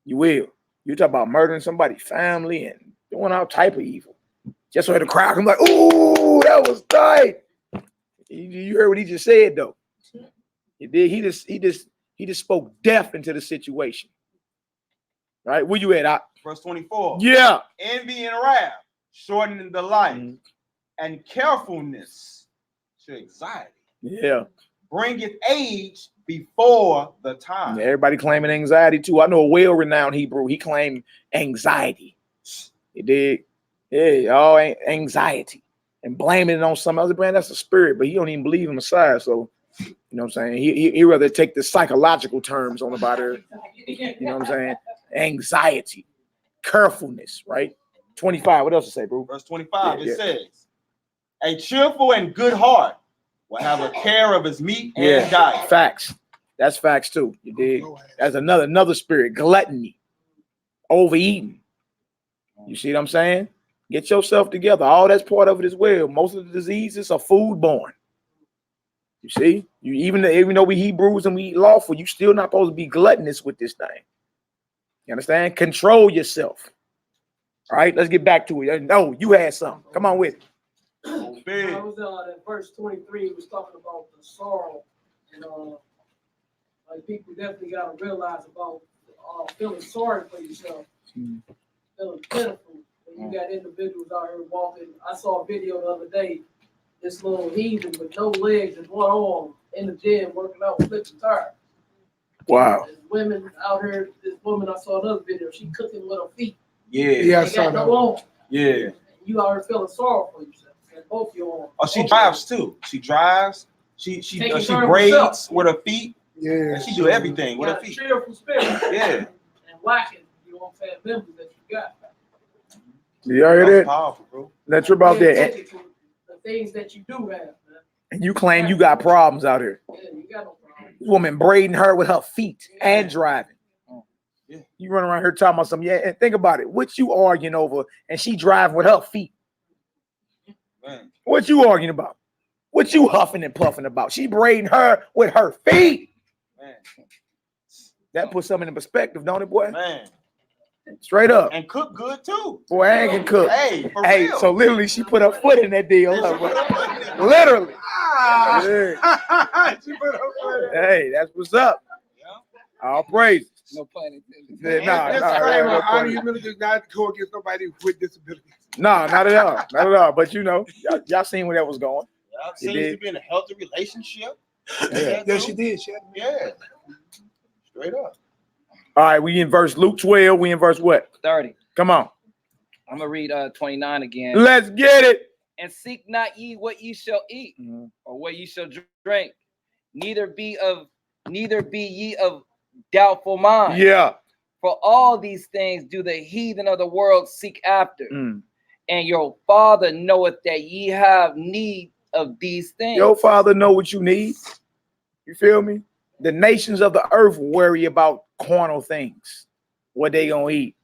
You will. You talk about murdering somebody's family and doing all type of evil. Just so the crowd can be like, "Ooh, that was tight." You heard what he just said, though. He did. He just spoke death into the situation. Right? Where you at? Verse 24. Yeah. Envy and wrath shortening the life, and carefulness to anxiety. Yeah. Bringeth age before the time. Yeah, everybody claiming anxiety too. I know a well-renowned Hebrew. He claimed anxiety. He did. Yeah, all anxiety and blaming it on something else. Brand, that's a spirit, but he don't even believe in Messiah. So, you know what I'm saying? He rather take the psychological terms on about it. You know what I'm saying? Anxiety, carefulness, right? 25. What else to say, bro? Verse 25. It says, "A cheerful and good heart will have a care of his meat and diet." Facts. That's facts too. You dig? That's another spirit. Gluttony, overeating. You see what I'm saying? Get yourself together. All that's part of it as well. Most of the diseases are food-borne. You see, even though we Hebrews and we eat lawful, you still not supposed to be gluttonous with this thing. You understand? Control yourself. All right, let's get back to it. No, you had something. Come on with it. Big. I was at verse 23. It was talking about the sorrow, and like people definitely got to realize about feeling sorry for yourself, feeling pitiful. When you got individuals out here walking. I saw a video the other day. This little heathen with no legs and one arm in the gym working out flipping tires. Wow. There's women out here. This woman I saw another video. She cooking with her feet. Yeah. I They saw got that. no arm. Yeah. You out here feeling sorry for yourself. And both your arms. Oh, she drives too. She drives. She Taking care of braids herself. with her feet. Yeah. And she do everything You with her got a feet. cheerful spirit. Yeah. And lacking your family members that you got. You hear That's that? powerful, bro. Let's trip out Pay there. attention to the things that you do have, man. And you claim you got problems out here. Yeah, you got no problem. This woman braiding her with her feet and driving. Yeah. You run around here talking about something. Yeah, and think about it. What you arguing over and she driving with her feet? Man. What you arguing about? What you huffing and puffing about? She braiding her with her feet. Man. That puts something in perspective, don't it, boy? Man. Straight up. And cook good too. Boy, I ain't can cook. Hey, for Hey, real. so literally she put her foot in that deal. She Huh, put boy? her foot in it. Literally. Ah. She put her foot in. Hey, that's what's up. All praise. No pun intended. Disclaimer, honor humility does not go against nobody with disabilities. No, not at all. Not at all. But you know, y'all seen where that was going. Y'all You seems did. to be in a healthy relationship. Yeah. Yeah, she did. She had Yeah. Straight up. All right, we in verse Luke 12. We in verse what? 30. Come on. I'm gonna read 29 again. Let's get it. And seek not ye what ye shall eat, Mhm. or what ye shall drink, neither be ye of doubtful mind. Yeah. For all these things do the heathen of the world seek after, Mm. and your Father knoweth that ye have need of these things. Your Father know what you need. You feel me? The nations of the earth worry about carnal things, what they gonna eat,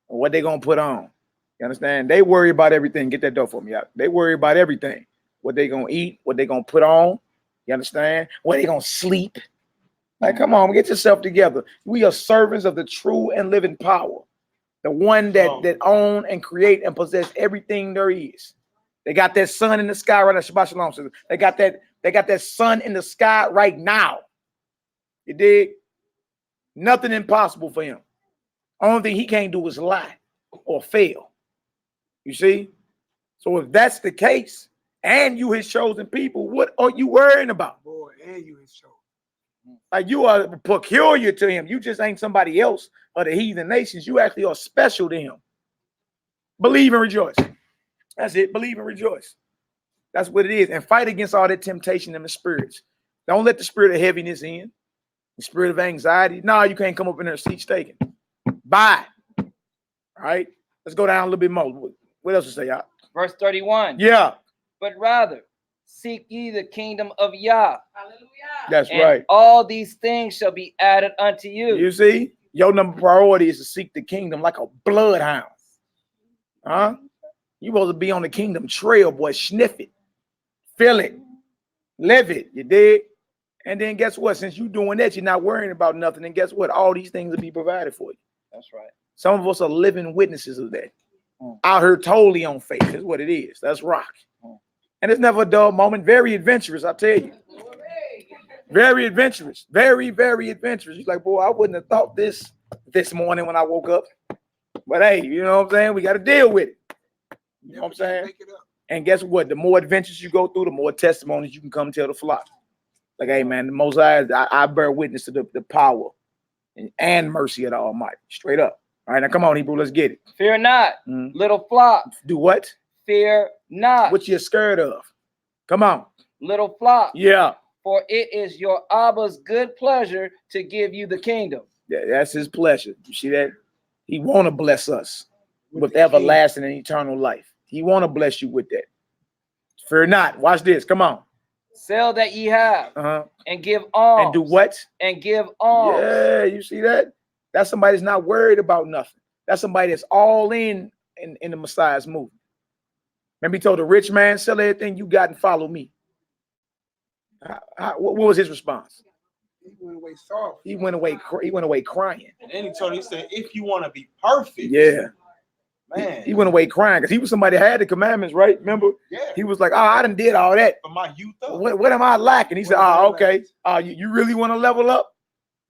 or what they gonna put on. You understand? They worry about everything. Get that dough for me out. They worry about everything. What they gonna eat, what they gonna put on. You understand? Where they gonna sleep. Like, come on, get yourself together. We are servants of the true and living power, the one that own and create and possess everything there is. They got that sun in the sky right now. Shabbat Shalom says they got that sun in the sky right now. You dig? Nothing impossible for him. Only thing he can't do is lie or fail. You see? So if that's the case, and you his chosen people, what are you worrying about? boy, and you his show. Like, you are peculiar to him. You just ain't somebody else of the heathen nations. You actually are special to him. Believe and rejoice. That's it. Believe and rejoice. That's what it is. And fight against all that temptation in the spirits. Don't let the spirit of heaviness in. The spirit of anxiety. No, you can't come up in there and seat staking. Bye. All right. Let's go down a little bit more. What else to say, y'all? Verse 31. Yeah, But rather seek ye the kingdom of Yah, Hallelujah. that's and right. all these things shall be added unto you. You see, your number priority is to seek the kingdom like a bloodhound. Huh? You supposed to be on the kingdom trail, boy. Sniff it, feel it, live it. You dig? And then guess what? Since you're doing that, you're not worrying about nothing. And guess what? All these things will be provided for you. That's right. Some of us are living witnesses of that. Out here totally on faith is what it is. That's rock. And it's never a dull moment. Very adventurous, I tell you. Very adventurous. Very, very adventurous. You're like, boy, I wouldn't have thought this morning when I woke up. But hey, you know what I'm saying? We got to deal with it. You know what I'm saying? Make it up. And guess what? The more adventures you go through, the more testimonies you can come tell the flock. Like, hey, man, the Most High, I bear witness to the power and mercy of the Almighty. Straight up. All right, now come on, Hebrew, let's get it. Fear not, Mhm. little flock. Do what? Fear not, What you scared of? Come on. little flock. Yeah. For it is your Abba's good pleasure to give you the kingdom. That's his pleasure. You see that? He want to bless us with the everlasting and eternal life. He want to bless you with that. Fear not. Watch this. Come on. Sell that ye have, Uh-huh. and give alms. And do what? And give alms. Yeah, you see that? That's somebody that's not worried about nothing. That's somebody that's all in the Messiah's movement. Remember, he told the rich man, sell everything you got and follow me. What was his response? He went away soft. He went away crying. And then he told him, he said, if you want to be perfect, Yeah. Man, He went away crying because he was somebody that had the commandments, right? Remember? yeah, He was like, oh, I done did all that. from my youth up. What am I lacking? He said, What am I oh, okay. You really want to level up?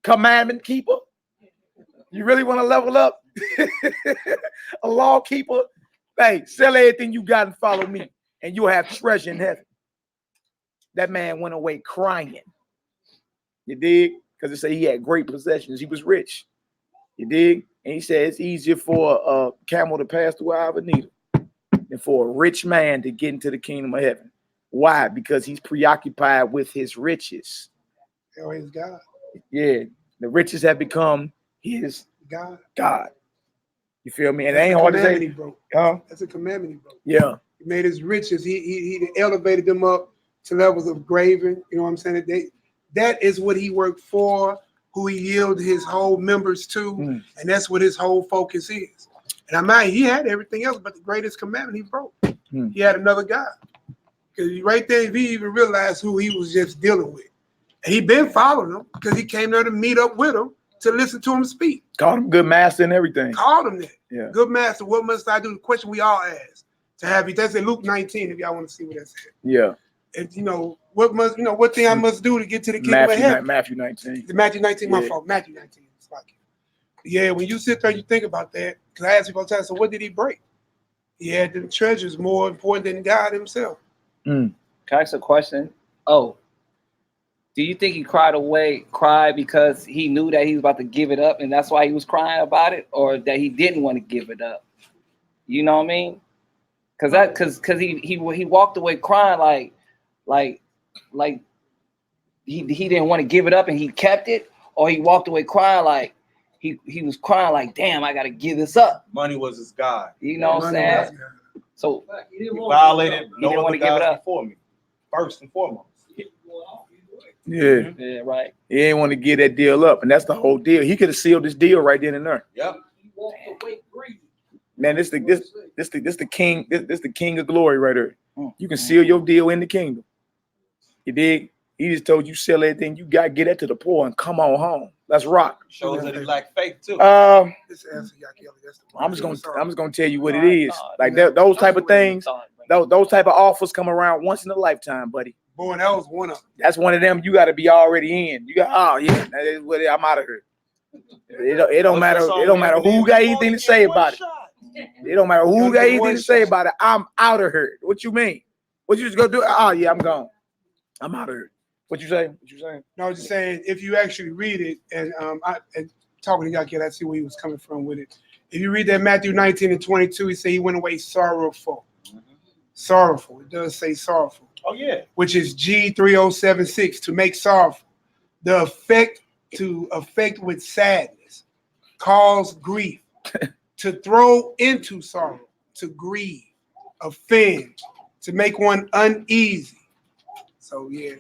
Commandment keeper? You really want to level up? A law keeper? Hey, sell everything you got and follow me, and you'll have treasure in heaven. That man went away crying. You dig? Because it said he had great possessions. He was rich. You dig? And he said it's easier for a camel to pass through the eye of a needle than for a rich man to get into the kingdom of heaven. Why? Because he's preoccupied with his riches. Oh, he's God. Yeah, the riches have become his God. God. You feel me? And it That's ain't a hard to commandment say. he broke. Huh? That's a commandment he broke. Yeah. He made his riches. He elevated them up to levels of graving. You know what I'm saying? That is what he worked for, who he yielded his whole members to, and that's what his whole focus is. And he had everything else, but the greatest commandment he broke. He had another God. Because right there, he even realized who he was just dealing with. And he been following him because he came there to meet up with him to listen to him speak. Called him good master and everything. Called him that. Yeah. Good master, what must I do? The question we all ask to have you. That's in Luke 19, if y'all want to see what that said. Yeah. And what thing I must do to get to the kingdom of heaven? Matthew 19. Matthew 19, my Yeah. fault. Matthew 19. It's like, yeah, when you sit there, you think about that. Because I asked people all the time, so what did he break? He had the treasures more important than God himself. Can I ask a question? Oh, do you think he cried because he knew that he was about to give it up and that's why he was crying about it, or that he didn't want to give it up? You know what I mean? Because he walked away crying like he didn't want to give it up and he kept it, or he walked away crying like he was crying like, damn, I gotta give this up. Money was his God. You know what I'm saying? So He He violated He didn't no want other to give it gods up. before me. First and foremost. Yeah. yeah, right. He didn't want to give that deal up. And that's the whole deal. He could have sealed this deal right then and there. Yep. He walked away greedy. Man, this the king of glory right here. You can seal your deal in the kingdom. You dig? He just told you sell everything you got, get that to the poor, and come on home. Let's rock. Shows that he lacked faith too. This answer, Yakeli, that's the I'm just gonna tell you what it Right, is. no, Like yeah. those type of things, Thought, those type of offers come around once in a lifetime, buddy. Boy, that was one of them. That's one of them you got to be already in. You got, oh yeah, that is what I'm out of here. It don't matter. It don't matter who got anything to say about it. It don't matter who got anything to say about it. I'm out of here. What you mean? What you just gonna do? Oh yeah, I'm gone. I'm out of here. What you say? What you saying? No, I was just saying, if you actually read it, and talking to Yakeli, I see where he was coming from with it. If you read that Matthew 19 and 22, he said he went away sorrowful. Sorrowful. It does say sorrowful. Oh yeah. Which is G3076, to make sorrowful. The effect, to affect with sadness, cause grief, to throw into sorrow, to grieve, offend, to make one uneasy. So yeah.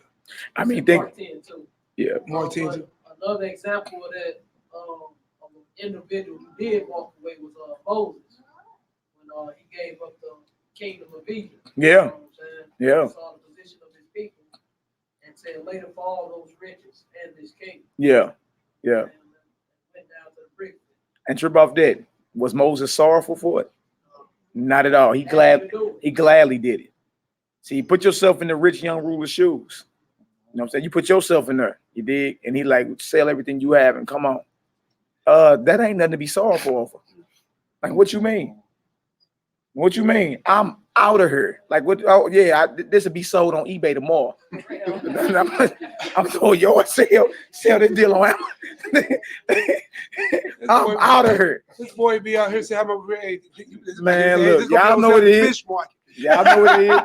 I mean, think. Mark 10 too. Yeah. More attention. Another example of that, of an individual who did walk away was Moses, when he gave up the kingdom of Egypt. Yeah. You know what I'm saying? Yeah. He saw the position of his people and said, later for all those riches and this kingdom. Yeah. Yeah. And went down to the brick. And trip off that. Was Moses sorrowful for it? Not at all. He Had to do it. gladly did it. See, put yourself in the rich young ruler's shoes. You know what I'm saying? You put yourself in there. You dig? And he like, sell everything you have and come on. That ain't nothing to be sorrowful over. Like, what you mean? What you mean? I'm out of here. Like, what? Oh yeah, this will be sold on eBay tomorrow. I'm told yo, sell this deal on Amazon. I'm out of here. This boy be out here saying, I'm a Man, look, y'all know what it is. Y'all know what it is.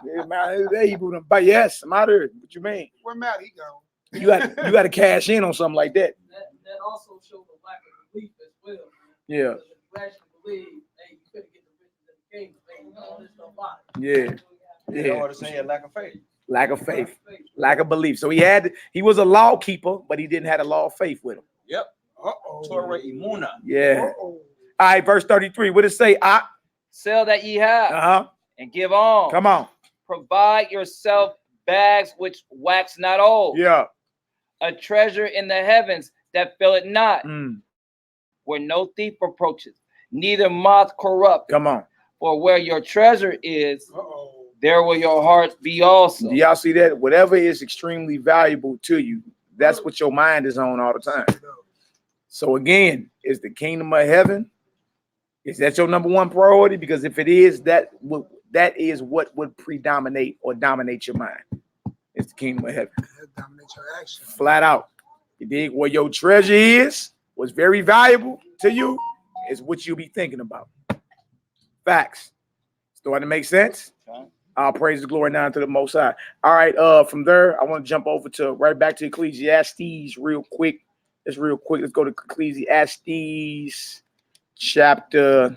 Yeah, man, there Hebrew them. But yes, I'm out of here. What you mean? Where Matt he go? You got to cash in on something like that. That also showed a lack of belief as well. Man. Yeah. Because if you actually believe, hey, you couldn't get the riches in the kingdom. Hey, all this stuff out. Yeah. You know what I'm saying? Lack of faith. Lack of faith, lack of belief. So he was a law keeper, but he didn't have a law of faith with him. Yep. Torah Imuna. Yeah. All right, verse 33. What does it say? Sell that ye have Uh-huh. and give on. Come on. Provide yourself bags which wax not old. Yeah. A treasure in the heavens that faileth not, Mm. where no thief approaches. neither moth corrupt. Come on. For where your treasure is, Uh-oh. there will your heart be also. Do y'all see that? Whatever is extremely valuable to you, that's what your mind is on all the time. So again, is the kingdom of heaven, is that your number one priority? Because if it is, that is what would predominate or dominate your mind. It's the kingdom of heaven. That dominates your action. Flat out. You dig? Where your treasure is, what's very valuable to you, is what you'll be thinking about. Facts. Starting to make sense? All praise the glory now to the Most High. All right, from there, I want to jump over to right back to Ecclesiastes real quick. Just real quick. Let's go to Ecclesiastes chapter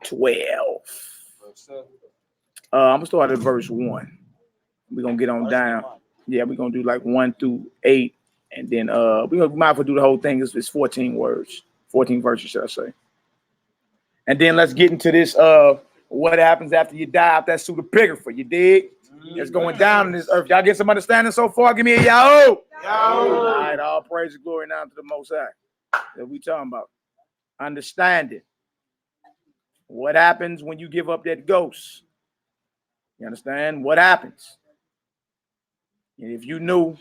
12. I'm gonna start at verse 1. We're gonna get on down. Yeah, we're gonna do like 1 through 8, and then we might as well do the whole thing. It's 14 words, 14 verses, should I say. And then let's get into this what happens after you die out that pseudepigrapha, you dig? It's going down in this earth. Y'all get some understanding so far? Give me a Yahoo! All right, all praise and glory now to the Most High. That we talking about. Understanding. What happens when you give up that ghost? You understand? What happens? And if you knew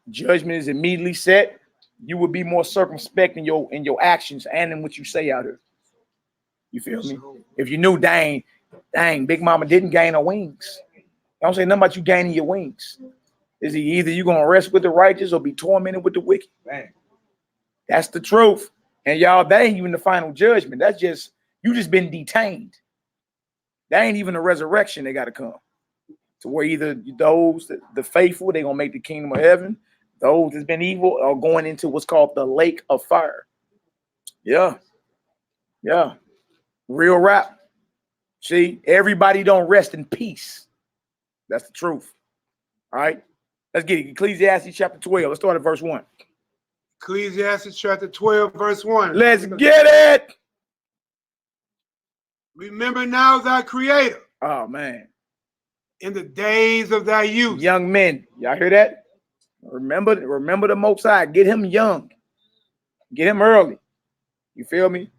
judgment is immediately set, you would be more circumspect in your actions and in what you say out here. You feel me? If you knew, dang, Big Mama didn't gain her wings. Don't say nothing about you gaining your wings. Is he either you gonna rest with the righteous or be tormented with the wicked? Man, that's the truth. And y'all, that ain't even the final judgment. That's just you just been detained. That ain't even a resurrection. They gotta come to where either those the faithful they gonna make the kingdom of heaven. Those that's been evil are going into what's called the lake of fire. Yeah. Real rap. See, everybody don't rest in peace. That's the truth. All right. Let's get it. Ecclesiastes chapter 12. Let's start at verse 1. Ecclesiastes chapter 12, verse 1. Let's get it. Remember now thy creator. Oh, man. In the days of thy youth. Young men. Y'all hear that? Remember the Most High. Get him young. Get him early. You feel me?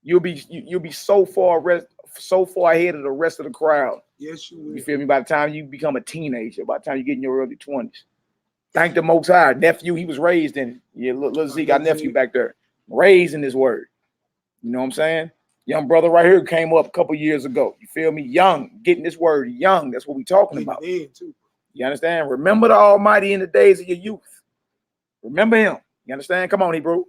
You'll be so far ahead of the rest of the crowd. Yes, you will. You feel me? By the time you become a teenager, by the time you get in your early 20s. Thank the Most High. Nephew, he was raised in it. Yeah, little Z got nephew back there. Raised in this word. You know what I'm saying? Young brother right here came up a couple years ago. You feel me? Young, getting this word young. That's what we talking about. You understand? Remember the Almighty in the days of your youth. Remember him. You understand? Come on, Hebrew.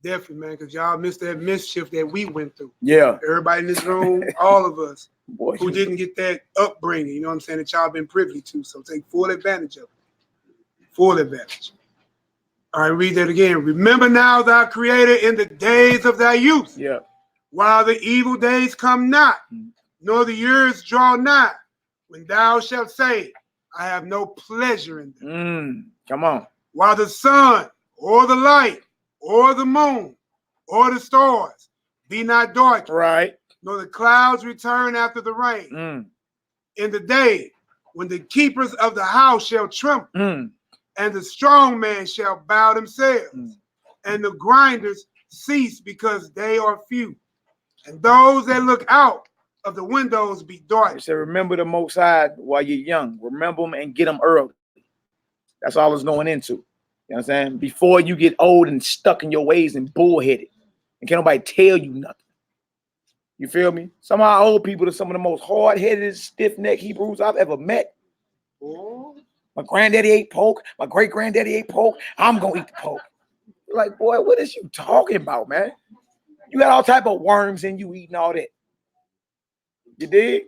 Definitely, man, because y'all missed that mischief that we went through. Yeah. Everybody in this room, all of us, boy, who didn't get that upbringing, you know what I'm saying, that y'all been privy to. So take full advantage of it. Full advantage. All right, read that again. Remember now thy creator in the days of thy youth. Yeah. While the evil days come not, nor the years draw nigh, when thou shalt say, I have no pleasure in them. Come on. While the sun or the light or the moon or the stars be not dark, right, nor the clouds return after the rain. In the day when the keepers of the house shall tremble, and the strong man shall bow themselves, and the grinders cease because they are few, and those that look out of the windows be dark. So remember the Most High while you're young. Remember them and get them early. That's all it's going into. You know what I'm saying? Before you get old and stuck in your ways and bullheaded, and can't nobody tell you nothing. You feel me? Some of our old people are some of the most hard-headed, stiff-necked Hebrews I've ever met. My granddaddy ate pork. My great-granddaddy ate pork. I'm going to eat the pork. You're like, boy, what is you talking about, man? You got all type of worms in you eating all that. You dig?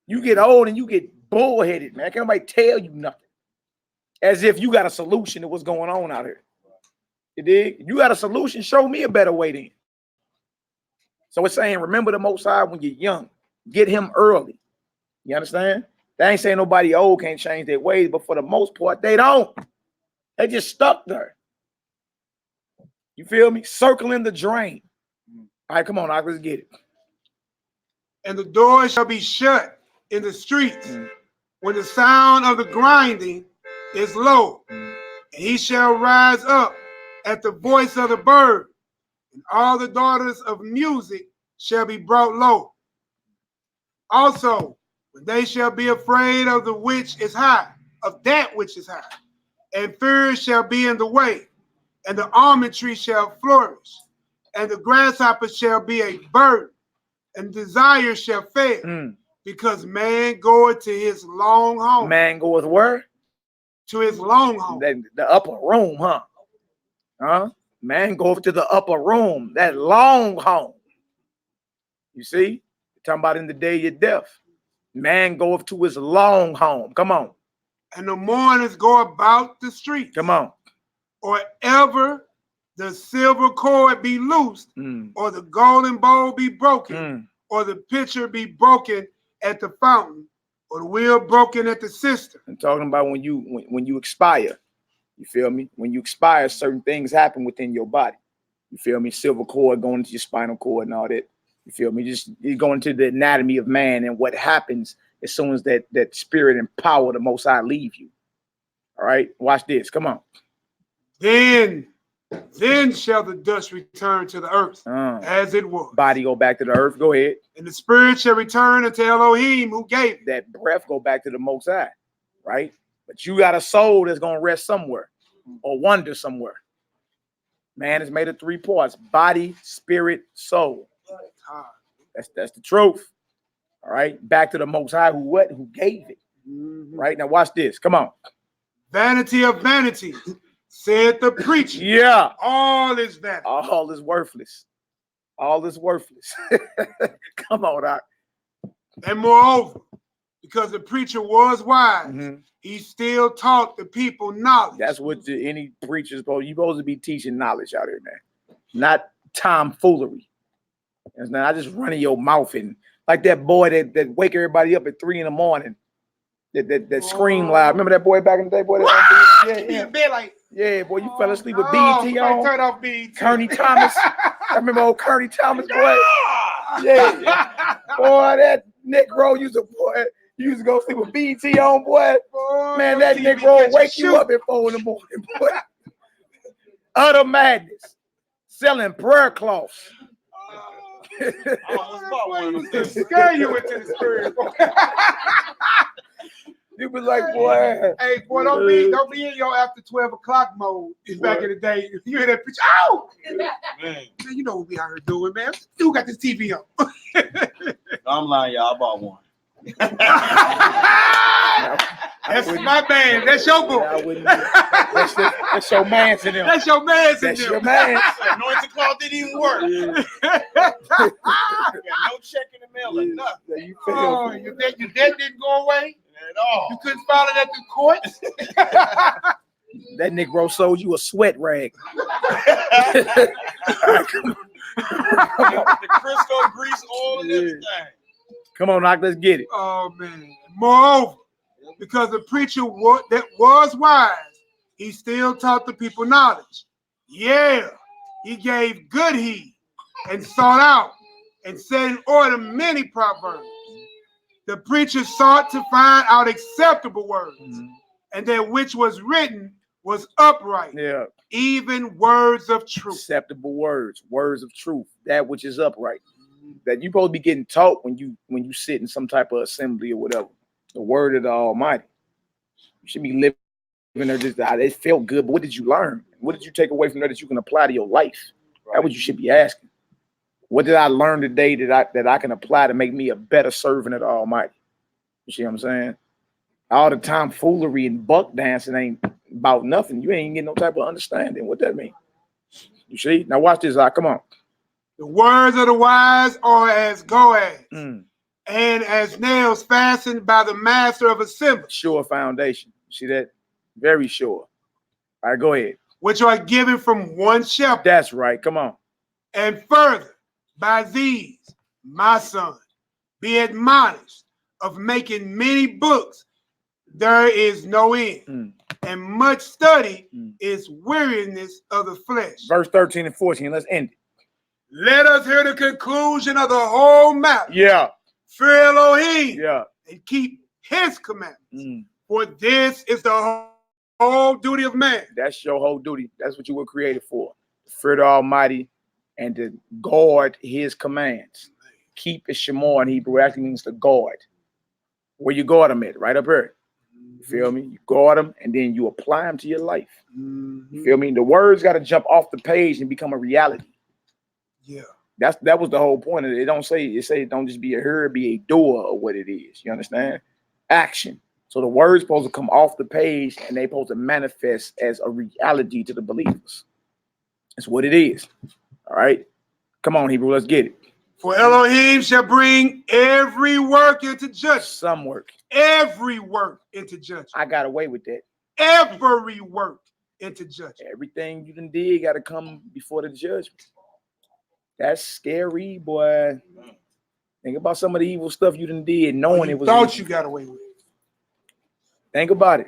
You get old and you get bullheaded, man. Can't nobody tell you nothing. As if you got a solution to what's going on out here. You dig? You got a solution, show me a better way then. So it's saying, remember the Most High when you're young. Get him early. You understand? They ain't saying nobody old can't change their ways, but for the most part, they don't. They just stuck there. You feel me? Circling the drain. All right, come on, let's get it. And the doors shall be shut in the streets when the sound of the grinding is low. And he shall rise up at the voice of the bird and all the daughters of music shall be brought low. Also, when they shall be afraid of the which is high, of that which is high, and fear shall be in the way, and the almond tree shall flourish, and the grasshopper shall be a burden, and desire shall fail, because man goeth to his long home. Man goeth where? To his long home. The upper room, huh? Huh? Man goeth to the upper room, that long home. You see? Talking about in the day of your death. Man goeth to his long home. Come on. And the mourners go about the streets. Come on. Or ever the silver cord be loosed, or the golden bowl be broken, or the pitcher be broken at the fountain, or the wheel broken at the cistern. I'm talking about when you expire. You feel me? When you expire, certain things happen within your body. You feel me? Silver cord going into your spinal cord and all that. You feel me? Just you go into the anatomy of man and what happens as soon as that spirit and power of the Most High leave you. All right, watch this. Come on. Then shall the dust return to the earth as it was. Body go back to the earth. Go ahead. And the spirit shall return unto Elohim who gave it. That breath go back to the Most High, right? But you got a soul that's gonna rest somewhere or wander somewhere. Man is made of 3 parts: body, spirit, soul. That's the truth. All right, back to the Most High who gave it. Right now, watch this. Come on. Vanity of vanities, said the preacher. Yeah, all is vanity. All is worthless. All is worthless. Come on, Doc. And moreover, because the preacher was wise, he still taught the people knowledge. That's what any preacher is supposed. You're supposed to be teaching knowledge out here, man. Not tomfoolery. It's not just running your mouth and like that boy that wake everybody up at 3 in the morning. That scream loud. Remember that boy back in the day, boy? Yeah, boy, you fell asleep with BET on. Turn off BET. Kearney Thomas. I remember old Kearney Thomas, boy. Yeah. Boy, that Negro used to go sleep with BET on, boy. Man, that Negro will wake you up at 4 in the morning, boy. Utter madness. Selling prayer cloths. I almost bought one of them. Scare you into the spirit. You be like, boy. Hey, boy, don't be in your after 12 o'clock mode. Back in the day, you hear that pitch, oh! Man, you know what we out here doing, man. Still got this TV on. I'm lying, y'all. I bought one. That's my man. That's your boy. That's your man to them. That's your man to them. That's your man. Anointing cloth didn't even work. Got no check in the mail or nothing. Oh, your debt didn't go away? At all. You couldn't file it at the courts? That Negro sold you a sweat rag. The Crisco grease oil and everything. Come on, Doc, let's get it. Oh, man. Moreover, because the preacher that was wise, he still taught the people knowledge. Yeah, he gave good heed and sought out and set in order many proverbs. The preacher sought to find out acceptable words, and that which was written was upright. Yeah. Even words of truth. Acceptable words, words of truth, that which is upright. That you're supposed to be getting taught when you sit in some type of assembly or whatever. The word of the Almighty. You should be living there just it felt good, but what did you learn? What did you take away from there that you can apply to your life? Right. That's what you should be asking. What did I learn today that I can apply to make me a better servant of the Almighty? You see what I'm saying? All the tomfoolery and buck dancing ain't about nothing. You ain't getting no type of understanding what that means. You see? Now watch this. Come on. The words of the wise are as goads, and as nails fastened by the master of assembly. Sure foundation. See that? Very sure. All right, go ahead. Which are given from one shepherd. That's right. Come on. And further, by these, my son, be admonished of making many books. There is no end. And much study is weariness of the flesh. Verse 13 and 14. Let's end it. Let us hear the conclusion of the whole matter. Yeah. Fear Elohim. Yeah. And keep his commandments. For this is the whole duty of man. That's your whole duty. That's what you were created for. Fear the Almighty and to guard his commands. Keep is shamar in Hebrew actually means to guard. Where you guard them at, right up here. You feel me? You guard them and then you apply them to your life. You feel me? The words got to jump off the page and become a reality. Yeah. That was the whole point of it. It don't say it don't just be a hearer, be a doer of what it is. You understand? Action. So the words supposed to come off the page and they supposed to manifest as a reality to the believers. That's what it is. All right. Come on, Hebrew, let's get it. For Elohim shall bring every work into judgment. Some work. Every work into judgment. I got away with that. Every work into judgment. Everything you done did got to come before the judgment. That's scary, boy. Think about some of the evil stuff you done did, knowing it was. Thought you got away with it. Think about it.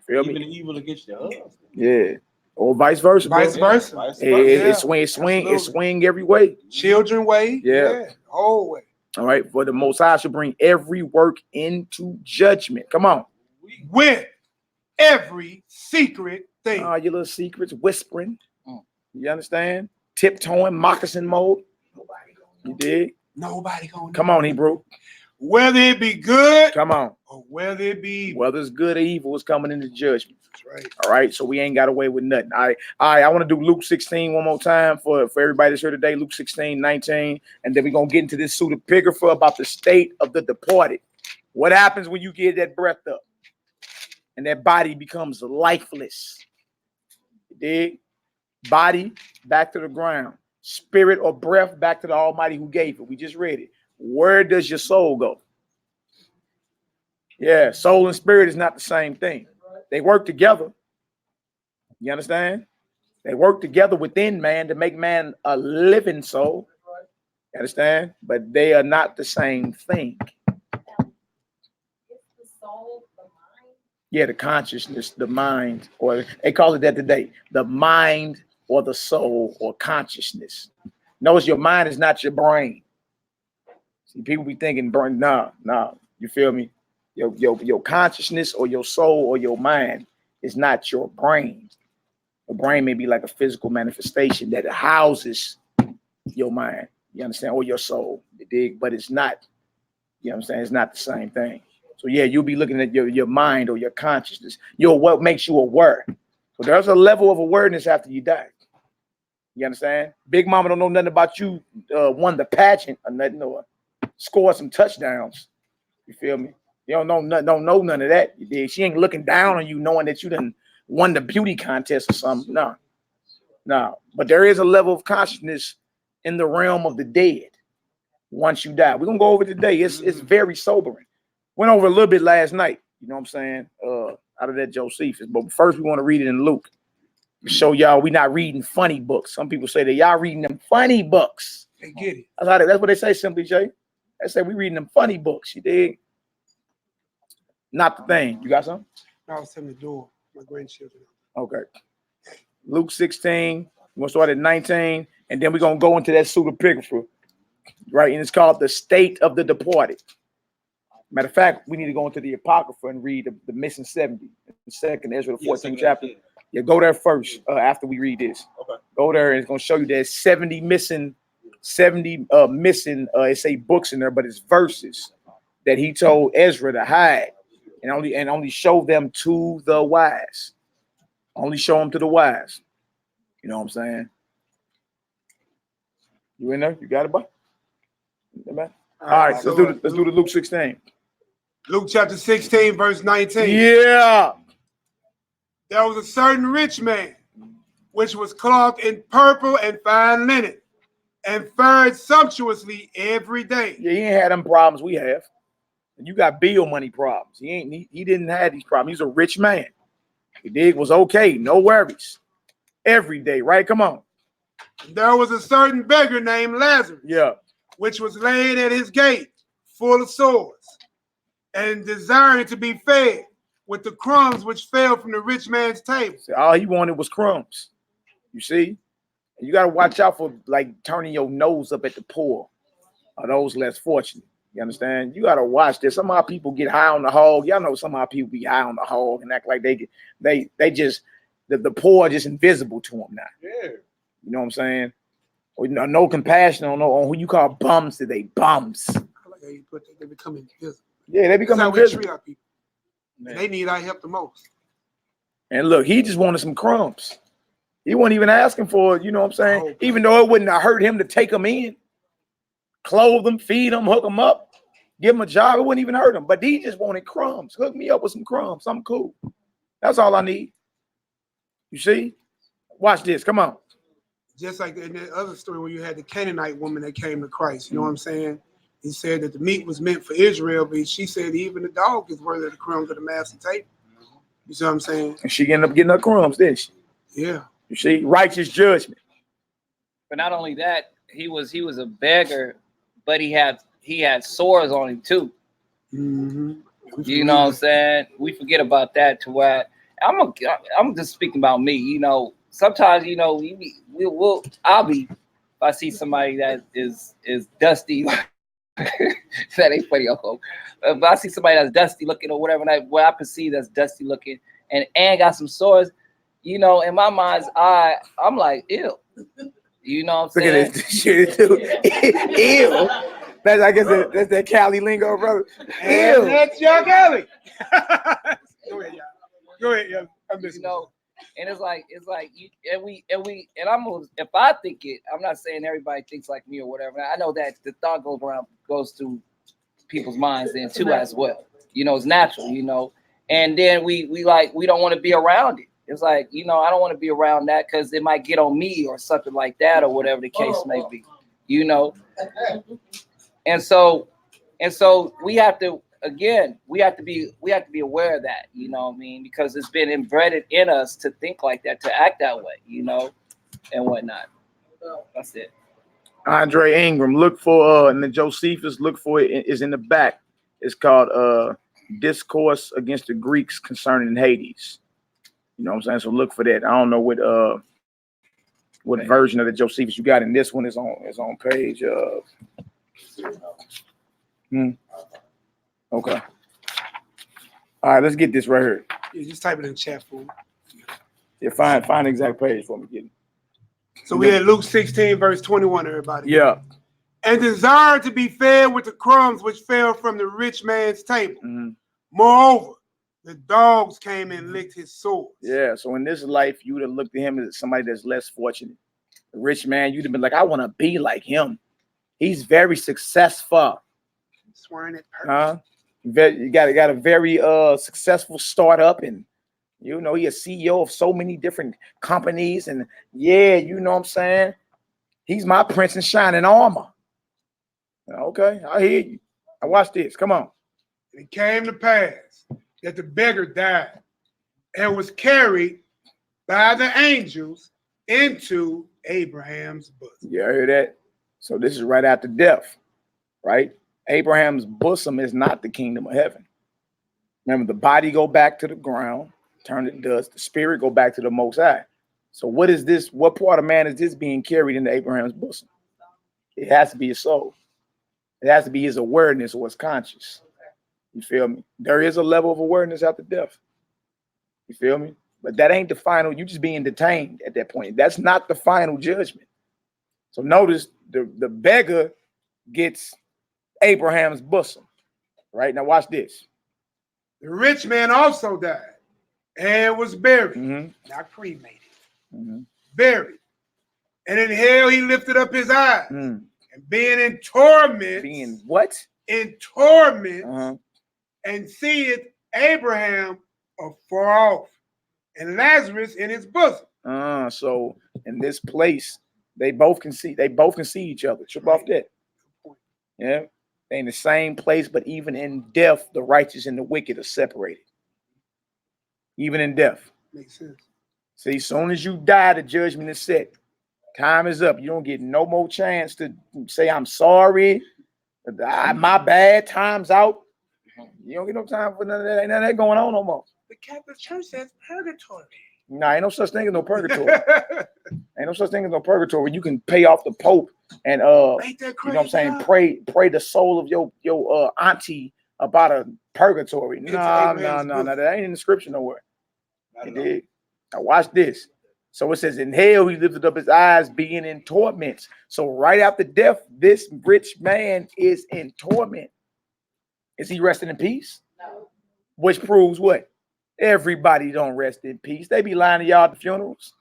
Feel Even me? the evil against your husband. Yeah. Or vice versa. Vice bro. versa. Vice It, versa. it swing every way. Children way. Yeah. Whole way. All right. For the Most High should bring every work into judgment. Come on. With every secret thing. Your little secrets, whispering. You understand? Tiptoeing, moccasin mode. You dig? Nobody gonna Come on, Hebrew. Whether it be good Come on. or whether it be evil. Whether it's good or evil, is coming into judgment. That's right. All right. So we ain't got away with nothing. All right. I want to do Luke 16 one more time for everybody that's here today. Luke 16, 19. And then we're going to get into this pseudepigrapha about the state of the departed. What happens when you get that breath up and that body becomes lifeless? You dig? Body back to the ground. Spirit or breath back to the Almighty who gave it. We just read it. Where does your soul go? Yeah, soul and spirit is not the same thing. They work together. You understand? They work together within man to make man a living soul. You understand? But they are not the same thing. Yeah, the consciousness, the mind, or they call it that today. The mind or the soul or consciousness. Notice your mind is not your brain. See, people be thinking brain. No. You feel me? Your consciousness or your soul or your mind is not your brain. The brain may be like a physical manifestation that houses your mind. You understand? Or your soul. You dig? But it's not. You know what I'm saying? It's not the same thing. So yeah, you'll be looking at your mind or your consciousness. What makes you aware. So there's a level of awareness after you die. You understand? Big Mama don't know nothing about you won the pageant or nothing or scored some touchdowns. You feel me? You don't know none of that. You dig? She ain't looking down on you knowing that you done won the beauty contest or something. No. But there is a level of consciousness in the realm of the dead once you die. We're gonna go over it today. It's very sobering. Went over a little bit last night, you know what I'm saying? Out of that Josephus. But first we want to read it in Luke. Show y'all we not reading funny books. Some people say that y'all reading them funny books. They get it. That's what they say, Simply Jay. They say we reading them funny books. You dig? Not the thing. You got something? I was telling the door. My grandchildren. Okay. Luke 16. We're gonna start at 19, and then we're gonna go into that pseudepigrapha. Right, and it's called the state of the departed. Matter of fact, we need to go into the Apocrypha and read the missing 70, the second Ezra, the 14th chapter. Yeah, go there first after we read this. Okay. Go there and it's going to show you there's 70 missing, it's a books in there, but it's verses that he told Ezra to hide and only show them to the wise. Only show them to the wise. You know what I'm saying? You in there? You got it, boy? All right, let's do the Luke 16. Luke chapter 16, verse 19. Yeah. There was a certain rich man, which was clothed in purple and fine linen, and fared sumptuously every day. Yeah, he ain't had them problems we have. And you got bill money problems. He didn't have these problems. He's a rich man. He dig was okay, no worries. Every day, right? Come on. There was a certain beggar named Lazarus, Yeah. which was laid at his gate, full of sores, and desiring to be fed with the crumbs which fell from the rich man's table. So all he wanted was crumbs. You see? And you got to watch out for like turning your nose up at the poor or those less fortunate. You understand? You got to watch this. Somehow people get high on the hog. Y'all know somehow people be high on the hog and act like they just, the poor are just invisible to them now. Yeah. You know what I'm saying? With no compassion on who you call bums today. Bums. I like how you put that. They become invisible. Yeah, they That's become how we invisible. treat our people. They need our help the most. And look, he just wanted some crumbs. He wasn't even asking for it, you know what I'm saying? Oh, Even though it wouldn't have hurt him to take them in, clothe them, feed them, hook them up, give them a job. It wouldn't even hurt him. But he just wanted crumbs. Hook me up with some crumbs. Something cool. That's all I need. You see? Watch this. Come on. Just like in that other story where you had the Canaanite woman that came to Christ. You know what I'm saying? He said that the meat was meant for Israel, but she said even the dog is worthy of the crumbs of the master table. You see what I'm saying? And she ended up getting her crumbs, didn't she? Yeah. You see? Righteous judgment. But not only that, he was a beggar, but he had sores on him too. Mm-hmm. You know what I'm saying? We forget about that to where I'm just speaking about me. You know, sometimes I'll be if I see somebody that is dusty. That ain't funny, Uncle. If I see somebody that's dusty looking or whatever, what I perceive as dusty looking, and got some sores, you know, in my mind's eye, I'm like, ew. You know what I'm saying? Look at this shit too. Ew. That's, I guess that's that Cali lingo, brother. Ew. That's your Cali. Go ahead, y'all. Go ahead, y'all. I'm You listening. know, and it's like you and I'm if I think it, I'm not saying everybody thinks like me or whatever. I know that the thought goes through people's minds then too as well. You know, it's natural, you know. And then we don't want to be around it. It's like, you know, I don't want to be around that because it might get on me or something like that or whatever the case may be, you know. And so we have to be aware of that, you know what I mean? Because it's been embedded in us to think like that, to act that way, you know, and whatnot. That's it. Andre Ingram, look for and the Josephus, look for it is in the back. It's called Discourse Against the Greeks Concerning Hades. You know what I'm saying? So look for that. I don't know what version of the Josephus you got, and this one is on page Okay. All right, let's get this right here. Yeah, just type it in the chat for me. Yeah, find the exact page for me. Get it. So we had Luke 16, verse 21, everybody. Yeah. And desired to be fed with the crumbs which fell from the rich man's table. Mm-hmm. Moreover, the dogs came and licked his sores. Yeah. So in this life, you would have looked at him as somebody that's less fortunate. A rich man, you'd have been like, I want to be like him. He's very successful. Swearing at purpose. You got a very successful startup, and you know he a CEO of so many different companies, and yeah, you know what I'm saying? He's my prince in shining armor. Okay, I hear you. I watch this. Come on. And it came to pass that the beggar died and was carried by the angels into Abraham's bosom. You heard that? So this is right after death, right? Abraham's bosom is not the kingdom of heaven. Remember, the body go back to the ground, turn to dust. The spirit go back to the Most High. So what is this? What part of man is this being carried into Abraham's bosom? It has to be his soul. It has to be his awareness or his conscience. You feel me? There is a level of awareness after death. You feel me? But that ain't the final. You just being detained at that point. That's not the final judgment. So notice the beggar gets Abraham's bosom. Right? Now watch this. The rich man also died and was buried. Not cremated. Buried. And in hell he lifted up his eyes. And being in torment. Being what? In torment. And seeth Abraham afar off. And Lazarus in his bosom. So in this place, they both can see each other. Trip off that. Yeah. They in the same place, but even in death, the righteous and the wicked are separated. Even in death. Makes sense. See, as soon as you die, the judgment is set. Time is up. You don't get no more chance to say, I'm sorry. My bad. Time's out. You don't get no time for none of that. Ain't none of that going on no more. The Catholic Church says purgatory. Nah, ain't no such thing as no purgatory. Ain't no such thing as no purgatory. You can pay off the Pope and you know what I'm saying, pray the soul of your auntie about a purgatory. No, that ain't in the scripture nowhere. It did. Now watch this. So it says, in hell he lifted up his eyes, being in torments. So right after death, this rich man is in torment. Is he resting in peace? No. Which proves what? Everybody don't rest in peace. They be lying to y'all at the funerals.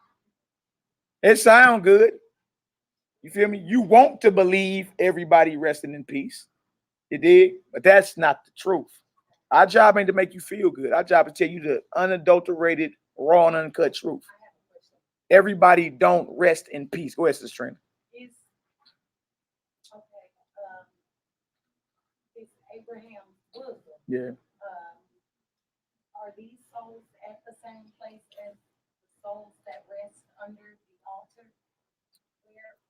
It sound good. You feel me? You want to believe everybody resting in peace. You dig? But that's not the truth. Our job ain't to make you feel good. Our job is to tell you the unadulterated, raw, and uncut truth. Everybody don't rest in peace. Go ahead, Sister Trina. Is Abraham's bosom. Yeah. Are these souls at the same place as the souls that rest under the altar?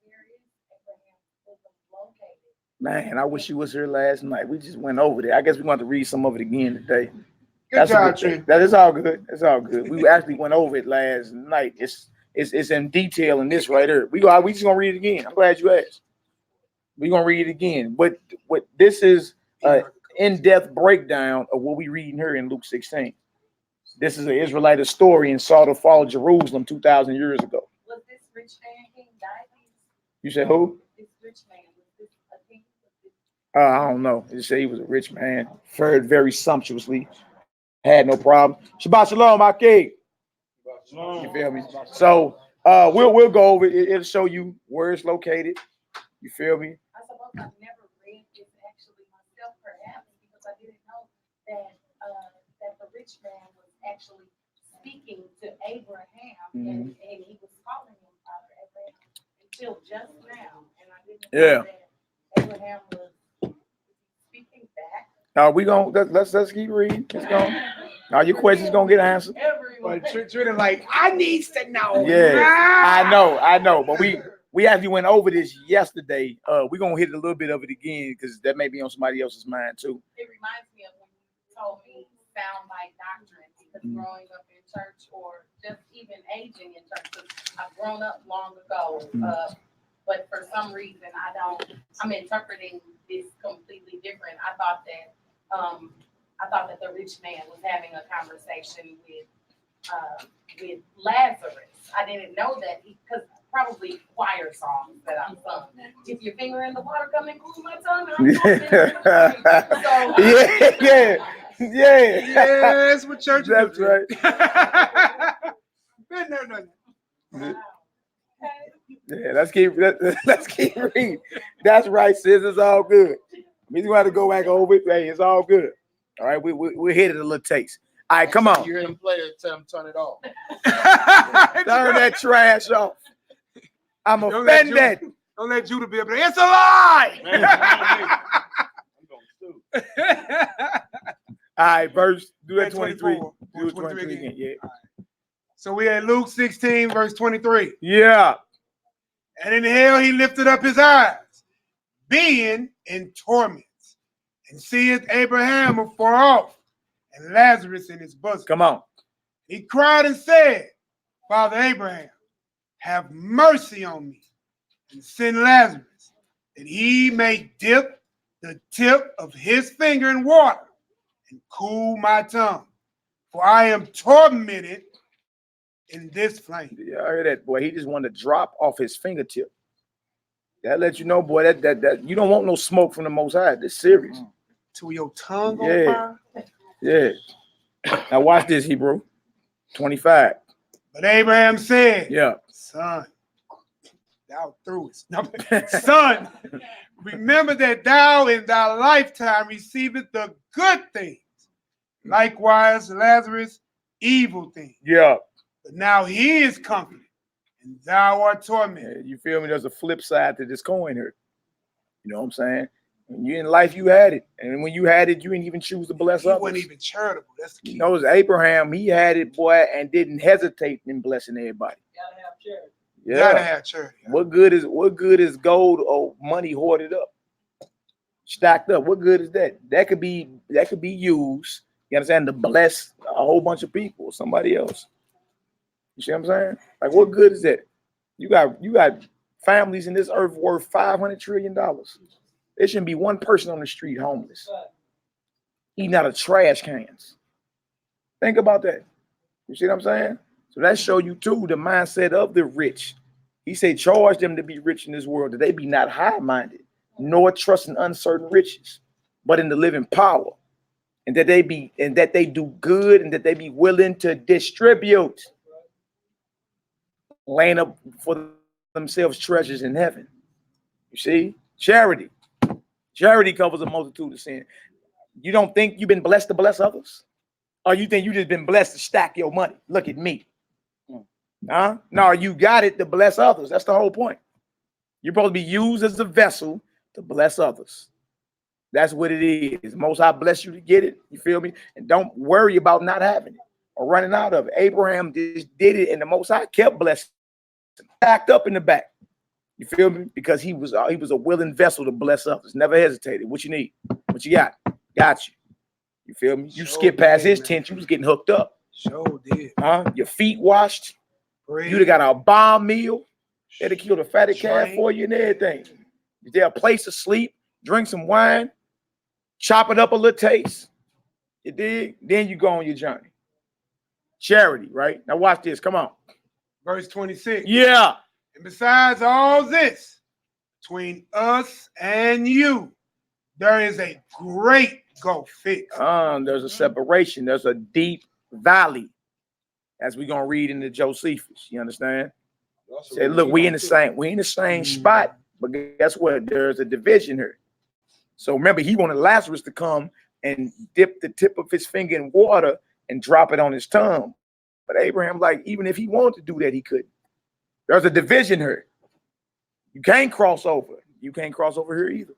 Where is Abraham's bosom located? Man, I wish you was here last night. We just went over there. I guess we're going to read some of it again today. Good job, Trina. That is all good. It's all good. We actually went over it last night. It's in detail in this right here. We just gonna read it again. I'm glad you asked. We're gonna read it again. But what this is an in-depth breakdown of what we read here in Luke 16. This is an Israelite story and saw the fall of Jerusalem 2,000 years ago. Was this rich man king died? You said who? This rich man, was this a king? I don't know. It said he was a rich man, fared very sumptuously, had no problem. Shabbat shalom, my king. You feel me? So we'll go over it. It'll show you where it's located. You feel me? I suppose I've never read this actually myself, perhaps, because I didn't know that the rich man was actually speaking to Abraham, and he was calling him Father Abraham until just now, and I didn't know that Abraham was speaking back. Now we gonna let's keep reading. Let's go. Now your question's gonna get answered. But Trina like, I needs to know. Yeah, I know. But we actually went over this yesterday. We're gonna hit a little bit of it again because that may be on somebody else's mind too. It reminds me of when you told me soundbite doctrine, because growing up in church or just even aging in church, 'cause I've grown up long ago, but for some reason I'm interpreting this completely different. I thought that the rich man was having a conversation with Lazarus. I didn't know that because probably choir songs that I'm sung. If your finger in the water, come and cool my tongue. And I'm Yeah, that's what church that's is. right. No. Yeah, let's keep reading. That's right, sis. It's all good. We gonna have to go back over it. Hey, it's all good. All right, we hit it a little taste. All right, come on. You hear them play it, tell them turn it off. Turn that trash off. I'm offended. Don't let Judah be able to. It's a lie. I'm going to All right, verse. Do that 23. 24. Do it 23 23 again. Yeah. So we had Luke 16, verse 23. Yeah. And in hell he lifted up his eyes, being in torments, and seeth Abraham afar off, and Lazarus in his bosom. Come on. He cried and said, Father Abraham, have mercy on me, and send Lazarus, that he may dip the tip of his finger in water and cool my tongue, for I am tormented in this flame. Yeah, I heard that, boy. He just wanted to drop off his fingertip. That lets you know, boy, that you don't want no smoke from the Most High. This serious. To your tongue on Yeah. fire? Yeah. Now watch this, Hebrew. 25. But Abraham said, Yeah. Son, thou throughest. No, son, remember that thou in thy lifetime receivest the good things. Likewise, Lazarus, evil things. Yeah. But now he is comforted, and thou art tormented. You feel me? There's a flip side to this coin here. You know what I'm saying? When you in life, you had it. And when you had it, you didn't even choose to bless He others. wasn't even charitable. That's the key. You know, it was Abraham. He had it, boy, and didn't hesitate in blessing everybody. Gotta have charity. You Yeah. gotta have charity. What good is gold or money hoarded up, stacked up? What good is that? That could be used. You understand, to bless a whole bunch of people, somebody else. You see what I'm saying? Like, what good is that? You got families in this earth worth $500 trillion. There shouldn't be one person on the street homeless, eating out of trash cans. Think about that. You see what I'm saying? So that show you too the mindset of the rich. He said, charge them to be rich in this world, that they be not high-minded, nor trust in uncertain riches, but in the living power, and that they do good, and that they be willing to distribute, laying up for themselves treasures in heaven. You see, charity covers a multitude of sin. You don't think you've been blessed to bless others, or you think you just been blessed to stack your money? Look at me. Huh? No, you got it to bless others. That's the whole point. You're supposed to be used as a vessel to bless others. That's what it is. Most High bless you to get it. You feel me? And don't worry about not having it or running out of it. Abraham just did it, and the Most High kept blessing, backed up in the back. You feel me? Because he was a willing vessel to bless others. Never hesitated. What you need? What you got? Got you. You feel me? You skip past his tent. You was getting hooked up. Sure did. Huh? Your feet washed. Praise. You'd have got a bomb meal. They'd have killed a fatted calf for you and everything. Is there a place to sleep? Drink some wine. Chop it up a little taste. You dig? Then you go on your journey. Charity, right? Now watch this. Come on. Verse 26. Yeah. And besides all this, between us and you, there is a great gulf fixed. There's a separation. There's a deep valley, as we're gonna read in the Josephus. You understand? Say, look, we in the same spot, but guess what? There's a division here. So remember, he wanted Lazarus to come and dip the tip of his finger in water and drop it on his tongue. But Abraham, like, even if he wanted to do that, he couldn't. There's a division here. You can't cross over. You can't cross over here either.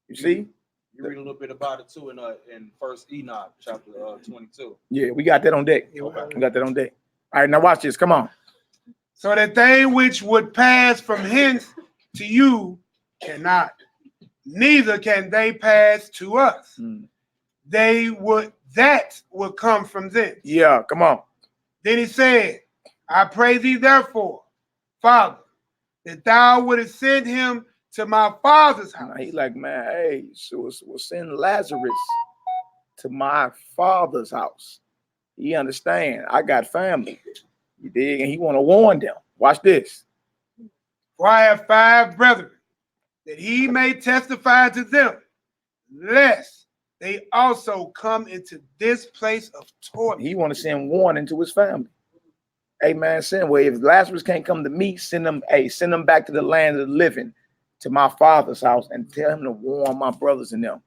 You see? You read a little bit about it too in First Enoch, chapter 22. Yeah, we got that on deck. We got that on deck. All right, now watch this. Come on. So that they which would pass from hence to you cannot, neither can they pass to us. That would come from thence. Yeah, come on. Then he said, I pray thee therefore, Father, that thou wouldest send him to my father's house. He like, man, hey, so we'll send Lazarus to my father's house. He understand. I got family. You dig? And he want to warn them. Watch this. For I have 5 brethren, that he may testify to them, lest they also come into this place of torment. He want to send warning to his family. Hey, man, send. Well, if Lazarus can't come to me, send him back to the land of the living, to my father's house, and tell him to warn my brothers and them.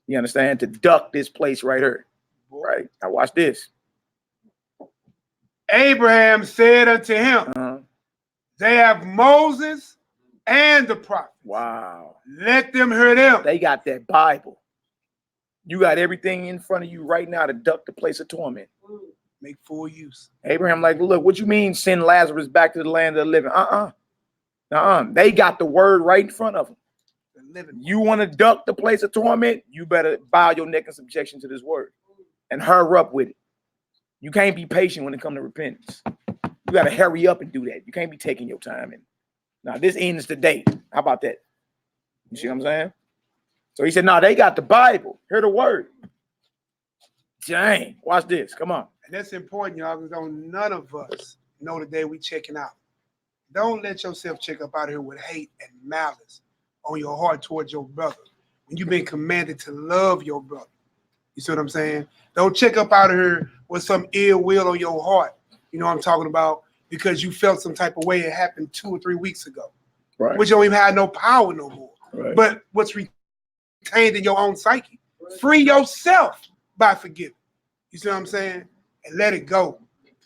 You understand? To duck this place right here. Right? Now watch this. Abraham said unto him, they have Moses and the prophet. Wow. Let them hear them. They got that Bible. You got everything in front of you right now to duck the place of torment. Make full use. Abraham like, look, what you mean send Lazarus back to the land of the living? They got the word right in front of them. You want to duck the place of torment? You better bow your neck in subjection to this word and hurry up with it. You can't be patient when it comes to repentance. You got to hurry up and do that. You can't be taking your time. And now this ends today. How about that? You see what I'm saying? So he said, no, they got the Bible. Hear the word. Dang, watch this. Come on. And that's important, y'all, because none of us know the day we checking out. Don't let yourself check up out here with hate and malice on your heart towards your brother when you've been commanded to love your brother. You see what I'm saying? Don't check up out of here with some ill will on your heart. You know what I'm talking about? Because you felt some type of way it happened 2 or 3 weeks ago. Right. Which you don't even have no power no more. Right. But what's retained in your own psyche. Free yourself by forgiving. You see what I'm saying? And let it go.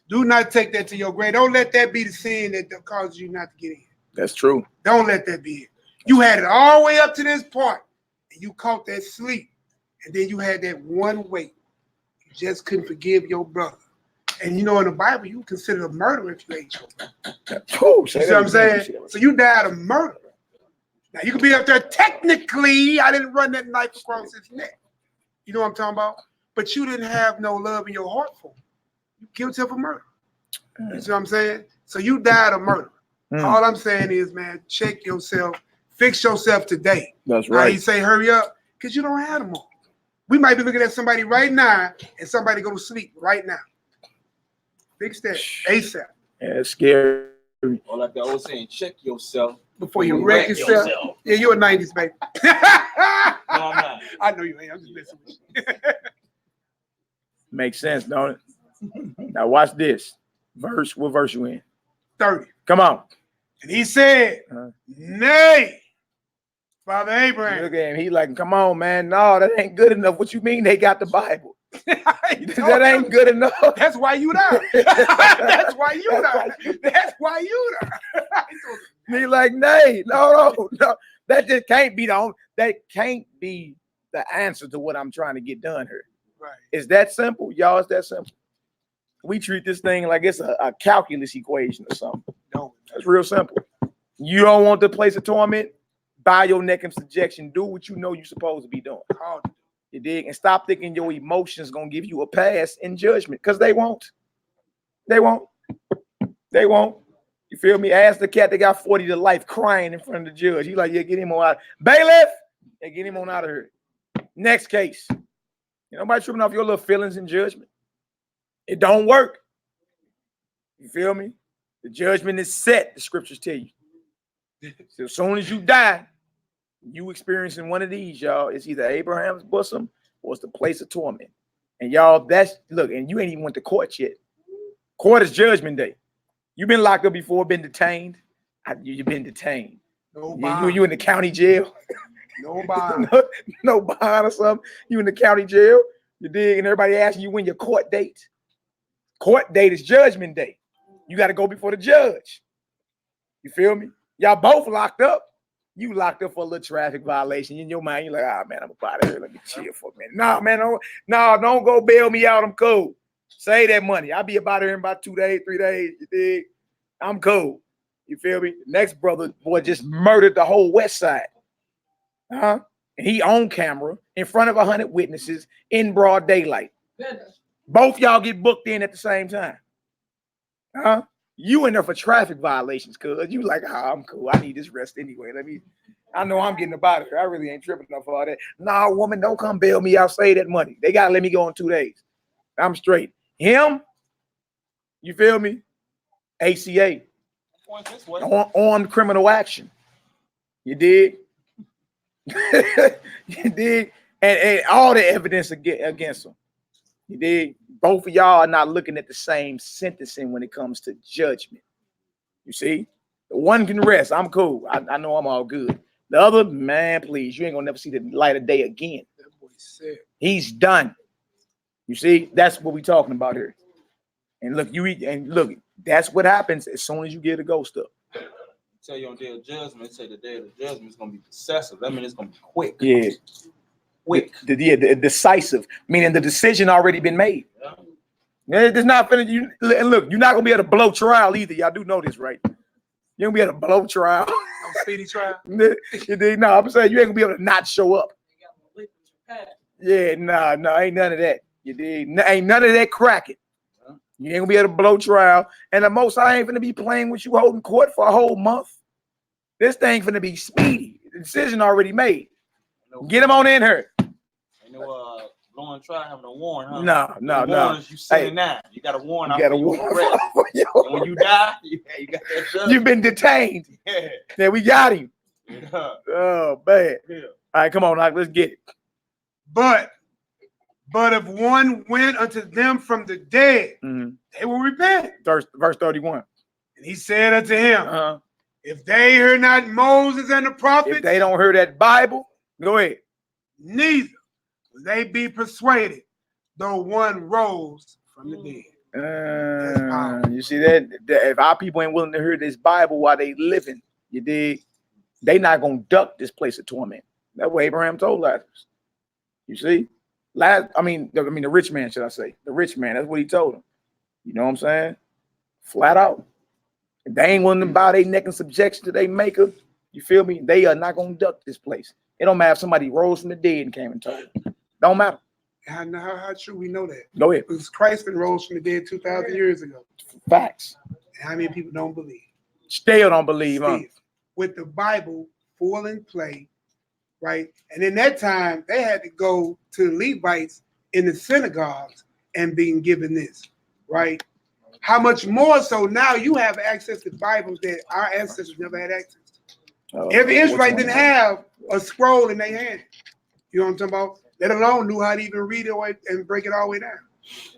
Do not take that to your grave. Don't let that be the sin that causes you not to get in. That's true. Don't let that be it. You had it all the way up to this point, and you caught that sleep. And then you had that one weight. You just couldn't forgive your brother. And you know, in the Bible, you consider a murderer if you ate your brother. You see what I'm saying? So you died of murder. Now, you could be up there, technically, I didn't run that knife across his neck. You know what I'm talking about? But you didn't have no love in your heart for him. You killed yourself of murder. You see what I'm saying? So you died of murder. All I'm saying is, man, check yourself, fix yourself today. That's right. Now you say hurry up, because you don't have them all. We might be looking at somebody right now, and somebody go to sleep right now. Fix that ASAP. Yeah, it's scary. Or like the old saying, check yourself Before you wreck yourself. Yeah, you're a 90s, baby. No, I'm not. I know you ain't. I'm just messing with you. Makes sense, don't it? Now watch this. What verse you in? 30. Come on. And he said, nay, Father Abraham. Look at him. He like, come on, man. No, that ain't good enough. What you mean they got the Bible? That ain't good enough. That's why you die. That's why you die. That's why you die. He like, nay, no. That just can't be that can't be the answer to what I'm trying to get done here. Right. It's that simple, y'all. It's that simple. We treat this thing like it's a calculus equation or something. No, it's real simple. You don't want the place of torment, bow your neck in subjection. Do what you know you're supposed to be doing. You dig? And stop thinking your emotions gonna give you a pass in judgment, because they won't. They won't. They won't. You feel me? Ask the cat that got 40 to life crying in front of the judge. He like, yeah, get him on out. Bailiff, yeah, get him on out of here. Next case. Nobody tripping off your little feelings in judgment. It don't work. You feel me? The judgment is set, the scriptures tell you. So as soon as you die, you experiencing one of these, y'all. It's either Abraham's bosom or it's the place of torment. And y'all, look, and you ain't even went to court yet. Court is judgment day. You've been locked up before, been detained. You've been detained. No bond. You in the county jail. No bond. no bond or something. You in the county jail. You dig? And everybody asking you when your court date. Court date is judgment day. You got to go before the judge. You feel me? Y'all both locked up. You locked up for a little traffic violation. In your mind, you're like, ah, man, I'm about here. Let me chill for a minute. Nah, man, don't go bail me out. I'm cool. Save that money. I'll be about here in about 2 days, 3 days. You dig? I'm cool. You feel me? The next brother, boy, just murdered the whole West Side. And he on camera in front of 100 witnesses in broad daylight. Both y'all get booked in at the same time. You in there for traffic violations, cuz you like, I'm cool. I need this rest anyway. I know I'm getting about it. I really ain't tripping enough for all that. Nah, woman, don't come bail me out. Save that money. They gotta let me go in 2 days. I'm straight. Him, you feel me? ACA. Armed criminal action. You dig? You dig? And all the evidence against him. You dig? Both of y'all are not looking at the same sentencing when it comes to judgment. You see? The one can rest. I'm cool. I know I'm all good. The other, man, please, you ain't gonna never see the light of day again. That boy said. He's done. You see? That's what we're talking about here. And look, look, that's what happens as soon as you get a ghost up. Tell you on day of judgment, say the day of the judgment is gonna be decisive. That means it's gonna be quick. Yeah. Quick. The decisive, meaning the decision already been made. Yeah. It's not finished. And look, you're not gonna be able to blow trial either. Y'all do know this, right? You ain't gonna be able to blow trial. No speedy trial. No, I'm saying you ain't gonna be able to not show up. Yeah, no, ain't none of that. You dig? Ain't none of that cracking. You ain't gonna be able to blow trial. And the most I ain't gonna be playing with you holding court for a whole month. This thing gonna be speedy. The decision already made. Get him on in here. Ain't no blowing trial having a warrant, huh? No. You sitting now. You got a warrant. You got a warrant. And when you die, you got that judgment. You've been detained. Yeah, we got him. Yeah. Oh, man. Yeah. All right, come on, Doc, let's get it. But if one went unto them from the dead, they will repent. Verse 31. And he said unto him, if they hear not Moses and the prophets, if they don't hear that Bible, go ahead. Neither will they be persuaded, though one rose from the dead. You see that? If our people ain't willing to hear this Bible while they living, you dig? They not gonna duck this place of torment. That's what Abraham told Lazarus. You see? I mean, the rich man, should I say? The rich man, that's what he told him. You know what I'm saying? Flat out. If they ain't willing to bow their neck in subjection to their maker, you feel me? They are not gonna duck this place. It don't matter if somebody rose from the dead and came and told them. Don't matter. How true we know that? Go ahead. Because Christ been rose from the dead 2,000 years ago. Facts. And how many people don't believe? Still don't believe, huh? With the Bible full in play, right? And in that time, they had to go to the Levites in the synagogues and being given this, right? how much more so now you have access to Bibles that our ancestors never had access to. Every Israelite didn't have a scroll in their hand. You know what I'm talking about? Let alone knew how to even read it and break it all the way down.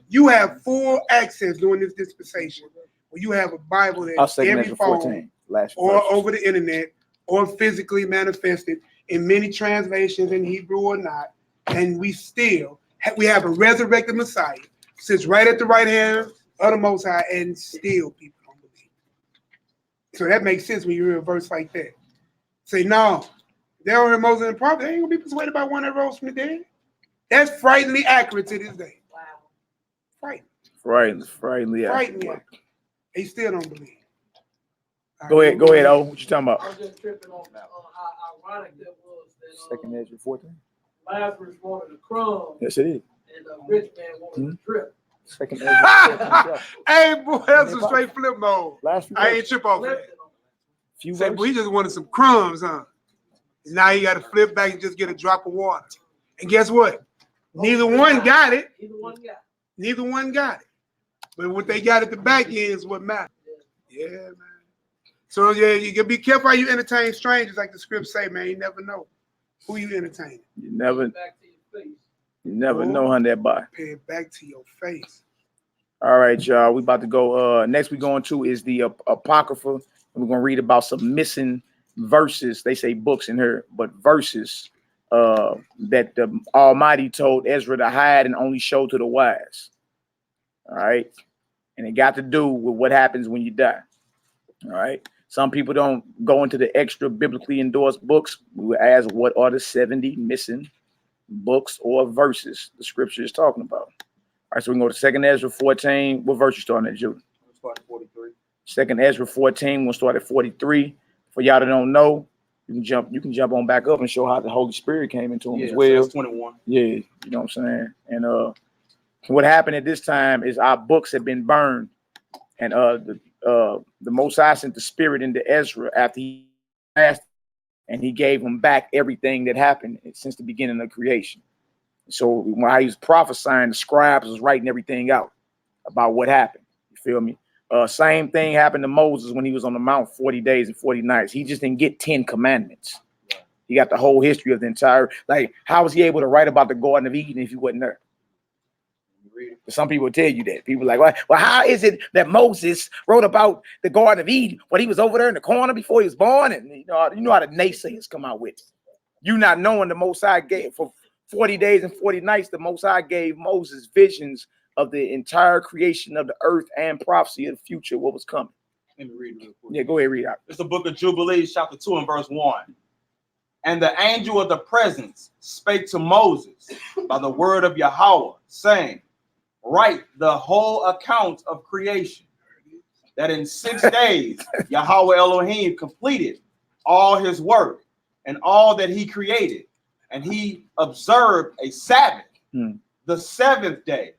You have full access during this dispensation where you have a Bible that every phone or over the internet or physically manifested in many translations in Hebrew or not, and we have a resurrected Messiah sits right at the right hand of the Most High, and still people don't believe. So that makes sense when you read a verse like that. Say, no, they don't hear Moses and the prophet. They ain't gonna be persuaded by one that rose from the dead. That's frighteningly accurate to this day. Wow. Frighteningly accurate. They still don't believe. Go ahead, Oh, what you talking about? I was just tripping on how ironic that was. That, Second Ezra 14. Lazarus wanted a crumb. Yes, it is. And the rich man wanted a drip. Second Ezra 14. Hey, boy, that's a straight flip mode. I ain't trip off that. Say, boy, he just wanted some crumbs, huh? And now you got to flip back and just get a drop of water. And guess what? Neither one got it. Neither one got it. But what they got at the back end is what matters. Yeah, man. So yeah, you can be careful how you entertain strangers, like the scripts say, man. You never know who you entertain. You never know how that by. Pay it back to your face. All right, y'all. We about to go. Next we going to is the Apocrypha. We're gonna read about some missing verses. They say books in here, but verses that the Almighty told Ezra to hide and only show to the wise. All right, and it got to do with what happens when you die. All right. Some people don't go into the extra biblically endorsed books. We would ask, what are the 70 missing books or verses the scripture is talking about? All right, so we can go to 2nd Ezra 14. What verse you starting at, Judah? 43. 2nd Ezra 14. We'll start at 43. For y'all that don't know, you can jump on back up and show how the Holy Spirit came into him as well. So that's 21. Yeah, you know what I'm saying? And what happened at this time is our books had been burned, and the Most High sent the Spirit into Ezra after he fasted, and he gave him back everything that happened since the beginning of creation. So while he was prophesying, the scribes was writing everything out about what happened. You feel me? Same thing happened to Moses when he was on the mount 40 days and 40 nights. He just didn't get 10 commandments. He got the whole history of the entire, like, how was he able to write about the Garden of Eden if he wasn't there? Some people tell you that. People are like, well, how is it that Moses wrote about the Garden of Eden when he was over there in the corner before he was born? And you know how the naysayers come out with it. You not knowing the Most High gave for 40 days and 40 nights, the Most High gave Moses visions of the entire creation of the earth and prophecy of the future, what was coming. Let me read real quick. Yeah, go ahead, read out. It's the book of Jubilees, chapter 2 and verse 1. And the angel of the presence spake to Moses by the word of Yahweh, saying, write the whole account of creation, that in 6 days Yahweh Elohim completed all his work and all that he created. And he observed a Sabbath, the 7th day,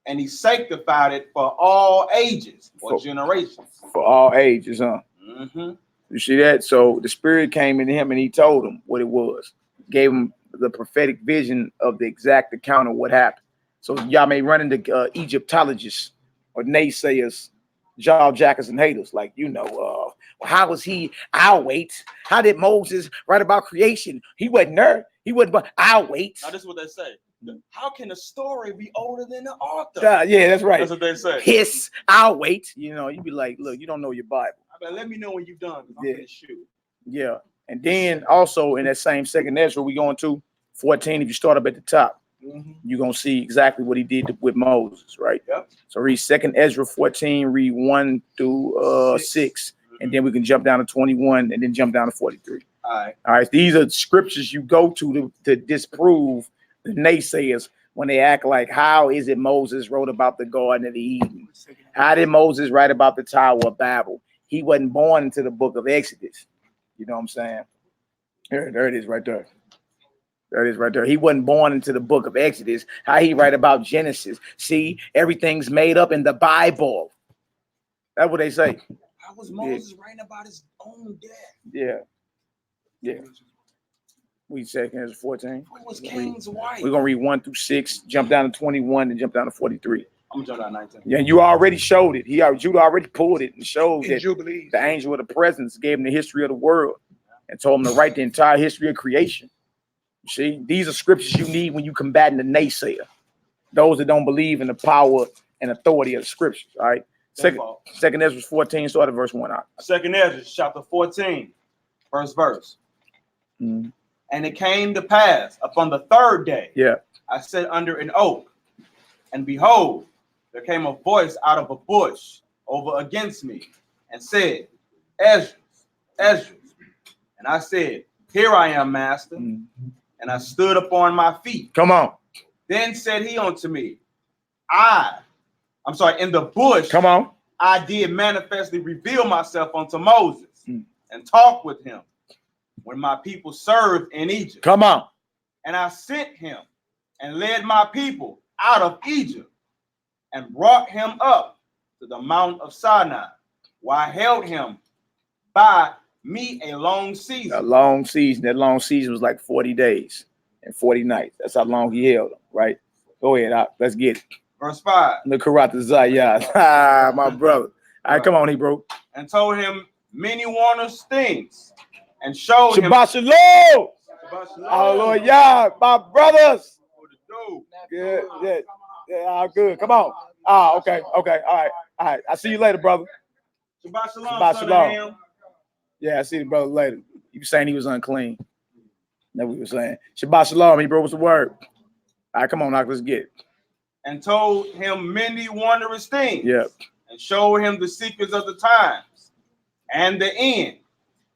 and he sanctified it for all ages or generations. For all ages, huh? Mm-hmm. You see that? So the Spirit came into him and he told him what it was, gave him the prophetic vision of the exact account of what happened. So y'all may run into Egyptologists or naysayers, jawjackers and haters, like, well, how was he? I'll wait. How did Moses write about creation? He wasn't there. He wasn't, but I'll wait. Now, this is what they say. How can a story be older than the author? Yeah, that's right. That's what they say. Hiss, I'll wait. You be like, look, you don't know your Bible. I mean, let me know when you're done. I'm gonna shoot. Yeah. And then also in that same 2nd Ezra, we going to 14. If you start up at the top, you're going to see exactly what he did with Moses, right? Yep. So read 2nd Ezra 14, read 1 through 6. And then we can jump down to 21 and then jump down to 43. All right. These are scriptures you go to disprove the naysayers when they act like, how is it Moses wrote about the Garden of Eden? How did Moses write about the Tower of Babel? He wasn't born into the book of Exodus. You know what I'm saying? There it is right there. There it is right there. He wasn't born into the book of Exodus. How he write about Genesis? See, everything's made up in the Bible. That's what they say. How was Moses writing about his own death? Yeah. We 2nd Ezra 14. Who was Cain's wife? We're gonna read 1 through 6, jump down to 21, and jump down to 43. I'm gonna jump down 19. Yeah, you already showed it. Judah already pulled it and showed In that Jubilees. the angel of the presence gave him the history of the world and told him to write the entire history of creation. You see, these are scriptures you need when you combating the naysayer, those that don't believe in the power and authority of the scriptures. All right. Second Ezra 14, start at verse 1 out. Second Ezra chapter 14, first verse. Mhm. And it came to pass upon the third day, Yeah. I sat under an oak, and behold, there came a voice out of a bush over against me, and said, Ezra, Ezra. And I said, Here I am, master. Mhm. And I stood upon my feet. Come on. Then said he unto me, in the bush, Come on. I did manifestly reveal myself unto Moses Mm. and talk with him when my people served in Egypt. Come on. And I sent him and led my people out of Egypt and brought him up to the Mount of Sinai, where I held him by me a long season. A long season. That long season was like 40 days and 40 nights. That's how long he held them, right? Go ahead. Let's get it. Verse 5. The Karatazayah. My brother. All right, come on, Hebrew. And told him many wondrous things and showed him. Shabbat Shalom. Oh, Lord, yeah, my brothers. Good, yeah, yeah, good. Come on. Okay. All right. I see you later, brother. Shabbat Shalom. Shabbat Shalom. Son of him. Yeah, I see the brother later. You were saying he was unclean. That's what we were saying. Shabbat Shalom, Hebrew, what's the word? All right, come on, let's get it. And told him many wondrous things. Yeah. And showed him the secrets of the times and the end,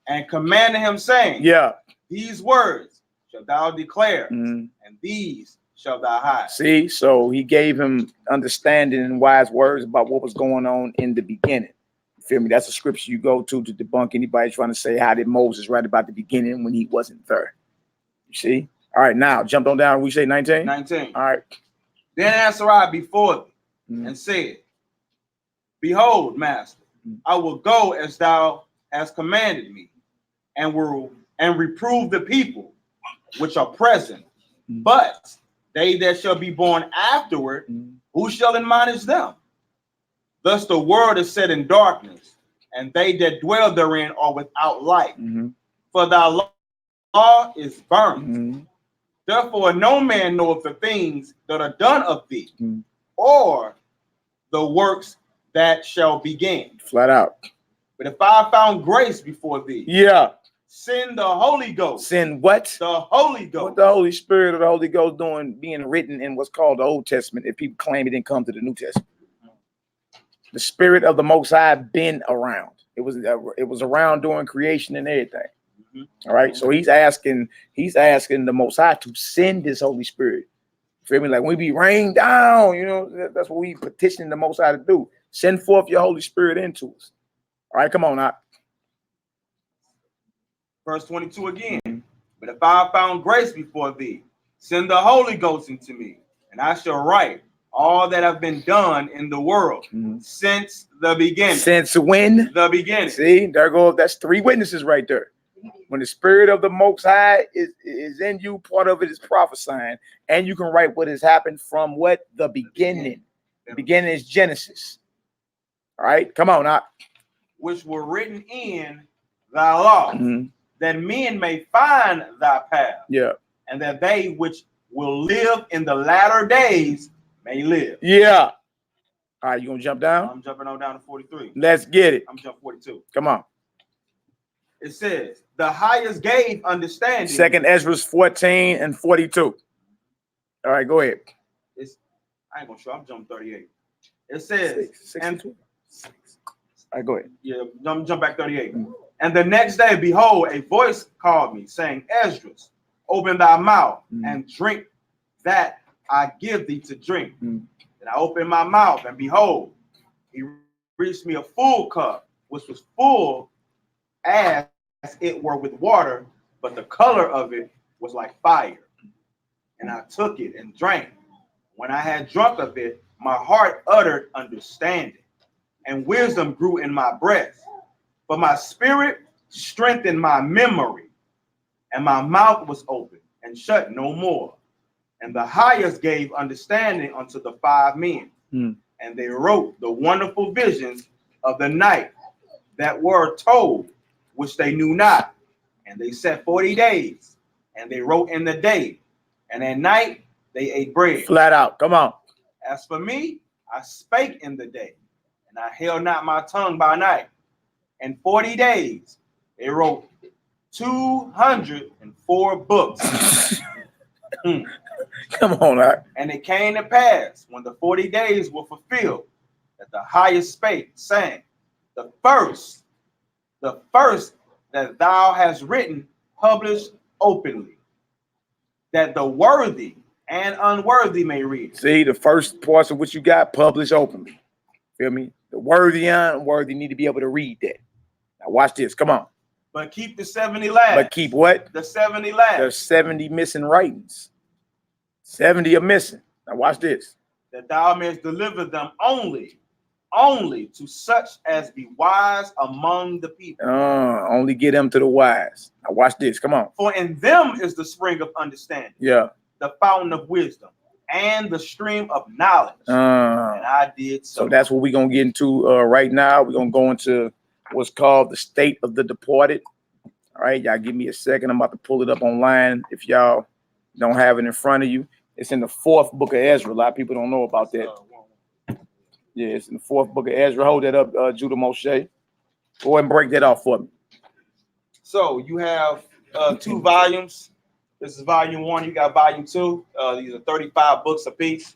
and commanded him, saying, Yeah. These words shalt thou declare, Mhm. and these shalt thou hide. See, so he gave him understanding and wise words about what was going on in the beginning. You feel me? That's a scripture you go to debunk anybody trying to say, how did Moses write about the beginning when he wasn't there? You see? All right, now jump on down. We say 19? 19. All right. Then answered I before thee, Mhm. and said, Behold, master, I will go as thou hast commanded me, and reprove the people which are present. But they that shall be born afterward, who shall admonish them? Thus the world is set in darkness, and they that dwell therein are without light. Mhm. For thy law is burnt. Mhm. Therefore no man knoweth the things that are done of thee, Mhm. or the works that shall begin. Flat out. But if I found grace before thee, Yeah. send the Holy Ghost. Send what? The Holy What Ghost. the Holy Spirit or the Holy Ghost doing being written in what's called the Old Testament if people claim it didn't come to the New Testament? The Spirit of the Most High been around. It was around during creation and everything. All right. So he's asking the Most High to send this Holy Spirit. Feel me? Like when we be rained down, you know, that's what we petitioning the Most High to do. Send forth your Holy Spirit into us. All right, come on now. Verse 22 again. But if I found grace before thee, send the Holy Ghost into me, and I shall write all that have been done in the world since the beginning. Since when? The beginning. See, there go. That's three witnesses right there. When the Spirit of the Most High is in you, part of it is prophesying, and you can write what has happened from what? The beginning. The beginning is Genesis. All right, come on now. Which were written in thy law, that men may find thy path. Yeah. And that they which will live in the latter days may live. Yeah. All right, you gonna jump down? I'm jumping on down to 43. Let's get it. I'm jumping 42. Come on. It says, the highest gave understanding. Second Ezra 14 and 42. All right, go ahead. I ain't gonna show. I'm jumping 38. It says, all right, go ahead. Yeah, jump back 38. And the next day, behold, a voice called me, saying, Esdras, open thy mouth and drink that I give thee to drink. And I opened my mouth, and behold, he reached me a full cup, which was full as it were with water, but the color of it was like fire. And I took it and drank. When I had drunk of it, my heart uttered understanding, and wisdom grew in my breast. But my spirit strengthened my memory, and my mouth was open and shut no more. And the highest gave understanding unto the 5 men Hmm. And they wrote the wonderful visions of the night that were told, which they knew not. And they set 40 days, and they wrote in the day, and at night they ate bread. Flat out. Come on. As for me, I spake in the day, and I held not my tongue by night. In 40 days they wrote 204 books. Come on, Art. And it came to pass, when the 40 days were fulfilled, that the highest spake, saying, the first that thou hast written, published openly, that the worthy and unworthy may read it. See, the first parts of what you got published openly. Feel me? The worthy and unworthy need to be able to read that. Now watch this. Come on. But keep the 70 last. But keep what? The 70 last. There's 70 missing writings. 70 are missing. Now watch this. That thou mayest deliver them only to such as be wise among the people. Only get them to the wise. Now watch this. Come on. For in them is the spring of understanding. Yeah. The fountain of wisdom and the stream of knowledge. And I did so. So that's what we're going to get into right now. We're going to go into what's called the state of the departed. All right. Y'all give me a second. I'm about to pull it up online. If y'all don't have it in front of you, it's in the 4th book of Ezra. A lot of people don't know about that. Yeah, it's in the 4th book of Ezra. Hold that up, Judah Moshe. Go ahead and break that off for me. So you have 2 volumes. This is volume 1. You got volume 2. These are 35 books apiece.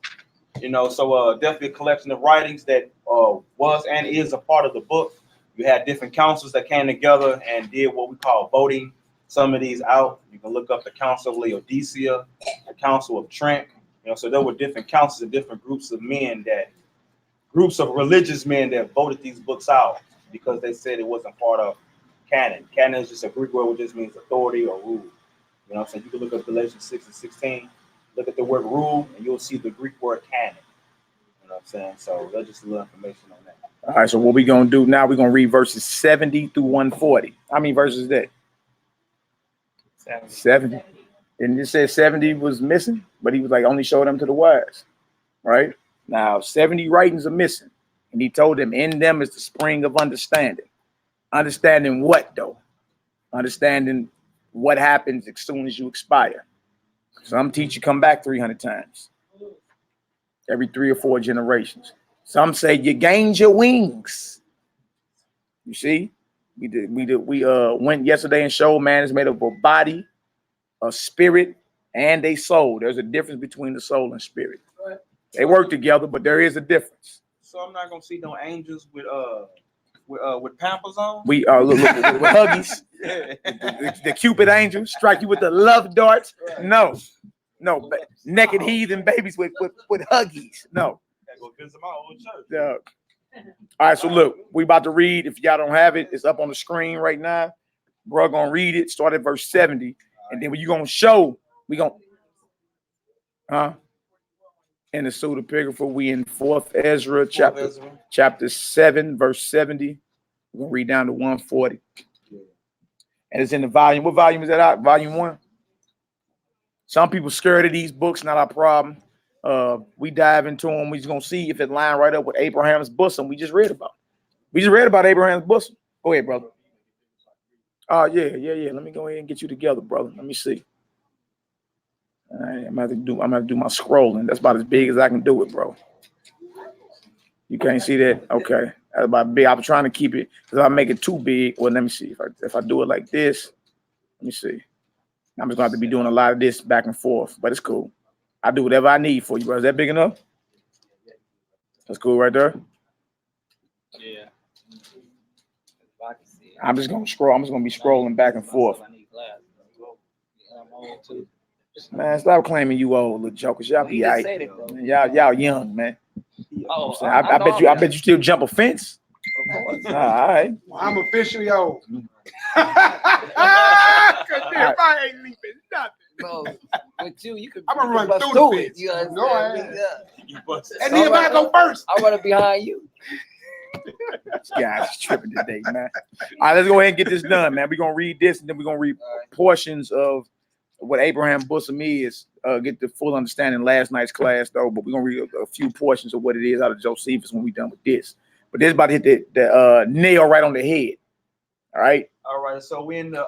You know, so definitely a collection of writings that was and is a part of the book. You had different councils that came together and did what we call voting some of these out. You can look up the Council of Laodicea, the Council of Trent. You know, so there were different councils and different groups of religious men that voted these books out because they said it wasn't part of canon. Canon is just a Greek word which just means authority or rule. You know what I'm saying? You can look up Galatians 6 and 16, look at the word rule, and you'll see the Greek word canon. You know what I'm saying? So that's just a little information on that. All right, so what we're going to do now, we're going to read verses 70 through 140. How many verses is that? 70. And it said 70 was missing, but he was like, only show them to the wise, right? Now, 70 writings are missing. And he told them, in them is the spring of understanding. Understanding what, though? Understanding what happens as soon as you expire. Some teach you come back 300 times. Every 3 or 4 generations. Some say you gained your wings. You see? We went yesterday and showed man is made up of a body, a spirit, and a soul. There's a difference between the soul and spirit. Right. They work together, but there is a difference. So I'm not gonna see no angels with Pampers on. We look with huggies. Yeah. The Cupid angel strike you with the love darts. No, naked heathen babies with huggies. No. Go visit my old church. All right, so look, we about to read. If y'all don't have it, it's up on the screen right now. Bro, gonna read it. Start at verse 70, and then when you gonna show, we gonna, in the pseudepigrapha, we in 4th Ezra chapter 7, verse 70. We're gonna read down to 140, and it's in the volume. What volume is that out? Volume 1. Some people scared of these books. Not our problem. We dive into them. We're just gonna see if it line right up with Abraham's bosom we just read about. We just read about Abraham's bosom. Go ahead, brother. Yeah. Let me go ahead and get you together, brother. Let me see. All right, I'm gonna do my scrolling. That's about as big as I can do it, bro. You can't see that? Okay. That's about big. I'm trying to keep it because if I make it too big. Well, let me see. If I do it like this, let me see. I'm just gonna have to be doing a lot of this back and forth, but it's cool. I do whatever I need for you, bro. Is that big enough? That's cool right there. Yeah. I'm just gonna scroll. I'm just gonna be scrolling back and forth. Man, stop claiming you old, little jokers. Y'all be all right. Y'all young, man. Oh, I bet you still jump a fence. All right. Well, I'm officially old. Cause I ain't leaving nothing. No, with you could. I'm gonna run bust through the it. fence. You understand? No, I ain't. Yeah. And then if I go first, I run behind you. This guy's tripping today, man. All right, let's go ahead and get this done, man. We're gonna read this, and then we're gonna read portions of what Abraham bosom is. Get the full understanding last night's class though, but we're gonna read a few portions of what it is out of Josephus when we're done with this. But this about to hit the nail right on the head. All right. All right. So we in the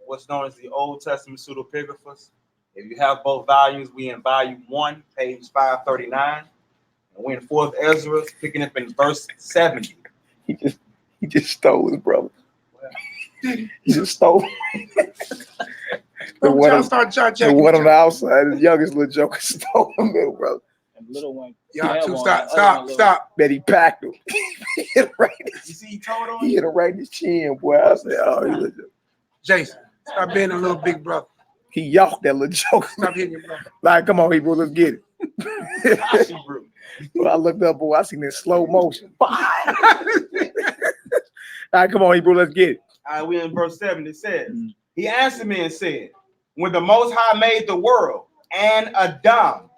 what's known as the Old Testament pseudepigraphas. If you have both volumes, we in volume 1, page 539. And we're in 4th Ezra, picking up in verse 70. He just stole his brother. He just stole. The one on the outside, his youngest little joker stole him, little brother. And little one. Y'all two, stop. Bet he packed him. He hit him right. You see, he told on He hit him right in his chin, boy. I said, oh, he little joker. Jason, stop being a little big brother. He yawked that little joker. Stop hitting your brother. Like, come on, Hebrew, let's get it. Well, I looked up, boy. I seen this slow motion. All right, come on, Hebrew, let's get it. All right, we in verse 7. It says, he answered me and said, when the Most High made the world and Adam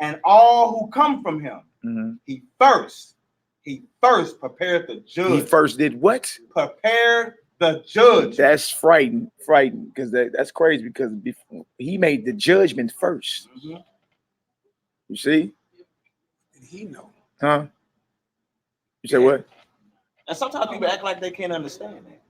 and all who come from him, he first prepared the judge. He first did what? Prepared the judge. That's frightening, because that's crazy, because before, he made the judgment first. You see? Did he know? Huh? You said what? And sometimes people act like they can't understand that.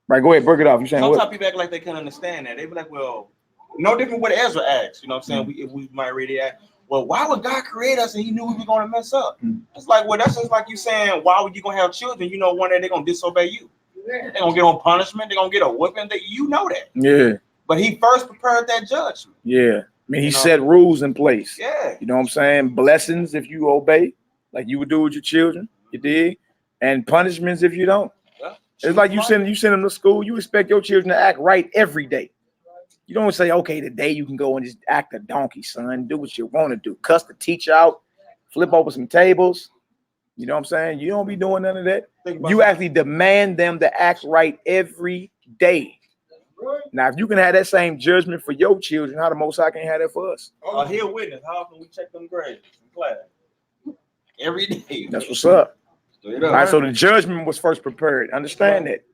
Right, go ahead, break it off. You saying Sometimes what? people act like they can't understand that. They be like, well, no different what Ezra asked. You know what I'm saying? We might really ask, well, why would God create us and he knew we were going to mess up? It's like, well, that's just like you saying, why would you going to have children? You know, one day they're going to disobey you. They're going to get on punishment. They're going to get a whooping. You know that. Yeah. But he first prepared that judgment. Yeah. I mean, he set rules in place. Yeah. You know what I'm saying? Blessings if you obey, like you would do with your children. You dig? And punishments if you don't. Yeah. It's like you send them to school. You expect your children to act right every day. You don't say, okay, today you can go and just act a donkey, son. Do what you want to do. Cuss the teacher out. Flip over some tables. You know what I'm saying? You don't be doing none of that. You actually demand them to act right every day. Now, if you can have that same judgment for your children, how the Most High can have that for us? Oh, he a witness. How often we check them grades in class? Every day. That's what's up. All right, so the judgment was first prepared. Understand that.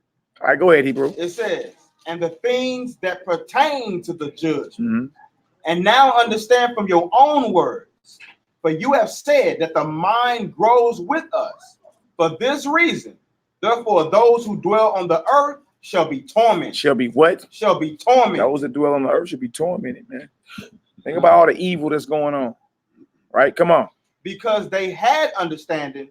All right, go ahead, Hebrew. It says, and the things that pertain to the judgment. And now understand from your own words, for you have said that the mind grows with us. For this reason, therefore, those who dwell on the earth shall be tormented. Shall be what? Shall be tormented. Those that dwell on the earth should be tormented, man. Think about all the evil that's going on. Right? Come on. Because they had understanding,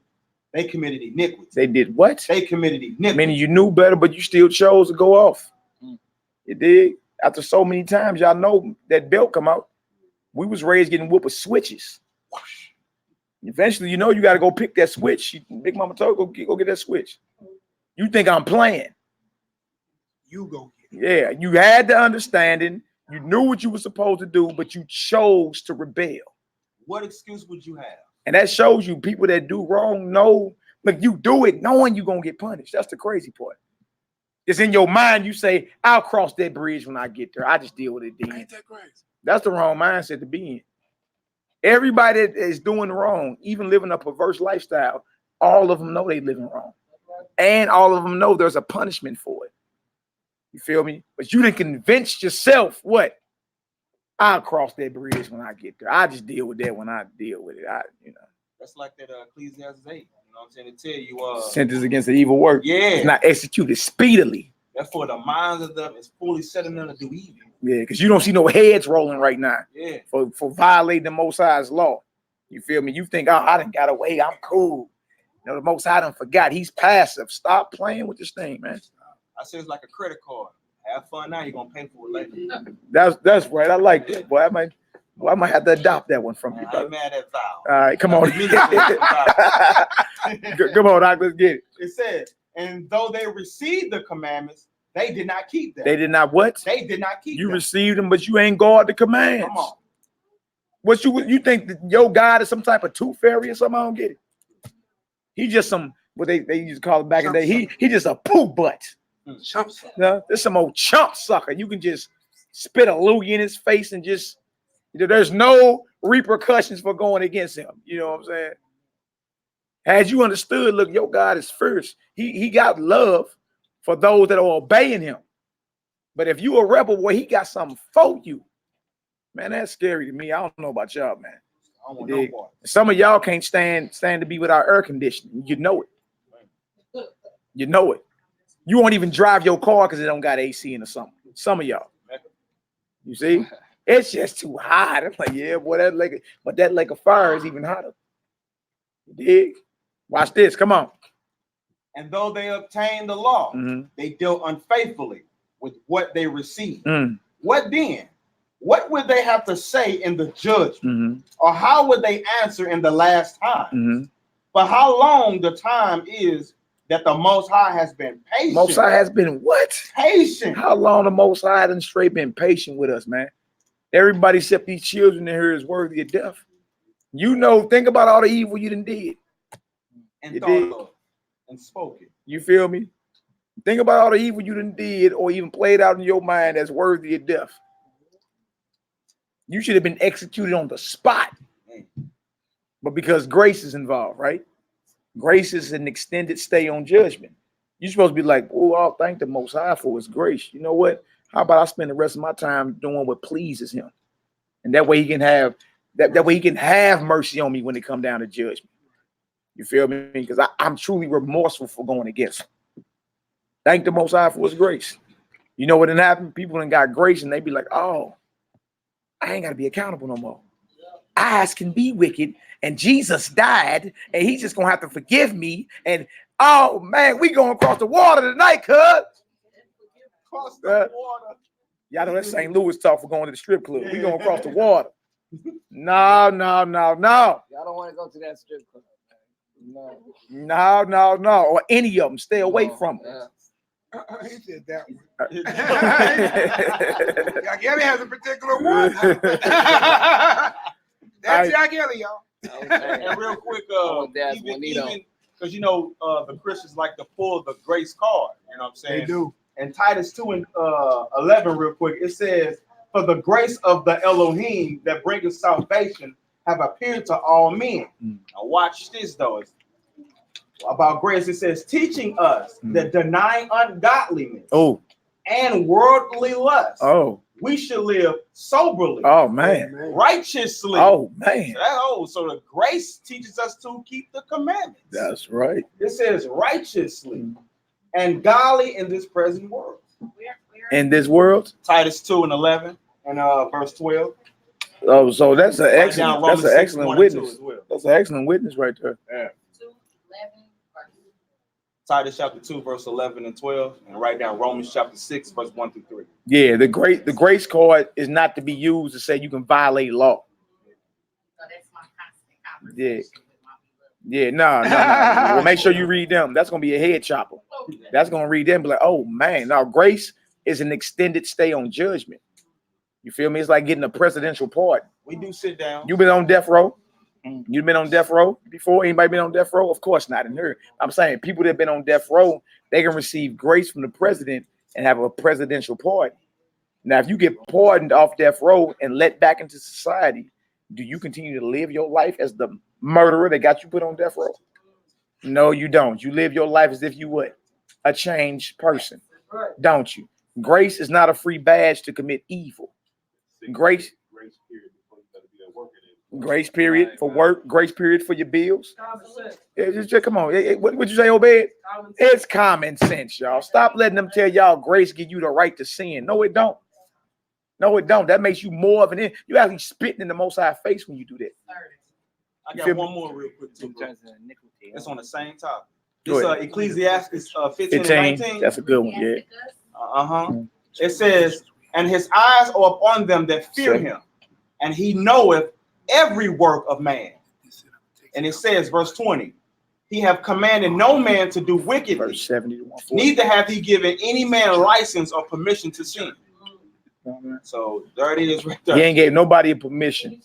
they committed iniquity. They did what? They committed iniquity. Meaning you knew better, but you still chose to go off. You did. After so many times, y'all know that belt come out. We was raised getting whooped with switches. Eventually, you know you got to go pick that switch. Big Mama told go get that switch. You think I'm playing? You go get it. Yeah, you had the understanding. You knew what you were supposed to do, but you chose to rebel. What excuse would you have? And that shows you people that do wrong know, look, you do it knowing you're going to get punished. That's the crazy part. It's in your mind. You say, I'll cross that bridge when I get there. I just deal with it then. Ain't that crazy? That's the wrong mindset to be in. Everybody that is doing wrong, even living a perverse lifestyle, all of them know they living wrong. And all of them know there's a punishment for it. You feel me? But you didn't convince yourself what? I'll cross that bridge when I get there. I just deal with that when I deal with it. That's like that Ecclesiastes 8. You know what I'm saying? It tell you sentence against the evil work. Yeah. It's not executed speedily. Therefore, the minds of them is fully setting them to do evil. Yeah, because you don't see no heads rolling right now. Yeah. For violating the Most High's law. You feel me? You think, oh, I done got away. I'm cool. You know, the Most High done forgot. He's passive. Stop playing with this thing, man. I say it's like a credit card. Have fun now. You're gonna pay for it later. That's right. I like that, boy. I might have to adopt that one from you, brother. I'm mad at Val. All right, come on. Come on, Doc. Let's get it. It says, and though they received the commandments, they did not keep them. They did not what? They did not keep you them. Received them, but you ain't guard the commands. Come on. What you think that your God is some type of tooth fairy or something? I don't get it. He just some what they used to call it back in the day. He just a poop butt. Chump sucker. No, there's some old chump sucker. You can just spit a loogie in his face and just, there's no repercussions for going against him. You know what I'm saying? As you understood, look, your God is first. He got love for those that are obeying him. But if you a rebel, boy, he got something for you. Man, that's scary to me. I don't know about y'all, man. I don't want no part. Some of y'all can't stand to be without air conditioning. You know it. You know it. You won't even drive your car because it don't got AC in the summer. Some of y'all. You see? It's just too hot. I'm like, yeah, boy, that lake of fire is even hotter. You dig? Watch this. Come on. And though they obtained the law, they dealt unfaithfully with what they received. What then? What would they have to say in the judgment? Or how would they answer in the last time? But how long the time is that the Most High has been patient? Most High has been what? Patient. How long the Most High done straight been patient with us, man? Everybody except these children in here is worthy of death. You know, think about all the evil you done did. And thought of and spoke it. You feel me? Think about all the evil you done did or even played out in your mind that's worthy of death. You should have been executed on the spot. But because grace is involved, right? Grace is an extended stay on judgment. You're supposed to be like, oh, I'll thank the Most High for his grace. You know what? How about I spend the rest of my time doing what pleases him? And that way he can have that way he can have mercy on me when it come down to judgment. You feel me? Because I'm truly remorseful for going against him. Thank the Most High for his grace. You know what done happened? People done got grace and they be like, oh, I ain't got to be accountable no more. Eyes can be wicked, and Jesus died, and he's just gonna have to forgive me. And oh man, we going across the water tonight, cuz. Cross the water. Y'all know that's St. Louis talk for going to the strip club. We going across the water. No. Y'all don't want to go to that strip club. No. Or any of them. Stay away from them. He said that one. Y'all has a particular one. That's y'all, y'all. And real quick, even because you know the Christians like to pull the grace card. You know what I'm saying? They do. And Titus 2 and 11, real quick, it says, "For the grace of the Elohim that bringeth salvation have appeared to all men." Now watch this though. It's about grace, it says, teaching us that denying ungodliness and worldly lust, we should live soberly. Oh man. Righteously. Oh man. So the grace teaches us to keep the commandments. That's right. It says righteously and godly in this present world. In this world? Titus 2 and 11 and verse 12. Oh, so that's an excellent, Romans 6, 1 and 2 witness. as well. That's an excellent witness right there. Yeah. Titus chapter 2, verse 11 and 12, and write down Romans chapter 6, verse 1 through 3. Yeah, the grace card is not to be used to say you can violate law. So that's my constant conversation Yeah, no. Well, make sure you read them. That's gonna be a head chopper. That's gonna read them, be like, oh man. Now, grace is an extended stay on judgment. You feel me? It's like getting a presidential pardon. We do sit down. You've been on death row. You've been on death row before? Anybody been on death row? Of course not in here. I'm saying people that have been on death row, they can receive grace from the president and have a presidential pardon. Now, if you get pardoned off death row and let back into society, do you continue to live your life as the murderer that got you put on death row? No, you don't. You live your life as if you would a changed person, don't you? Grace is not a free badge to commit evil. Grace period for work, grace period for your bills. Yeah, just come on. What you say, Obed? It's common sense, y'all. Stop letting them tell y'all grace give you the right to sin. No, it don't. No, it don't. That makes you more of an you actually spitting in the Most High face when you do that. I got one more real quick too. It's on the same topic. It's Ecclesiastes 15 and 19. That's a good one, yeah. It says, and his eyes are upon them that fear him, and he knoweth every work of man. And it says, verse 20, he have commanded no man to do wickedly, verse 70 to 140. Neither have he given any man license or permission to sin. So there it is right there. He ain't gave nobody a permission.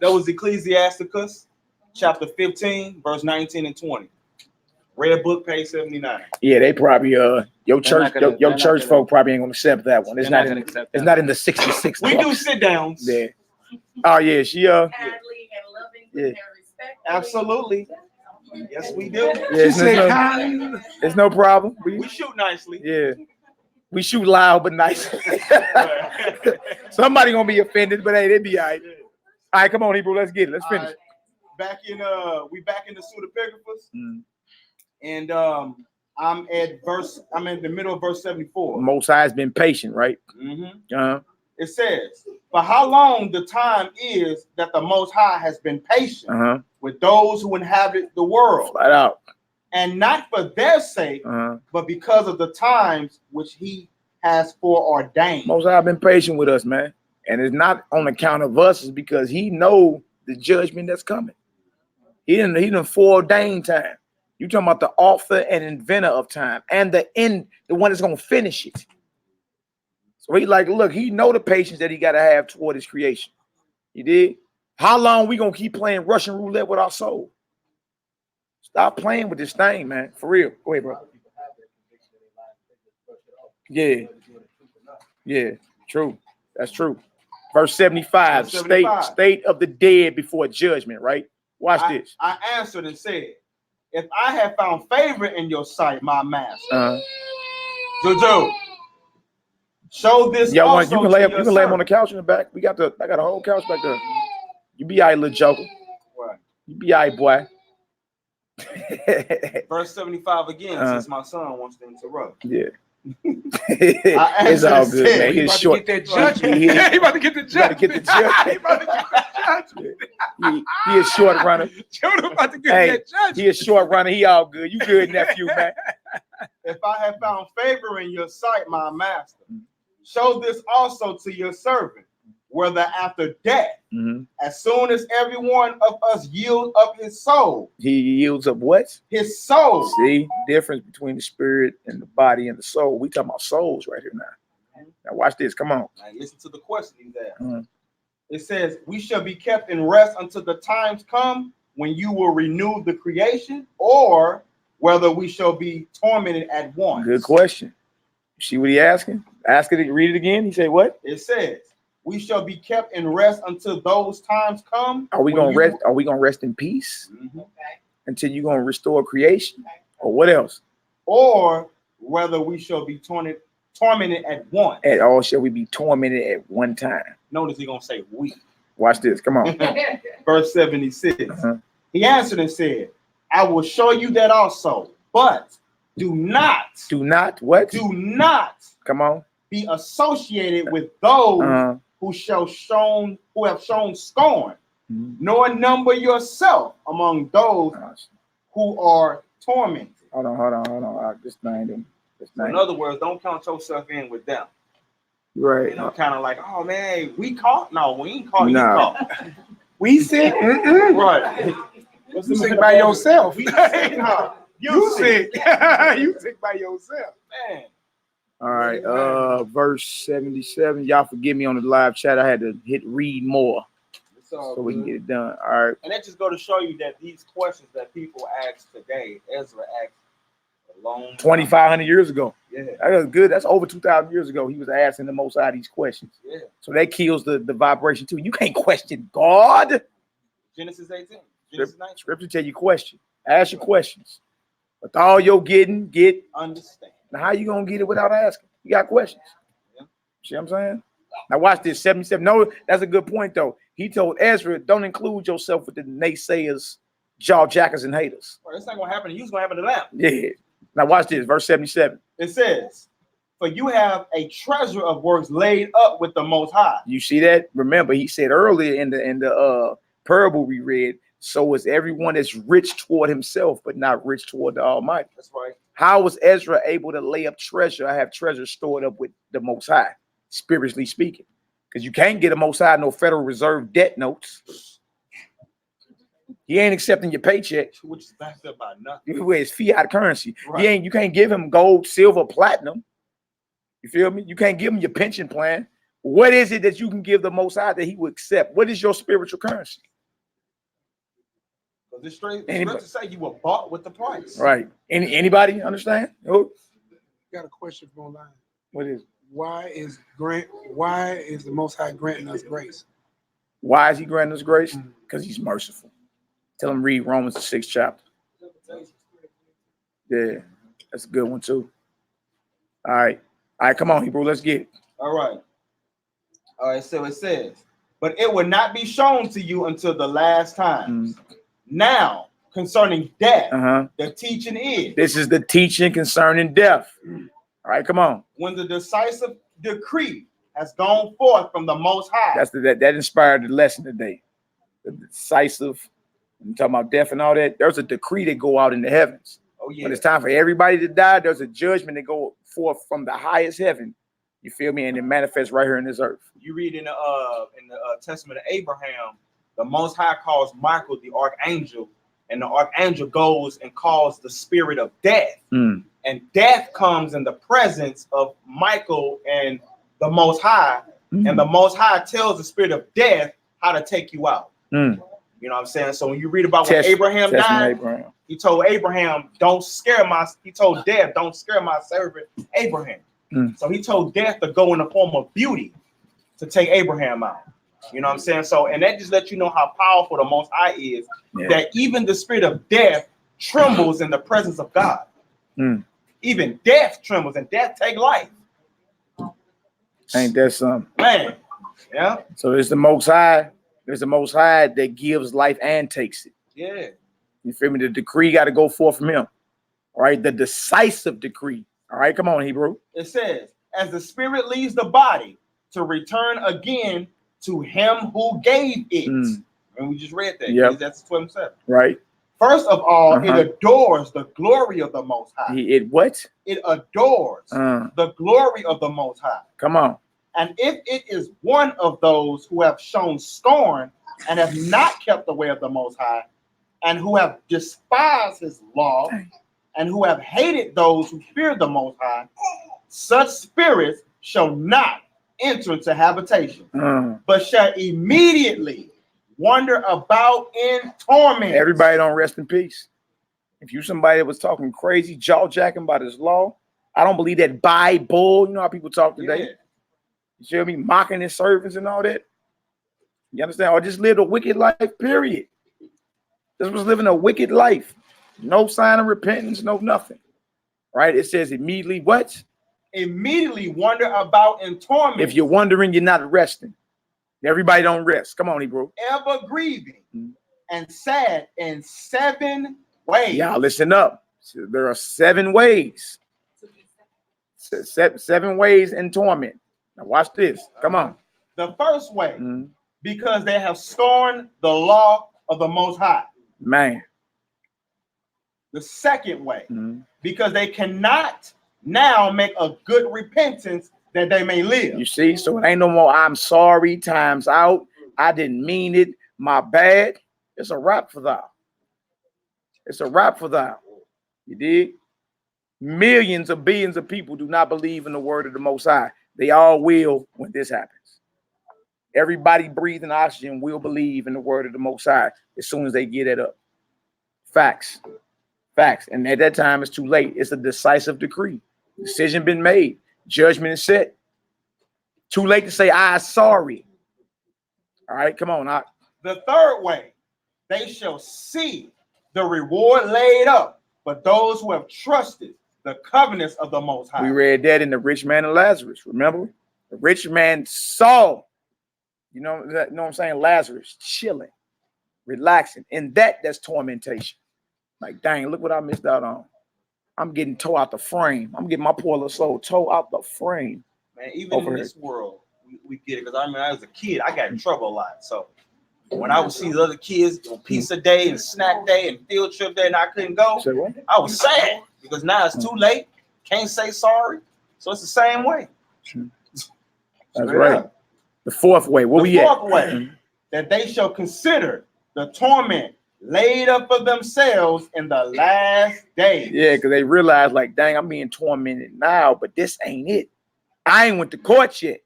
That was Ecclesiastes chapter 15, verse 19 and 20. Red book, page 79. Yeah, they probably your church folk probably ain't gonna accept that one. It's not in, it's not in the 66. We do sit downs. Yeah. Oh yeah, she Kindly and loving and respectfully. Absolutely. Yes, we do. Yeah, it's no problem. We shoot nicely. Yeah. We shoot loud but nice. Somebody gonna be offended, but hey, they be all right. All right, come on, Hebrew. Let's get it. Let's finish. Back in the pseudepigraphas, and I'm in the middle of verse 74. Most High has been patient, right? It says, "For how long the time is that the Most High has been patient with those who inhabit the world, Flat out, and not for their sake, but because of the times which He has foreordained." Most High been patient with us, man, and it's not on account of us. It's because He know the judgment that's coming. He didn't foreordain time. You talking about the author and inventor of time, and the one that's gonna finish it. So he like, look, he know the patience that he got to have toward his creation. He did. How long we gonna keep playing Russian roulette with our soul? Stop playing with this thing, man. For real. Go ahead, bro. Yeah, true. That's true. Verse 75, state of the dead before judgment, right? Watch this. I answered and said, "If I have found favor in your sight, my master, Jojo, show this you also can lay to him, your you can lay him on the servant." couch in the back. I got a whole couch back there. You be all right, little joker. Right. You be all right, boy. Verse 75 again, since my son wants to interrupt. Yeah. It's all good, man. He's short. He about to get the judgment. He is short runner. Jonah about to get that judgment. He is short runner. He all good. You good, nephew, man. "If I have found favor in your sight, my master, show this also to your servant, whether after death, as soon as every one of us yield up his soul." He yields up what? His soul. See, difference between the spirit and the body and the soul. We talking about souls right here now. Now watch this. Come on. Now listen to the question he's asked. It says, "We shall be kept in rest until the times come when you will renew the creation, or whether we shall be tormented at once." Good question. See what he asking? Ask it. Read it again. He said what? It says, "We shall be kept in rest until those times come." Are we gonna rest? Are we gonna rest in peace until you're gonna restore creation, or what else? Or whether we shall be tormented at once. At all shall we be tormented at one time? Notice he's gonna say we. Watch this. Come on. Verse 76. He answered and said, "I will show you that also, but do not what? Do not come on. Be associated with those who have shown scorn, nor number yourself among those who are tormented." Hold on. This thing. So in other words, don't count yourself in with them. Right. You know, kind of like, oh man, we caught. No, we ain't caught. You caught. We sick. Right. You sick by yourself. We sick. No, you sick. You sick by yourself, man. All right. Verse 77. Y'all forgive me on the live chat. I had to hit read more so we can get it done. All right. And that just go to show you that these questions that people ask today, Ezra asked a long 2,500 years ago. Yeah. That's good. That's over 2,000 years ago. He was asking the Most High these questions. Yeah. So that kills the vibration too. You can't question God. Genesis 18. Genesis 19. Scripture tell you question. Ask your questions. With all your getting, get. Understand. Now how you gonna get it without asking? You got questions. Yeah. See what I'm saying? Now watch this. 77. No, that's a good point though. He told Ezra, don't include yourself with the naysayers, jaw jackers, and haters. Well, it's not gonna happen to you. It's gonna happen to them. Yeah. Now watch this. Verse 77. It says, "For you have a treasure of works laid up with the Most High." You see that? Remember, he said earlier in the parable we read, so is everyone that's rich toward himself, but not rich toward the Almighty. That's right. How was Ezra able to lay up treasure? I have treasure stored up with the Most High, spiritually speaking. Because you can't get a Most High no Federal Reserve debt notes. He ain't accepting your paycheck. Which is backed up by nothing. It's fiat currency. Right. You can't give him gold, silver, platinum. You feel me? You can't give him your pension plan. What is it that you can give the Most High that he will accept? What is your spiritual currency? The scripture say you were bought with the price. Right. Anybody understand? Oh. Got a question from online. What is? Why is the Most High granting us grace? Why is he granting us grace? Because he's merciful. Tell him read Romans the 6th chapter. Yeah, that's a good one too. All right. All right, come on, Hebrew. Let's get it. All right. All right, so it says, but it will not be shown to you until the last times. Now, concerning death, the teaching is. This is the teaching concerning death. All right, come on. When the decisive decree has gone forth from the Most High. That's that inspired the lesson today. The decisive. I'm talking about death and all that. There's a decree that go out in the heavens. Oh, yeah. When it's time for everybody to die, there's a judgment that go forth from the highest heaven. You feel me? And it manifests right here in this earth. You read in the Testament of Abraham, the Most High calls Michael the archangel, and the archangel goes and calls the spirit of death. And death comes in the presence of Michael and the Most High, and the Most High tells the spirit of death how to take you out. You know what I'm saying? So when you read about when Abraham died, he told Abraham, he told death, don't scare my servant Abraham. So he told death to go in the form of beauty to take Abraham out. You know what I'm saying? So, and that just lets you know how powerful the Most High is, that even the spirit of death trembles in the presence of God. Even death trembles, and death take life. Ain't that something? Man, yeah. So there's the Most High. There's the Most High that gives life and takes it. Yeah. You feel me? The decree got to go forth from him. All right. The decisive decree. All right. Come on, Hebrew. It says, as the spirit leaves the body to return again to him who gave it. And we just read that. Yep. That's 12:7. Right. First of all, it adores the glory of the Most High. It what? It adores the glory of the Most High. Come on. And if it is one of those who have shown scorn and have not kept the way of the Most High, and who have despised his law, and who have hated those who fear the Most High, such spirits shall not enter into habitation, but shall immediately wander about in torment. Everybody don't rest in peace. If you somebody that was talking crazy, jaw-jacking about his law, I don't believe that Bible. You know how people talk today. Yeah. You feel me? Mocking his servants and all that. You understand? Or just lived a wicked life, period. This was living a wicked life. No sign of repentance, no nothing. Right? It says immediately what? Immediately wander about in torment. If you're wondering, you're not resting. Everybody don't rest. Come on, Hebrew. Ever grieving and sad in 7 ways. Y'all listen up. So there are 7 ways. 7 ways in torment. Now watch this. Come on. The first way, because they have scorned the law of the Most High. Man. The second way, because they cannot now make a good repentance that they may live. You see? So it ain't no more I'm sorry, time's out. I didn't mean it. My bad. It's a wrap for thou. It's a wrap for thou. You dig? Millions of billions of people do not believe in the word of the Most High. They all will when this happens. Everybody breathing oxygen will believe in the word of the Most High as soon as they get it up. Facts. Facts. And at that time, it's too late. It's a decisive decree. Decision been made. Judgment is set. Too late to say, I'm sorry. All right, come on. The third way, they shall see the reward laid up for those who have trusted the covenants of the Most High. We read that in the rich man and Lazarus. Remember? The rich man saw, you know what I'm saying? Lazarus chilling, relaxing. And that's tormentation. Like, dang, look what I missed out on. I'm getting tore out the frame. I'm getting my poor little soul tore out the frame. Man, even in this world, we get it. Because I mean, I was a kid, I got in trouble a lot. So when I would see the other kids on pizza day and snack day and field trip day and I couldn't go, I was sad because now it's too late. Can't say sorry. So it's the same way. That's right. The fourth way. What we at? The fourth way, that they shall consider the torment laid up for themselves in the last days. Yeah, because they realize, like, dang, I'm being tormented now, but this ain't it. I ain't went to court yet.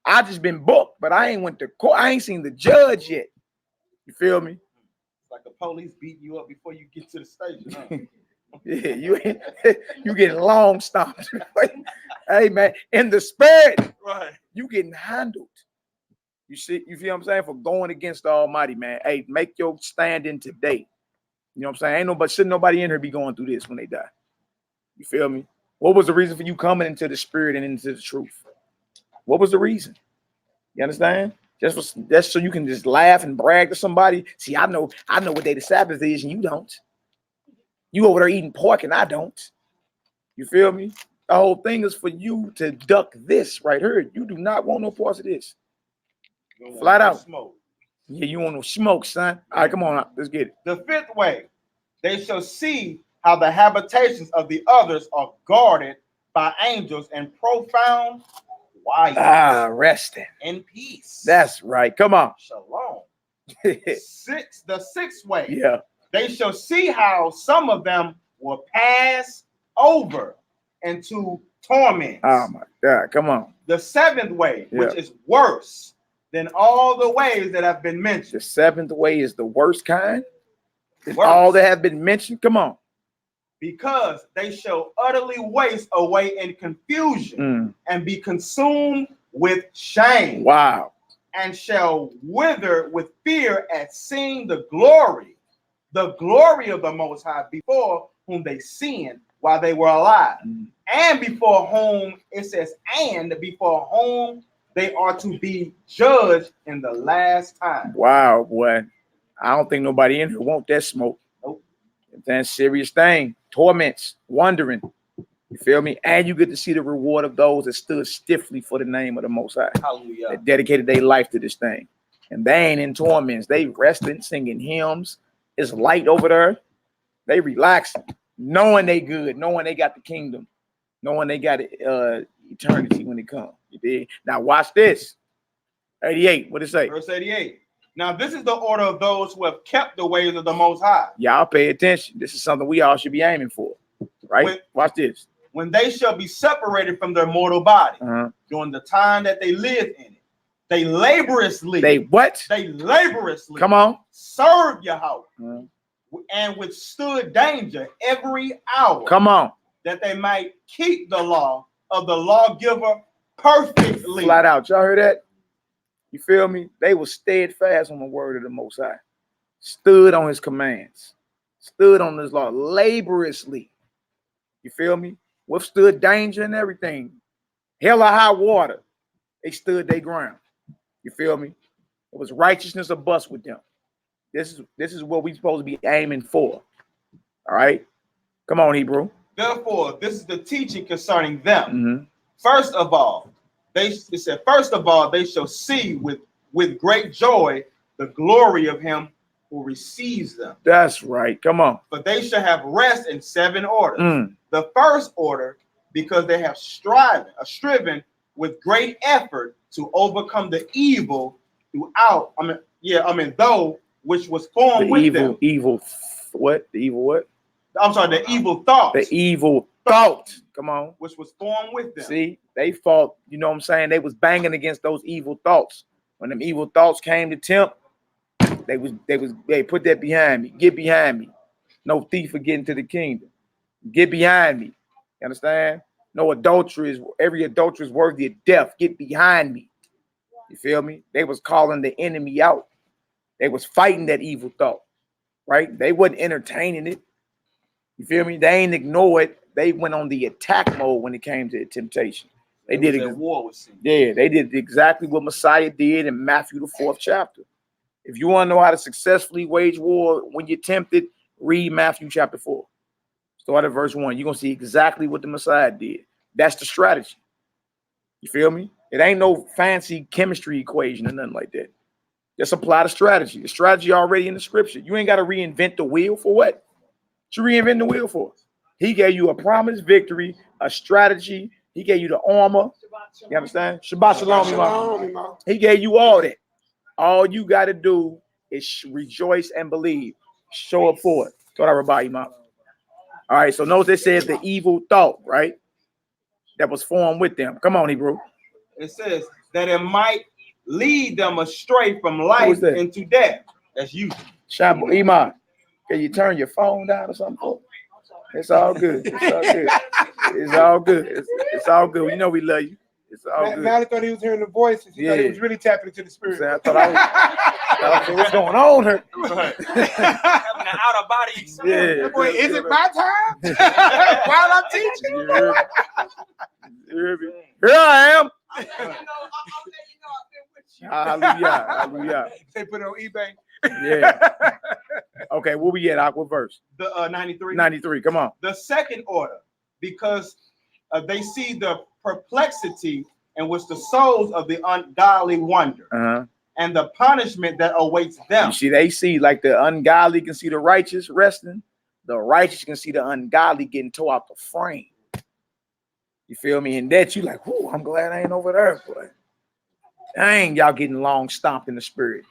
I just been booked, but I ain't went to court. I ain't seen the judge yet. You feel me? Like the police beating you up before you get to the station. Huh? Yeah, you getting long stomped. Hey man, in the spirit, right? You getting handled. You see, you feel what I'm saying? For going against the Almighty, man. Hey, make your stand in today. You know what I'm saying? Shouldn't nobody in here be going through this when they die. You feel me? What was the reason for you coming into the spirit and into the truth? What was the reason? You understand? Just so you can just laugh and brag to somebody. See, I know what day the Sabbath is, and you don't. You over there eating pork, and I don't. You feel me? The whole thing is for you to duck this right here. You do not want no parts of this. Flat out. Smoke. Yeah, you want no smoke, son. All right, come on, let's get it. The fifth way, they shall see how the habitations of the others are guarded by angels and profound quiet. Resting. In peace. That's right. Come on. Shalom. The sixth way. Yeah. They shall see how some of them will pass over into torment. Oh my God. Come on. The seventh way, which is worse than all the ways that have been mentioned. The seventh way is the worst kind. Worse. All that have been mentioned. Come on. Because they shall utterly waste away in confusion and be consumed with shame. Wow. And shall wither with fear at seeing the glory of the Most High, before whom they sinned while they were alive, and before whom, it says, and before whom they are to be judged in the last time. Wow, boy. I don't think nobody in here want that smoke. Nope. That's a serious thing. Torments, wondering. You feel me? And you get to see the reward of those that stood stiffly for the name of the Most High. Hallelujah. That dedicated their life to this thing. And they ain't in torments. They resting, singing hymns. It's light over there. They relaxing, knowing they good, knowing they got the kingdom, knowing they got eternity when it comes. You did. Now watch this. 88. What it say? Verse 88. Now this is the order of those who have kept the ways of the Most High. Y'all pay attention. This is something we all should be aiming for. Right? Watch this. When they shall be separated from their mortal body during the time that they live in it, they laboriously. They what? They laboriously. Come on. Serve Yahweh and withstood danger every hour. Come on. That they might keep the law of the lawgiver perfectly. Flat out. Y'all heard that? You feel me? They were steadfast on the word of the Most High. Stood on his commands. Stood on his law laboriously. You feel me? Withstood danger and everything. Hell or high water. They stood their ground. You feel me? It was righteousness or bust with them. This is what we supposed to be aiming for. All right? Come on, Hebrew. Therefore, this is the teaching concerning them. First of all, they shall see with great joy the glory of him who receives them. That's right. Come on. But they shall have rest in 7 orders. The first order, because they have striven with great effort to overcome the evil throughout. Though which was formed with them. Evil what? The evil what? I'm sorry, the evil thought. The evil thought. Come on. Which was formed with them. See, they fought, you know what I'm saying? They was banging against those evil thoughts. When them evil thoughts came to tempt, they put that behind me. Get behind me. No thief for getting to the kingdom. Get behind me. You understand? No adultery every adultery is worthy of death. Get behind me. You feel me? They was calling the enemy out. They was fighting that evil thought, right? They wasn't entertaining it. You feel me? They ain't ignore it. They went on the attack mode when it came to temptation. They did it. War with sin. Yeah, they did exactly what Messiah did in Matthew the 4th chapter. If you want to know how to successfully wage war when you're tempted, read Matthew chapter 4. Start at verse 1. You're gonna see exactly what the Messiah did. That's the strategy. You feel me? It ain't no fancy chemistry equation or nothing like that. Just apply the strategy. The strategy already in the scripture. You ain't got to reinvent the wheel for what? What you reinvent the wheel for? He gave you a promised victory, a strategy. He gave you the armor. You understand? Shabbat shalom, Imam. He gave you all that. All you got to do is rejoice and believe. Show up for it. Thought everybody, Imam. All right. So notice it says the evil thought, right? That was formed with them. Come on, Hebrew. It says that it might lead them astray from life into death. That's you. Shabu Iman. Can you turn your phone down or something? It's all good. It's all good. It's all good. It's all good. You know we love you. It's all good. Now I thought he was hearing the voices. He thought he was really tapping into the spirit. I thought what's going on here? an out of body experience. Yeah. Boy, is it my time? While I'm teaching? You heard me? You heard me? Here I am. I'll let you know I've been with you. Hallelujah. Hallelujah. They put it on eBay. Yeah. Okay, where we at? What verse? The 93. 93. Come on. The second order, because they see the perplexity in which the souls of the ungodly wander, and the punishment that awaits them. You see, they see like the ungodly can see the righteous resting. The righteous can see the ungodly getting tore out the frame. You feel me? And that you like, whoo, I'm glad I ain't over there, boy. Dang, y'all getting long stomped in the spirit.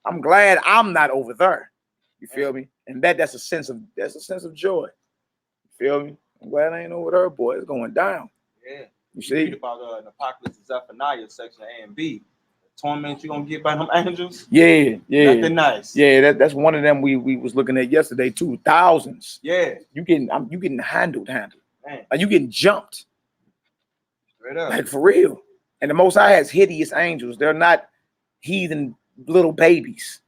I'm glad I'm not over there. You feel me? And that's a sense of joy. You feel me? I'm glad I ain't over there, boy. It's going down. Yeah. You You see? read about the Apocrypha, Zephaniah, section A and B. The torment you're gonna get by them angels. Yeah. Nothing nice. Yeah, that's one of them we was looking at yesterday too. Thousands. Yeah. You getting handled. Man. Like you getting jumped. Straight up. Like for real. And the Most High has hideous angels. They're not heathen little babies.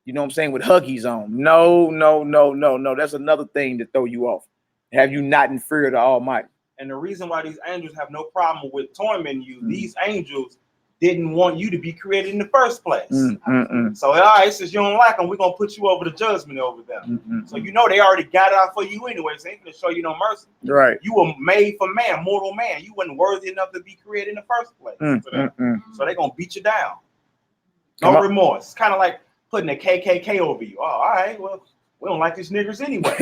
You know what I'm saying? With huggies on. No. That's another thing to throw you off. Have you not in fear of the Almighty? And the reason why these angels have no problem with tormenting you, these angels didn't want you to be created in the first place. So, all right, since you don't like them, we're going to put you over the judgment over them. So, you know, they already got it out for you anyway. So, they ain't going to show you no mercy. Right. You were made for man, mortal man. You weren't worthy enough to be created in the first place. So, they're going to beat you down. No remorse. It's kind of like putting a KKK over you. Oh, all right, well, we don't like these niggers anyway.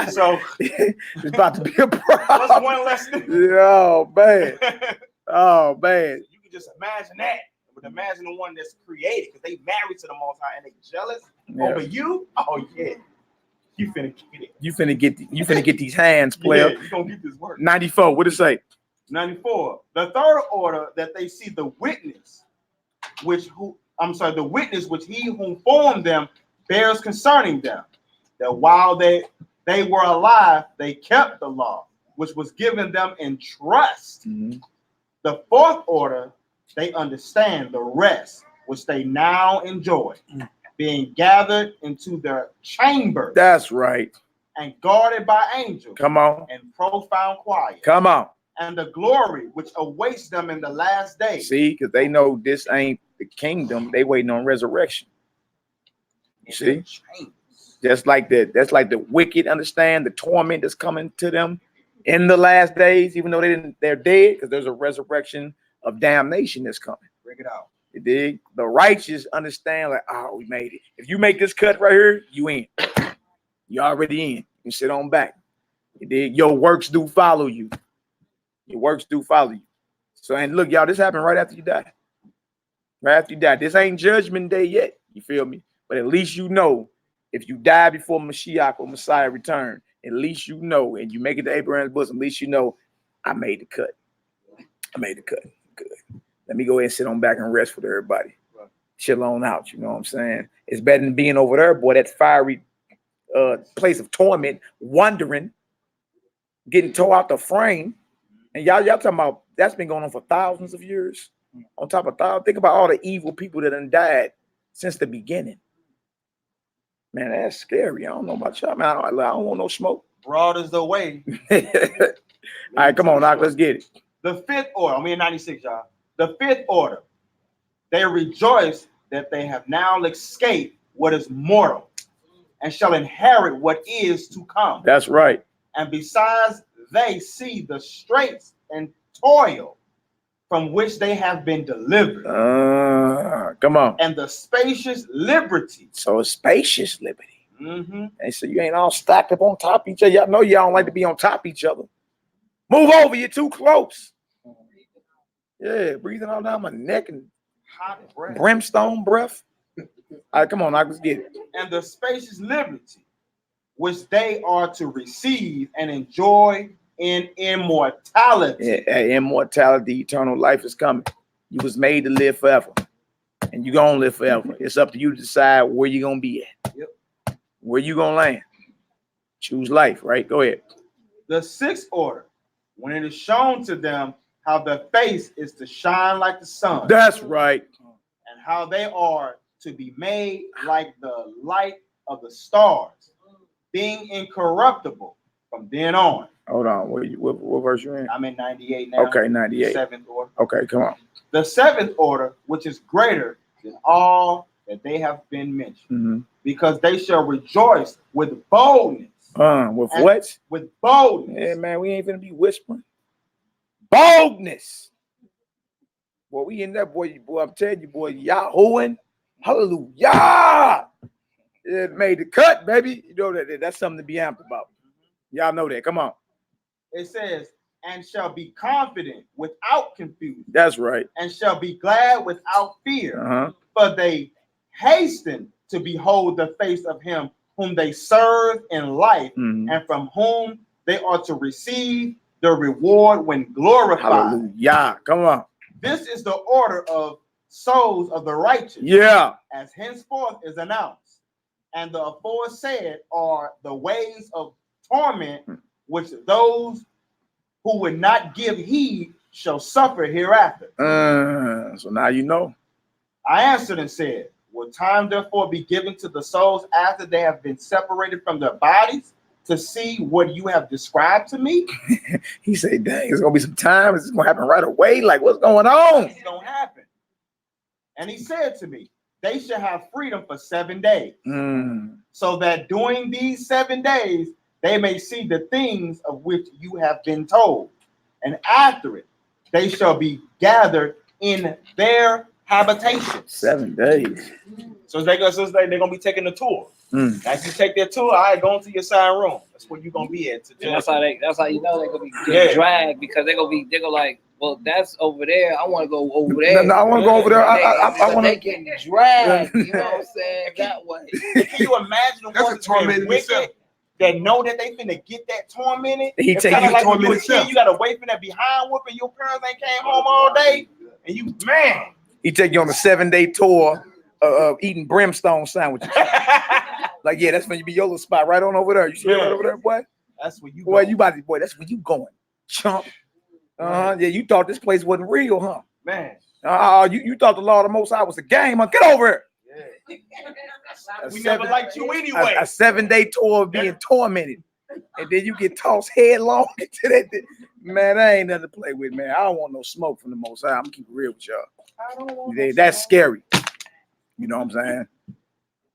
So, it's about to be a problem. What's one less nigga? Oh, man. Oh, man. You can just imagine that. But imagine the one that's created because they married to the Most High and they jealous over you. Oh, yeah. You finna get it. You finna get these hands, player. Yeah, you gonna get this work. 94. What it say? 94. The third order that they see the witness, the witness which he who formed them bears concerning them, that while they were alive, they kept the law, which was given them in trust. The fourth order, they understand the rest, which they now enjoy, being gathered into their chamber. That's right. And guarded by angels. Come on. And profound quiet. Come on. And the glory which awaits them in the last day. See, because they know this ain't the kingdom. They waiting on resurrection. You see? That's like the wicked understand the torment that's coming to them in the last days, even though they're dead, because there's a resurrection of damnation that's coming. Bring it out. You dig? The righteous understand, like, oh, we made it. If you make this cut right here, you in. You already in. You can sit on back. You dig? Your works do follow you. Your works do follow you. So, and look, y'all, this happened right after you die. Right after you die. This ain't judgment day yet. You feel me? But at least you know, if you die before Mashiach or Messiah return, at least you know, and you make it to Abraham's bosom, at least you know, I made the cut. I made the cut. Good. Let me go ahead and sit on back and rest with everybody. Right. Chill on out. You know what I'm saying? It's better than being over there, boy, that fiery place of torment, wandering, getting tore out the frame. And y'all talking about that's been going on for thousands of years. On top of thousands, think about all the evil people that done died since the beginning. Man, that's scary. I don't know about y'all, man. I don't want no smoke. Broad is the way. All right, come on, Doc, let's get it. The fifth order, I'm in 96, y'all. The fifth order, they rejoice that they have now escaped what is mortal and shall inherit what is to come. That's right. And besides, they see the straits and toil from which they have been delivered. Come on. And the spacious liberty. So it's spacious liberty. And so you ain't all stacked up on top of each other. Y'all know y'all don't like to be on top of each other. Move over, you're too close. Yeah, breathing all down my neck and hot breath. Brimstone breath. All right, come on, let's get it. And the spacious liberty which they are to receive and enjoy in immortality. Yeah, immortality, eternal life is coming. You was made to live forever. And you're going to live forever. It's up to you to decide where you're going to be at. Yep. Where you going to land. Choose life, right? Go ahead. The sixth order, when it is shown to them how the face is to shine like the sun. That's right. And how they are to be made like the light of the stars, being incorruptible from then on. Hold on. What verse you in? I'm in 98 now. Okay, 98. Seventh order. Okay, come on. The seventh order, which is greater than all that they have been mentioned, because they shall rejoice with boldness. With what? With boldness. Yeah, man, we ain't gonna be whispering. Boldness. Boy, we in that, boy, I'm telling you, boy, Yahuwah, hallelujah. It made the cut, baby. You know that's something to be amped about. Y'all know that. Come on. It says, and shall be confident without confusion. That's right. And shall be glad without fear. For they hasten to behold the face of him whom they serve in life, and from whom they are to receive the reward when glorified. Hallelujah. Come on. This is the order of souls of the righteous. Yeah. As henceforth is announced. And the aforesaid are the ways of torment which those who would not give heed shall suffer hereafter. So now you know. I answered and said, will time therefore be given to the souls after they have been separated from their bodies to see what you have described to me? He said, dang, it's gonna be some time. It's gonna happen right away. Like, what's going on? It's gonna happen. And he said to me, they shall have freedom for 7 days, so that during these 7 days they may see the things of which you have been told. And after it, they shall be gathered in their habitation. 7 days. So they're gonna be taking the tour. As you take their tour, all right, go into your assigned room. That's where you're gonna be at. That's how you know they're gonna be getting dragged, because they're gonna like, well, that's over there. I want to go over there. No, I want to go over there. I want to get dragged. You know what I'm saying? That way. Can you imagine the ones that wicked that know that they finna get that tormented? He it's take you like tormented when you a kid, you gotta wait for that behind whooping. Your parents ain't came home all day, and you, man. He take you on a 7-day tour of eating brimstone sandwiches. Like, yeah, that's when you be your little spot right on over there. You see that right over there, boy? That's where you boy, boy, that's where you going. Chump. Yeah, you thought this place wasn't real, huh? Man. You thought the Lord of the Most High was a game, huh? Get over here. Yeah. We never liked you anyway. A 7-day tour of being tormented. And then you get tossed headlong into that. Man, that ain't nothing to play with, man. I don't want no smoke from the Most High. I'm gonna keep it real with y'all. That's scary. You know what I'm saying?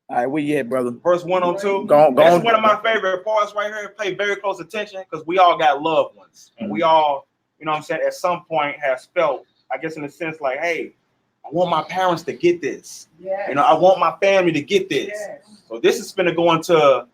All right, where you at, brother? Verse 102. That's one of my favorite parts right here. Pay very close attention, because we all got loved ones. And we all, you know what I'm saying, at some point has felt, I guess in a sense, like, hey, I want my parents to get this. Yes. You know, I want my family to get this. Yes. So this is going to go into,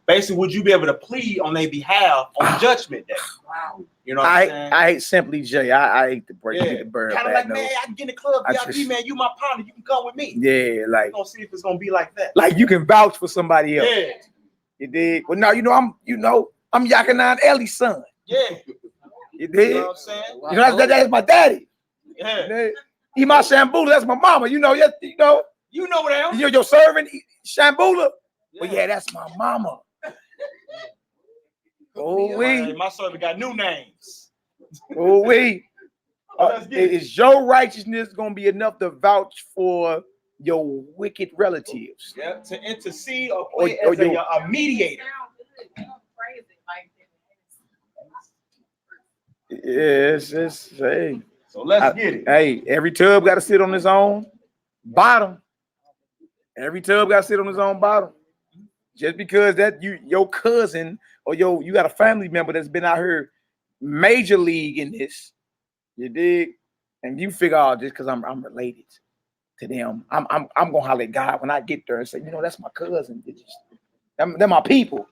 basically, would you be able to plead on their behalf on Judgment Day? Wow. You know what I'm saying? I hate Simply J. I hate the break. The bird. Kind of like, man, I can get in the club, VIP, man. You my partner. You can come with me. Yeah, like. We're going to see if it's going to be like that. Like you can vouch for somebody else. Yeah. You did. Well, now, I'm Yakinan Ellie's son. Yeah. You did. You know what I'm saying? You know, that's my daddy. Yeah. Ima Shambula, that's my mama. You know what else? You're your servant, Shambula. Well, yeah, that's my mama. My servant got new names. Is your righteousness gonna be enough to vouch for your wicked relatives? Yeah, to intercede or play as a mediator. Yes, hey. So let's get it. Hey, every tub got to sit on its own bottom. Every tub got to sit on its own bottom. Just because that your cousin or you got a family member that's been out here major league in this, you dig, and you figure out just because I'm related to them, I'm gonna holler at God when I get there and say, that's my cousin. They're my people.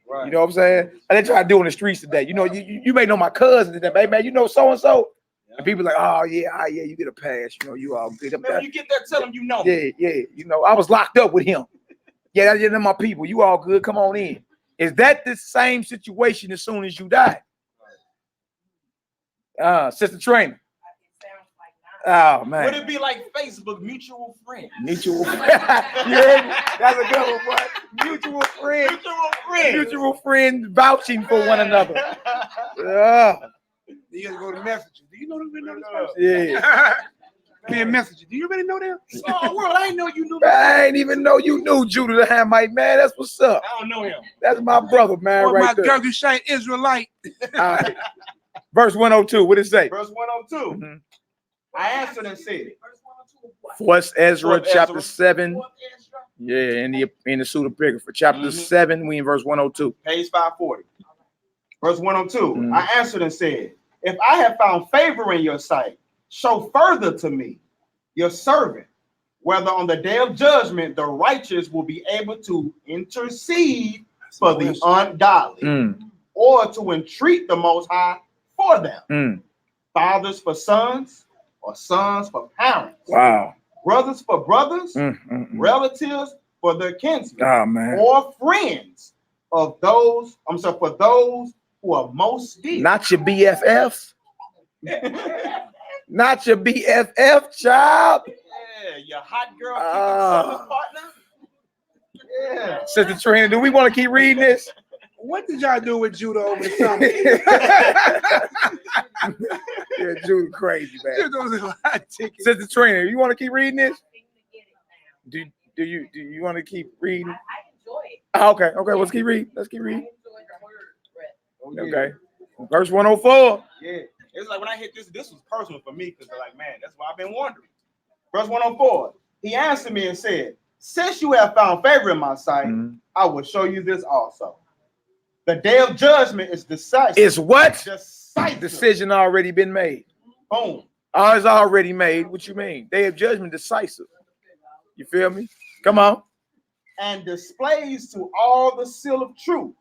Right. You know what I'm saying? And they try to do in the streets today. You may know my cousin today, hey, man. You know so and so. And people like, oh yeah, you get a pass. You all good. Man, when you get there, tell them you know. Yeah. I was locked up with him. Yeah, that's my people. You all good. Come on in. Is that the same situation as soon as you die? Sister Trainer. Oh man. Would it be like Facebook, mutual friends? Mutual friends. Yeah, that's a good one, boy. Mutual friends. Mutual friends. Mutual friends vouching for one another. You gotta go to messages. Do you know this person? Yeah. being messenger. Do you really know them? Oh, world, I didn't know you knew I ain't even know you knew Judah the Hamite, man. That's what's up. I don't know him. That's my brother, man, Or right my there. Gergeshite Israelite. All right. Verse 102, what did it say? Verse 102. Mhm. I answered and said, Fourth Ezra, Fourth chapter Ezra. 7. Yeah, in the pseudepigrapha. Chapter 7, we in verse 102. page 540. Verse 102. Mhm. I answered and said, if I have found favor in your sight, show further to me, your servant, whether on the day of judgment the righteous will be able to intercede for the ungodly, or to entreat the Most High for them. Fathers for sons, or sons for parents. Wow. Brothers for brothers, relatives for their kinsmen, Oh, man. or friends of those, for those who are most dear. Not your BFF. Not your BFF, child. Yeah, your hot girl summer partner. Yeah. Sister Trina, do we want to keep reading this? What did y'all do with Judah over the summer? Yeah, Judah crazy, man. Judah was a hot ticket. Sister Trina, you want to keep reading this? Do you want to keep reading? I enjoy it. Okay, let's keep reading. Let's keep I reading. enjoy the word. Oh, yeah. Okay. Verse 104. Yeah. It's like when I hit this was personal for me because like, man, that's why I've been wondering. Verse 104. He answered me and said, since you have found favor in my sight, I will show you this also. The day of judgment is decisive. Is what? Decisive. Decision already been made. Boom. Oh, it's already made. What you mean? Day of judgment decisive. You feel me? Come on. And displays to all the seal of truth.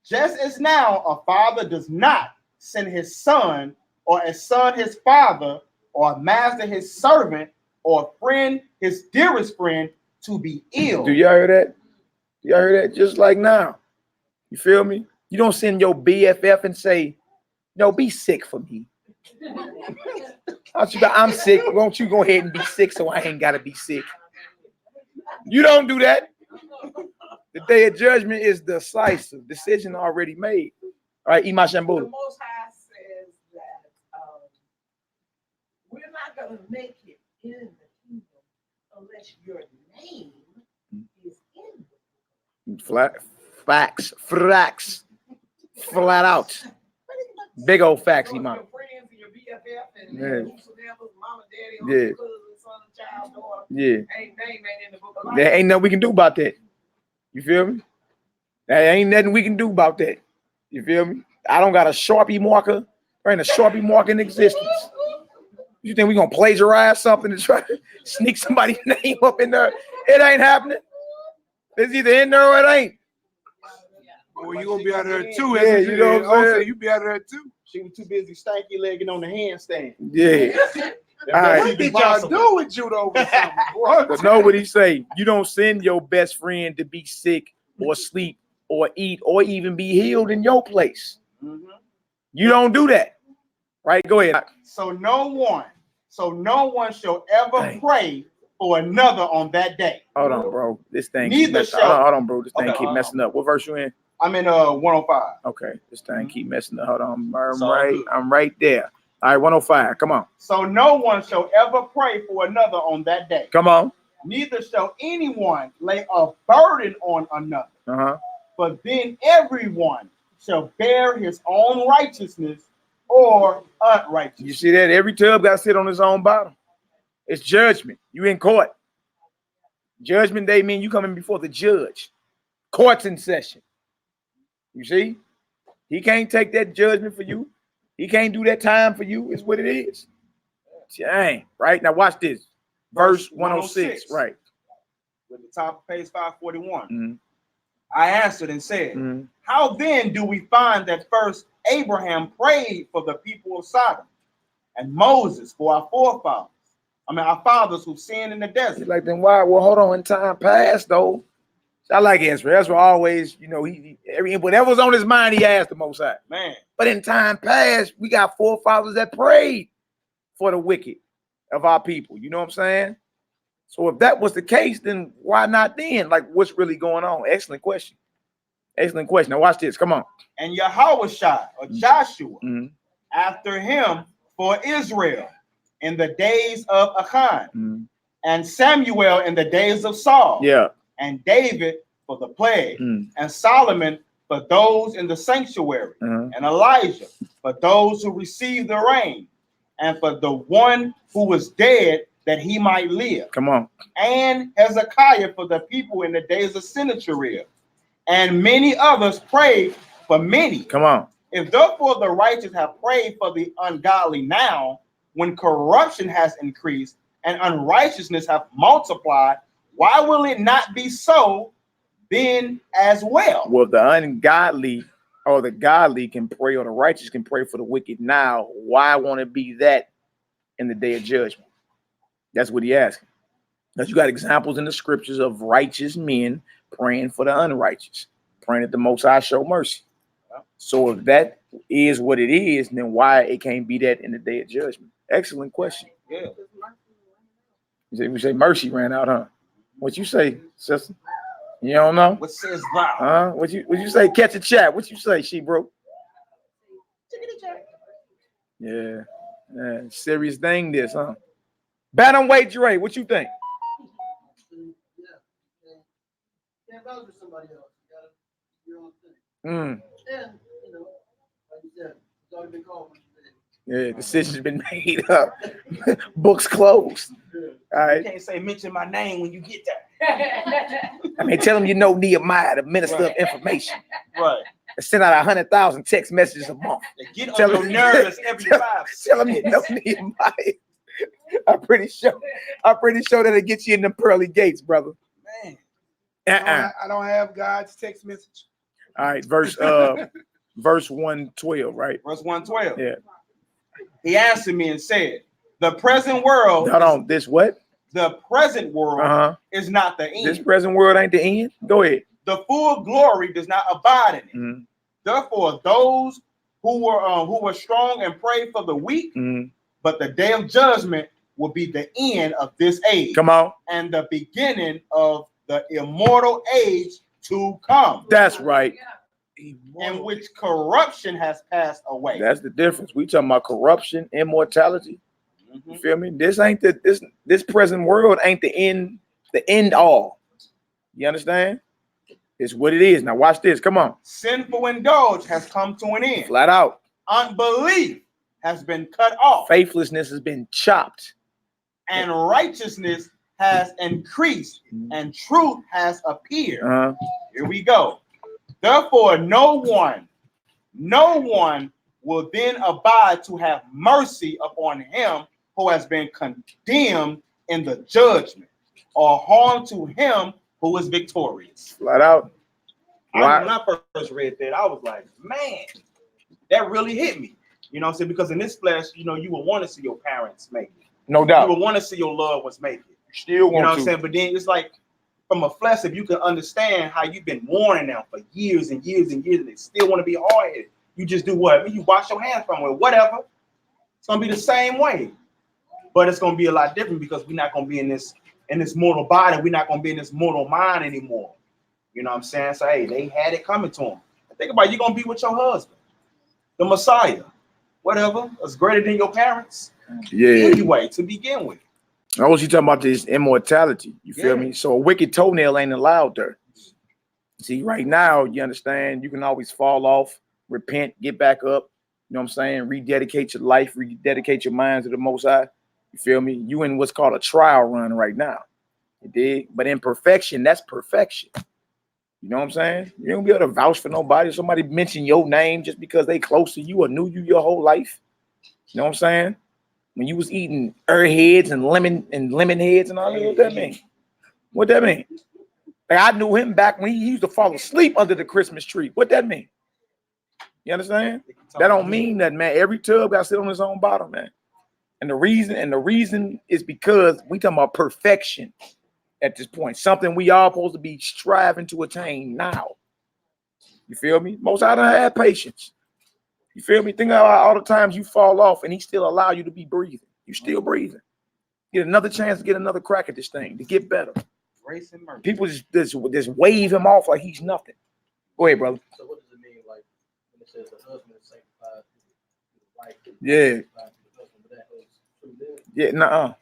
Just as now a father does not send his son, or a son his father, or a master his servant, or a friend his dearest friend to be ill. Do y'all hear that? Do y'all hear that? Just like now. You feel me? You don't send your BFF and say, no, be sick for me. I'm sick. Won't you go ahead and be sick so I ain't got to be sick? You don't do that. The day of judgment is decisive. Decision already made. All right, Ima The Shambula. Most High says that we're not going to make it in the kingdom unless your name is in Facts. Flat out. Big old facts, Ima. your friends and your BFF and Yeah. whosoever, mama, daddy, Yeah. uncle, cousin, son, child, daughter. Yeah. Name ain't in the book of life. There ain't nothing we can do about that. You feel me? There ain't nothing we can do about that. You feel me? I don't got a Sharpie marker. There ain't a Sharpie marker in existence. You think we gonna plagiarize something to try to sneak somebody's name up in there? It ain't happening. It's either in there or it ain't. Well, you gonna be out there too. Yeah, you know what I'm saying? You be out there too. She was too busy stanky legging on the handstand. Yeah. All right. What did y'all do with Judah over the summer? Boy? But know what he say. You don't send your best friend to be sick or sleep or eat or even be healed in your place. You don't do that. Right? Go ahead. So no one shall ever pray for another on that day. Hold on, bro. This thing Neither keep messing shall- Hold on, bro. This thing Okay, keep hold messing up. What verse you in? I'm in 105. Okay. This thing keep messing up. Hold on. It's all good. I'm right there. All right, 105. Come on. So no one shall ever pray for another on that day. Come on. Neither shall anyone lay a burden on another. Uh-huh. But then everyone shall bear his own righteousness or unrighteousness. You see that? Every tub got to sit on his own bottom. It's judgment. You in court. Judgment day mean you coming before the judge. Court's in session. You see? He can't take that judgment for you. He can't do that time for you. It's what it is. Dang. Right? Now watch this. Verse 106. Right. With the top of page 541. Mm-hmm. I answered and said, how then do we find that first Abraham prayed for the people of Sodom, and Moses for our forefathers? Our fathers who sinned in the desert. Like, then why? Well, hold on. In time past, though, I like Ezra. Ezra always, whatever was on his mind, he asked the Most High. Man. But in time past, we got forefathers that prayed for the wicked of our people. You know what I'm saying? So if that was the case, then why not then? Like, what's really going on? Excellent question. Excellent question. Now watch this. Come on. And Yahushua or Joshua after him for Israel in the days of Achan, Mm-hmm. and Samuel in the days of Saul, Yeah. and David for the plague, Mm. and Solomon for those in the sanctuary, Uh-huh. and Elijah for those who received the rain, and for the one who was dead that he might live. Come on. And Hezekiah for the people in the days of Sennacherib, and many others prayed for many. Come on. If therefore the righteous have prayed for the ungodly now, when corruption has increased and unrighteousness have multiplied, why will it not be so then as well? Well, the ungodly or the godly can pray, or the righteous can pray for the wicked now. Why won't it be that in the day of judgment? That's what he asking. Because you got examples in the scriptures of righteous men praying for the unrighteous, praying that the Most High show mercy. So if that is what it is, then why it can't be that in the day of judgment? Excellent question. Yeah. We say mercy ran out, huh? What you say, sister? You don't know? What says thou? Huh? What you say? Catch a chat. What you say, she bro? Yeah. Yeah. Serious thing this, huh? Bantamweight Dre, what you think? Can't vouch for somebody else. You gotta do your own thing. Mm. And, you know, like you said, it's already been called what you said. Yeah, decision's been made up. Books closed. All right. You can't say mention my name when you get there. I mean, tell them you know Nehemiah, the minister of information. Right. I send out 100,000 text messages a month. They get Tell on your them- nerves every 5 Tell them you know Nehemiah. I'm pretty sure that'll get you in them pearly gates, brother. Man. I don't have God's text message. All right, verse 112, right? Verse 112. Yeah. He answered me and said, the present world, Hold on, this what? the present world is not the end. This present world ain't the end. Go ahead. The full glory does not abide in it. Mm-hmm. Therefore, those who were strong and prayed for the weak, Mm-hmm. but the day of judgment will be the end of this age. Come on. And the beginning of the immortal age to come. That's right. In which corruption has passed away. That's the difference. We talking about corruption, immortality. You feel me? This ain't this present world ain't the end all. You understand? It's what it is. Now watch this. Come on. Sinful indulge has come to an end. Flat out. Unbelief has been cut off. Faithlessness has been chopped. And righteousness has increased. And truth has appeared. Here we go. Therefore, no one will then abide to have mercy upon him who has been condemned in the judgment, or harm to him who is victorious. Flat out. When I first read that, I was like, man, that really hit me. You know what I'm saying? Because in this flesh, you know, you would want to see your parents make it. No doubt. You would want to see your loved ones make it. Still want you know what to. I'm saying? But then it's like, from a flesh, if you can understand how you've been warning them for years and years and years, and they still want to be hard-headed, you just do what? I mean, you wash your hands from it, whatever. It's gonna be the same way, but it's gonna be a lot different because we're not gonna be in this mortal body. We're not gonna be in this mortal mind anymore. You know what I'm saying? So hey, they had it coming to them. Think about it, you're gonna be with your husband, the Messiah, whatever. It's greater than your parents. Yeah. Anyway, to begin with. I was you talking about this immortality. You feel me? So a wicked toenail ain't allowed there. See, right now, you understand, you can always fall off, repent, get back up. You know what I'm saying? Rededicate your life, rededicate your mind to the Most High. You feel me? You in what's called a trial run right now. You dig? But in perfection, that's perfection. You know what I'm saying? You don't be able to vouch for nobody. Somebody mention your name just because they close to you or knew you your whole life. You know what I'm saying? When you was eating heads and lemon heads and all that, what that mean? What that mean? Like I knew him back when he used to fall asleep under the Christmas tree. What that mean? You understand? That don't mean that, man. Every tub got to sit on its own bottom, man. And the reason is because we talking about perfection at this point. Something we all supposed to be striving to attain now. You feel me? Most I don't have patience. You feel me? Think about all the times you fall off and he still allow you to be breathing. You still breathing. Get another chance to get another crack at this thing, to get better. Grace and mercy. People just wave him off like he's nothing. Go ahead, brother. So what does it mean, like, when it says the husband is sanctified to the wife? Yeah. Yeah, no.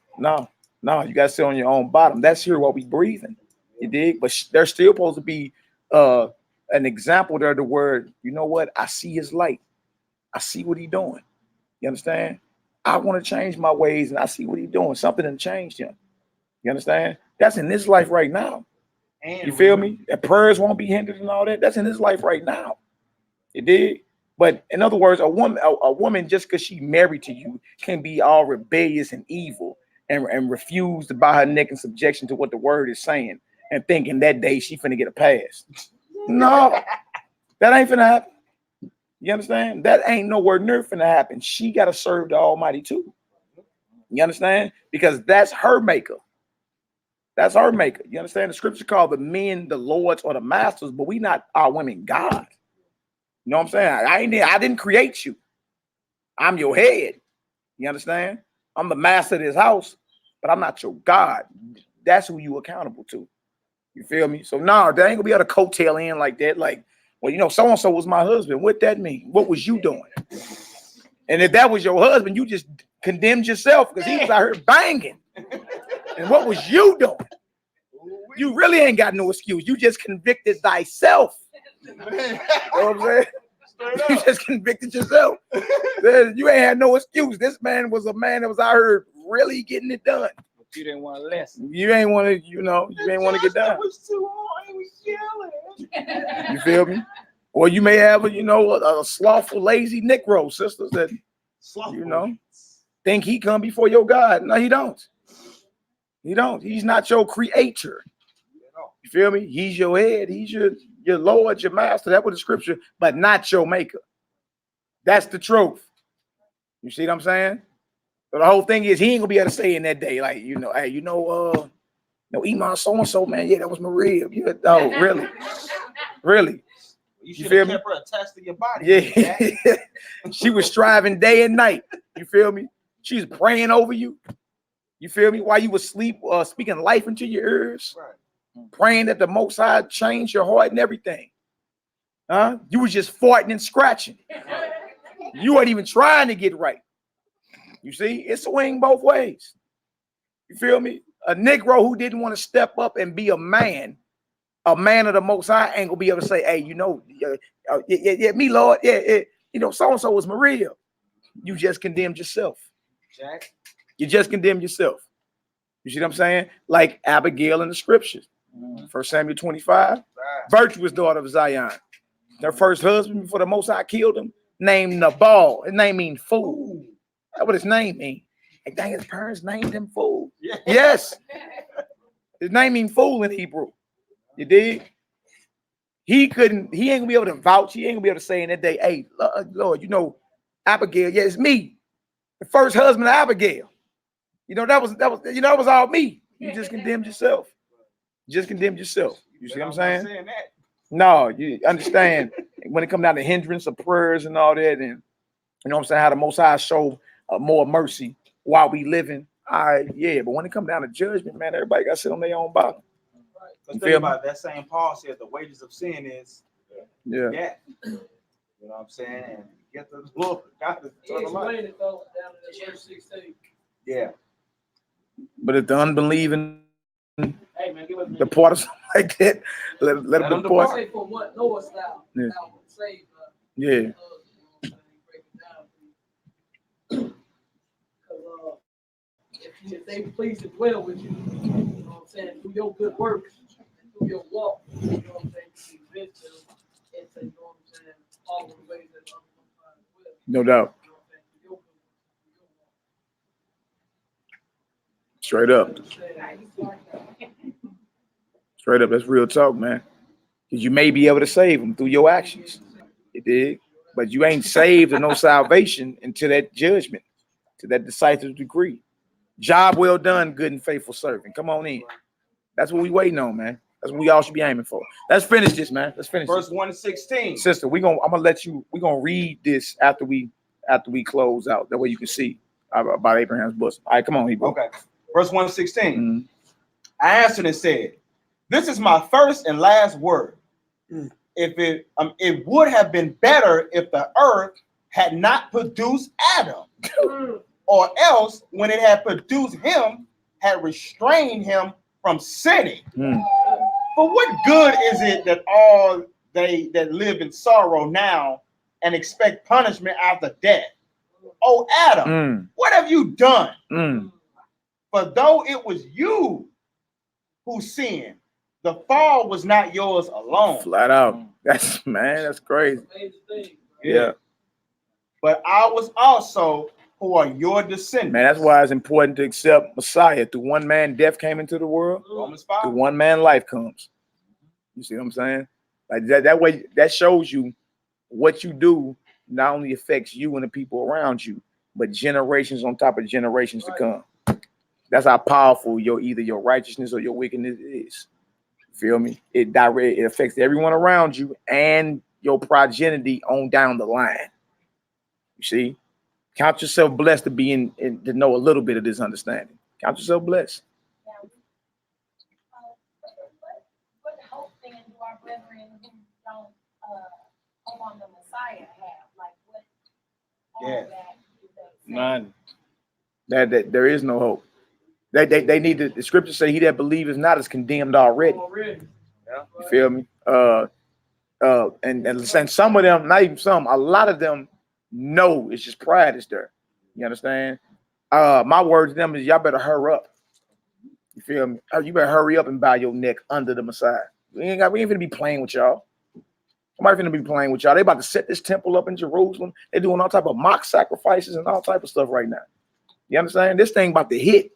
You gotta sit on your own bottom. That's here while we breathing. You dig? But there's still supposed to be an example there. The word, you know what? I see his light. I see what he's doing. You understand? I want to change my ways, and I see what he's doing. Something done changed him. You understand? That's in this life right now. And You feel me? That prayers won't be hindered and all that. That's in his life right now. You dig? But in other words, a woman just because she married to you can be all rebellious and evil and refuse to bow her neck in subjection to what the word is saying and thinking that day she finna get a pass. No, that ain't finna happen. You understand? That ain't nowhere near finna happen. She got to serve the Almighty too. You understand? Because that's her maker. That's her maker. You understand? The scripture called the men the lords or the masters, but we not our women God. You know what I'm saying? I didn't create you. I'm your head. You understand? I'm the master of this house, but I'm not your God. That's who you accountable to. You feel me? So no, they ain't gonna be able to coattail in like that. Like, well, you know, so-and-so was my husband. What that mean? What was you doing? And if that was your husband, you just condemned yourself because he was out here banging. And what was you doing? You really ain't got no excuse. You just convicted thyself. You know what I'm saying? You just convicted yourself. You ain't had no excuse. This man was a man that was out here really getting it done. But you didn't want to listen. You ain't want to, you ain't want to get done. was too hard. He was yelling. You feel me? Or you may have a slothful, lazy Negro sisters that think he come before your God. No, he don't. He don't. He's not your creator. You feel me? He's your head. He's your Lord, your master. That was the scripture, but not your maker. That's the truth. You see what I'm saying? So the whole thing is he ain't gonna be able to say in that day, like, hey, Iman so-and-so, man. Yeah, that was Maria. Oh, really? Really? You should have kept her attached to your body. Yeah. She was striving day and night. You feel me? She's praying over you. You feel me? While you was asleep, speaking life into your ears. Right. Praying that the Most High change your heart and everything. You was just farting and scratching. You weren't even trying to get right. You see, it swing both ways. You feel me? A Negro who didn't want to step up and be a man of the Most High ain't gonna be able to say, hey, me, Lord, so-and-so was Maria. You just condemned yourself. Jack. You just condemned yourself. You see what I'm saying? Like Abigail in the scriptures. 1 Samuel 25, virtuous daughter of Zion. Their first husband before the Most High killed him, named Nabal. His name means fool. That's what his name means. Like, dang, his parents named him fool. Yeah. Yes. His name means fool in Hebrew. You dig? He ain't gonna be able to vouch. He ain't gonna be able to say in that day, hey, Lord, Abigail, yeah, it's me. The first husband of Abigail. That was all me. You just condemned yourself. Just condemned yourself. You see what I'm saying? No, you understand when it comes down to hindrance of prayers and all that, and you know what I'm saying, how the Most High show more mercy while we living. But when it comes down to judgment, man, everybody got to sit on their own bottom. Let's think about that same Paul said the wages of sin is yeah. You know what I'm saying? And get the Lord, God is eternal life. It down in verse 16. Yeah. But if the unbelieving depart or something like that, let them depart. Say for what knowest thou? Yeah. Thou wilt save, yeah. If they please to dwell with you, you know what I'm saying, through your good works, through your walk, you know what I'm saying, you convince them into, you know what I'm saying, all the ways that will. No doubt. Straight up. Straight up, that's real talk, man. Because you may be able to save them through your actions. You dig? But you ain't saved or no salvation until that judgment, to that decisive degree. Job well done, good and faithful servant. Come on in. That's what we waiting on, man. That's what we all should be aiming for. Let's finish this, man. Let's finish Verse this. 1:16. Sister, I'm gonna let you, we're gonna read this after we close out. That way you can see about Abraham's bosom. All right, come on, Hebrew. Okay. Verse 1:16. I answered and said, this is my first and last word. If it would have been better if the earth had not produced Adam. or else when it had produced him, had restrained him from sinning. For what good is it that all they that live in sorrow now and expect punishment after death? Oh, Adam, what have you done? For though it was you who sinned, the fall was not yours alone. Flat out. That's crazy. Yeah. But ours also, who are your descendants. Man, that's why it's important to accept Messiah. Through one man, death came into the world. Romans 5. Through one man, life comes. You see what I'm saying? Like that way, that shows you what you do not only affects you and the people around you, but generations on top of generations to come. That's how powerful either your righteousness or your wickedness is. Feel me? It affects everyone around you and your progeny on down the line. You see? Count yourself blessed to be to know a little bit of this understanding. Count yourself blessed. What hope then do our brethren who don't hope on the Messiah have? Like what? None. That there is no hope. They need the scriptures say he that believeth not is condemned already. Yeah. You feel me? And some of them, not even some, a lot of them know it's just pride is there. You understand? My word to them is y'all better hurry up. You feel me? You better hurry up and bow your neck under the Messiah. We ain't finna be playing with y'all. Somebody finna be playing with y'all. They about to set this temple up in Jerusalem. They're doing all type of mock sacrifices and all type of stuff right now. You understand? This thing about to hit.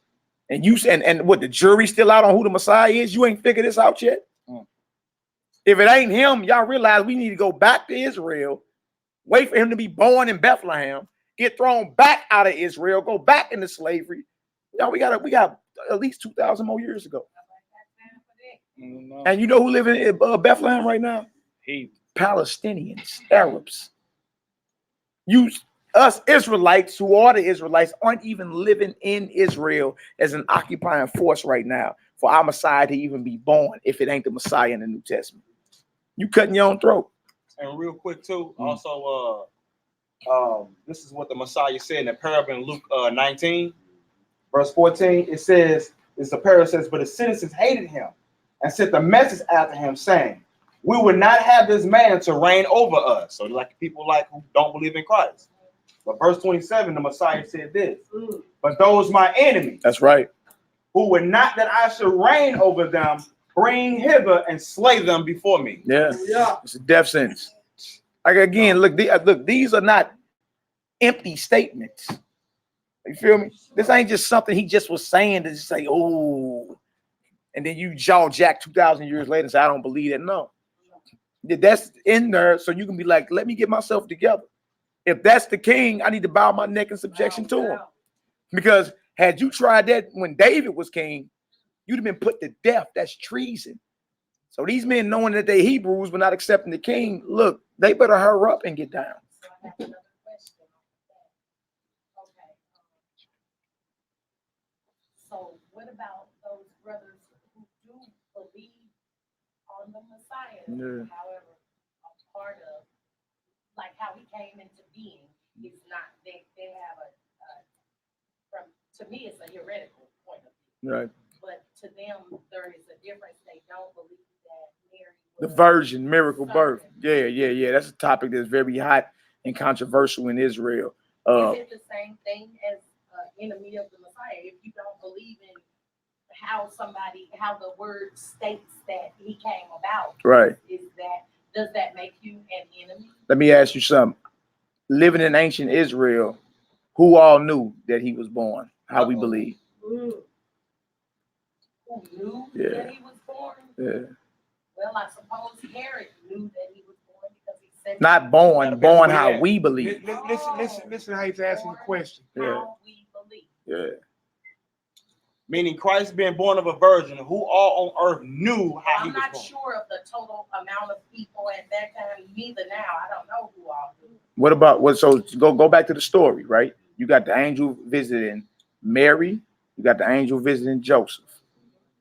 And what, the jury's still out on who the Messiah is? You ain't figured this out yet? If it ain't him, y'all realize we need to go back to Israel, wait for him to be born in Bethlehem, get thrown back out of Israel, go back into slavery. Y'all, we got at least 2,000 more years ago. And you know who live in Bethlehem right now? Palestinians, Arabs. Us Israelites, who are the Israelites, aren't even living in Israel as an occupying force right now for our Messiah to even be born if it ain't the Messiah in the New Testament. You cutting your own throat. And real quick too, also this is what the Messiah said in the parable in Luke 19, verse 14. It says, it's the parable says, but the citizens hated him and sent the message after him saying, we would not have this man to reign over us. So like people like who don't believe in Christ. But verse 27, the Messiah said this, but those my enemies, that's right, who would not that I should reign over them, bring hither and slay them before me. Yeah, it's a death sentence. Like again, look, these are not empty statements. You feel me? This ain't just something he just was saying to just say, oh, and then you jaw jack 2,000 years later and say, I don't believe it. No, that's in there so you can be like, let me get myself together. If that's the king, I need to bow my neck in subjection to him. Because had you tried that when David was king, you'd have been put to death. That's treason. So these men, knowing that they Hebrews but not accepting the king, look, they better hurry up and get down. So what about those brothers who do believe on the Messiah? Yeah. However, a part of like how he came into being is not they have to me it's a heretical point of view. Right. But to them there is a difference. They don't believe that Mary The virgin, miracle birth. Yeah. That's a topic that's very hot and controversial in Israel. Is it the same thing as enemy of the Messiah? If you don't believe in how the word states that he came about, right? Does that make you an enemy? Let me ask you something. Living in ancient Israel, who all knew that he was born? How we believe? Who knew that he was born? Yeah. Well, I suppose Herod knew that he was born because he said not born how we believe. Listen how he's asking the question. How we believe. Yeah. Meaning Christ being born of a virgin, who all on earth knew how he was born. I'm not sure of the total amount of people at that time, neither now. I don't know who all knew. What about what? So go back to the story, right? You got the angel visiting Mary. You got the angel visiting Joseph.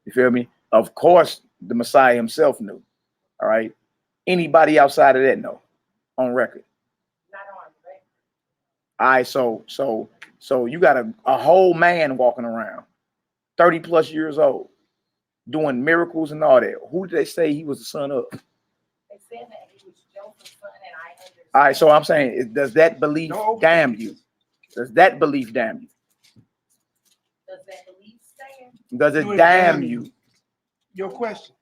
You feel me? Of course, the Messiah himself knew. All right. Anybody outside of that know on record? Not on record. All right, so you got a whole man walking around, 30 plus years old, doing miracles and all that. Who did they say he was the son of? They said that he was Joseph's son, and I understand. All right, so I'm saying, does that belief damn you? Does that belief damn you? Does that belief stand? Does it damn you? Your question.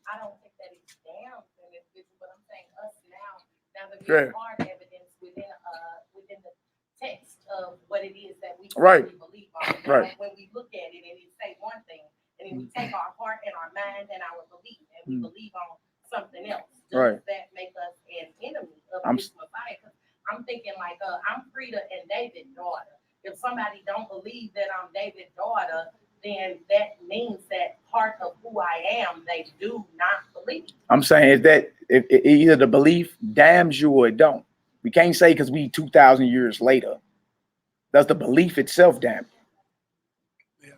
I don't think that it damns an individual, but I'm saying us now that Yeah. there's hard evidence within the text of what it is that we Right. believe on. Right. When we look at it and it say one thing, and then we take our heart and our mind and our belief and we believe on something else. Does Right. that make us an enemy of I'm this Messiah? 'Cause I'm thinking like I'm Frida and David's daughter. If somebody don't believe that I'm David's daughter, then that means that part of who I am, they do not believe. I'm saying is that if either the belief damns you or it don't. We can't say because we 2,000 years later. Does the belief itself damn you? Yeah.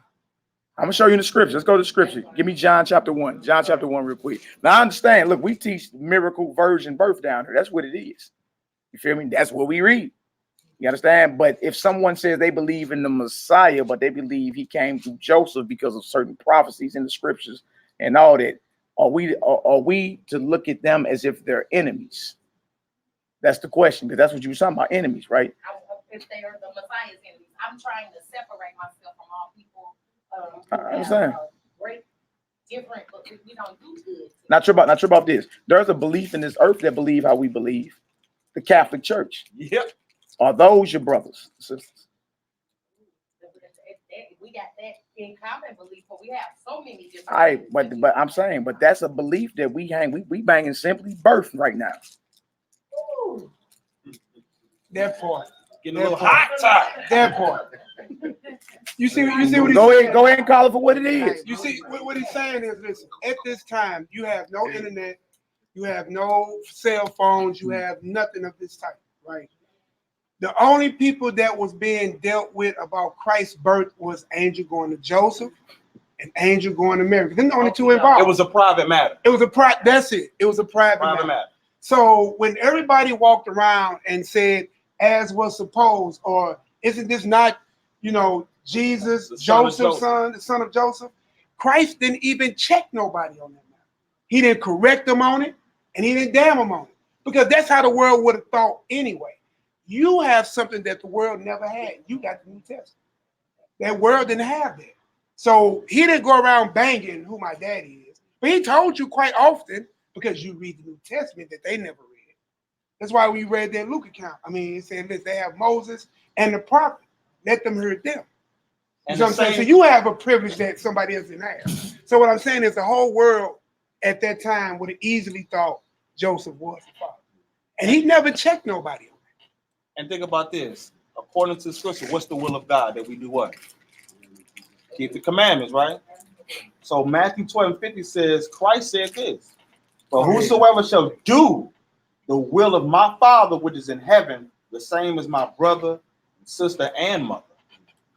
I'm gonna show you in the scripture. Let's go to the scripture. Give me John chapter 1. John chapter 1 real quick. Now I understand. Look, we teach miracle, virgin birth down here. That's what it is. You feel me? That's what we read. You understand? But if someone says they believe in the Messiah, but they believe he came through Joseph because of certain prophecies in the scriptures and all that, are we to look at them as if they're enemies? That's the question, because that's what you were talking about, enemies, right? If they are the Messiah's enemies, I'm trying to separate myself from all people. I understand. Great, different, but we don't do good. Not sure about this. There's a belief in this earth that believe how we believe. The Catholic Church. Yep. Are those your brothers and sisters? We got that in common belief, but we have so many different. All right, but I'm saying, but that's a belief that we banging simply birth right now. Ooh. That part. Getting a little hot top. That part. You see what he's Go saying? ahead and call it for what it is. You see what he's saying is, listen, at this time, you have no internet, you have no cell phones, you have nothing of this type, right? The only people that was being dealt with about Christ's birth was angel going to Joseph and angel going to Mary. Then the only two involved. It was a private matter. It was that's it. It was a private matter. So when everybody walked around and said, as was supposed, or isn't this not, Jesus, Joseph's son, the son of Joseph? Christ didn't even check nobody on that matter. He didn't correct them on it, and he didn't damn them on it, because that's how the world would have thought anyway. You have something that the world never had. You got the New Testament. That world didn't have that. So he didn't go around banging who my daddy is, but he told you quite often, because you read the New Testament, that they never read. That's why we read that Luke account. I mean, it said this, they have Moses and the prophet. Let them hear them. You know what I'm saying? So you have a privilege that somebody else didn't have. So what I'm saying is the whole world at that time would have easily thought Joseph was the father. And he never checked nobody on that. And think about this. According to the scripture, what's the will of God? That we do what? Keep the commandments, right? So Matthew 12:50 says, Christ said this, but whosoever shall do the will of my Father which is in heaven, the same as my brother, sister, and mother.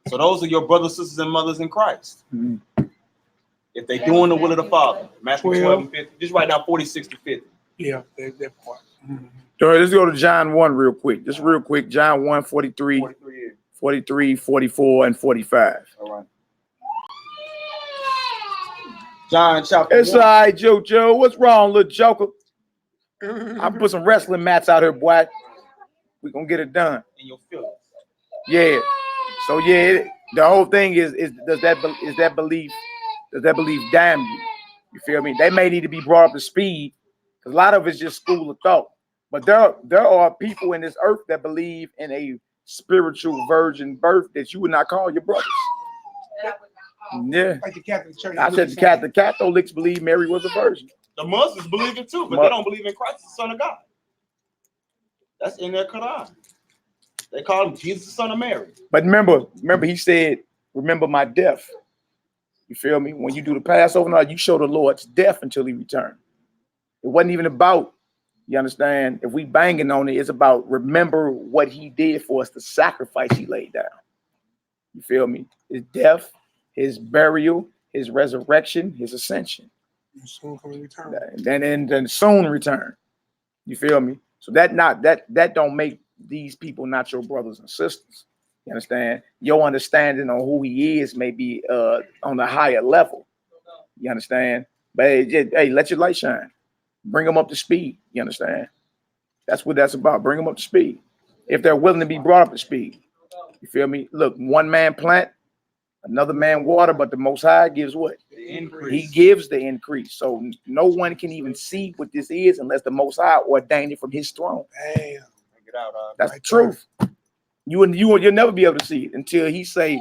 So those are your brothers, sisters, and mothers in Christ. Mm-hmm. If they doing the will of the Father. Matthew 12:50. Just write down 46 to 50. Yeah, that part. Mm-hmm. So let's go to John 1 real quick. Just real quick. John 1, 43, 44, and 45. All right. John chapter It's 1. all right, Joe. What's wrong, little joker? I put some wrestling mats out here, boy. We gonna get it done. In your feelings. Yeah. So yeah, the whole thing is does that belief damn you? You feel me? They may need to be brought up to speed, because a lot of it's just school of thought. But there are people in this earth that believe in a spiritual virgin birth that you would not call your brothers. Yeah. Like the Catholic Church. I said the Catholics believe Mary was a virgin. The Muslims believe it too, but they don't believe in Christ, the Son of God. That's in their Quran. They call him Jesus, the Son of Mary. But remember, he said, remember my death. You feel me? When you do the Passover, now you show the Lord's death until he returned. It wasn't even about, you understand, if we banging on it, it's about remember what he did for us, the sacrifice he laid down. You feel me? His death, his burial, his resurrection, his ascension. Soon return. And then soon return. You feel me? So that don't make these people not your brothers and sisters. You understand? Your understanding on who he is may be on a higher level. You understand? But hey, let your light shine. Bring them up to speed. You understand? That's what that's about. Bring them up to speed. If they're willing to be brought up to speed. You feel me? Look, one man plant, another man water, but the Most High gives what? The increase. He gives the increase. So no one can even see what this is unless the Most High ordained it from his throne. Damn. Get out, That's the truth. You'll never be able to see it until he say, you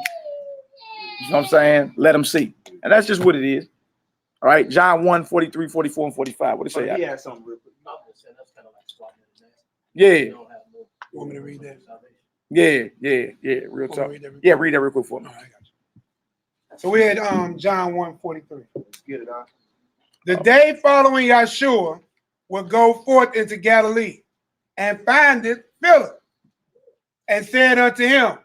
know what I'm saying? Let him see. And that's just what it is. All right, John 1, 43, 44, and 45. What do you say? He had something real quick. Yeah. You want me to read that? Yeah. Real talk. Yeah, read that real quick for me. All right, I got you. So we had John 1:43. Get it out. The day following Yahshua will go forth into Galilee and findeth Philip and said unto him,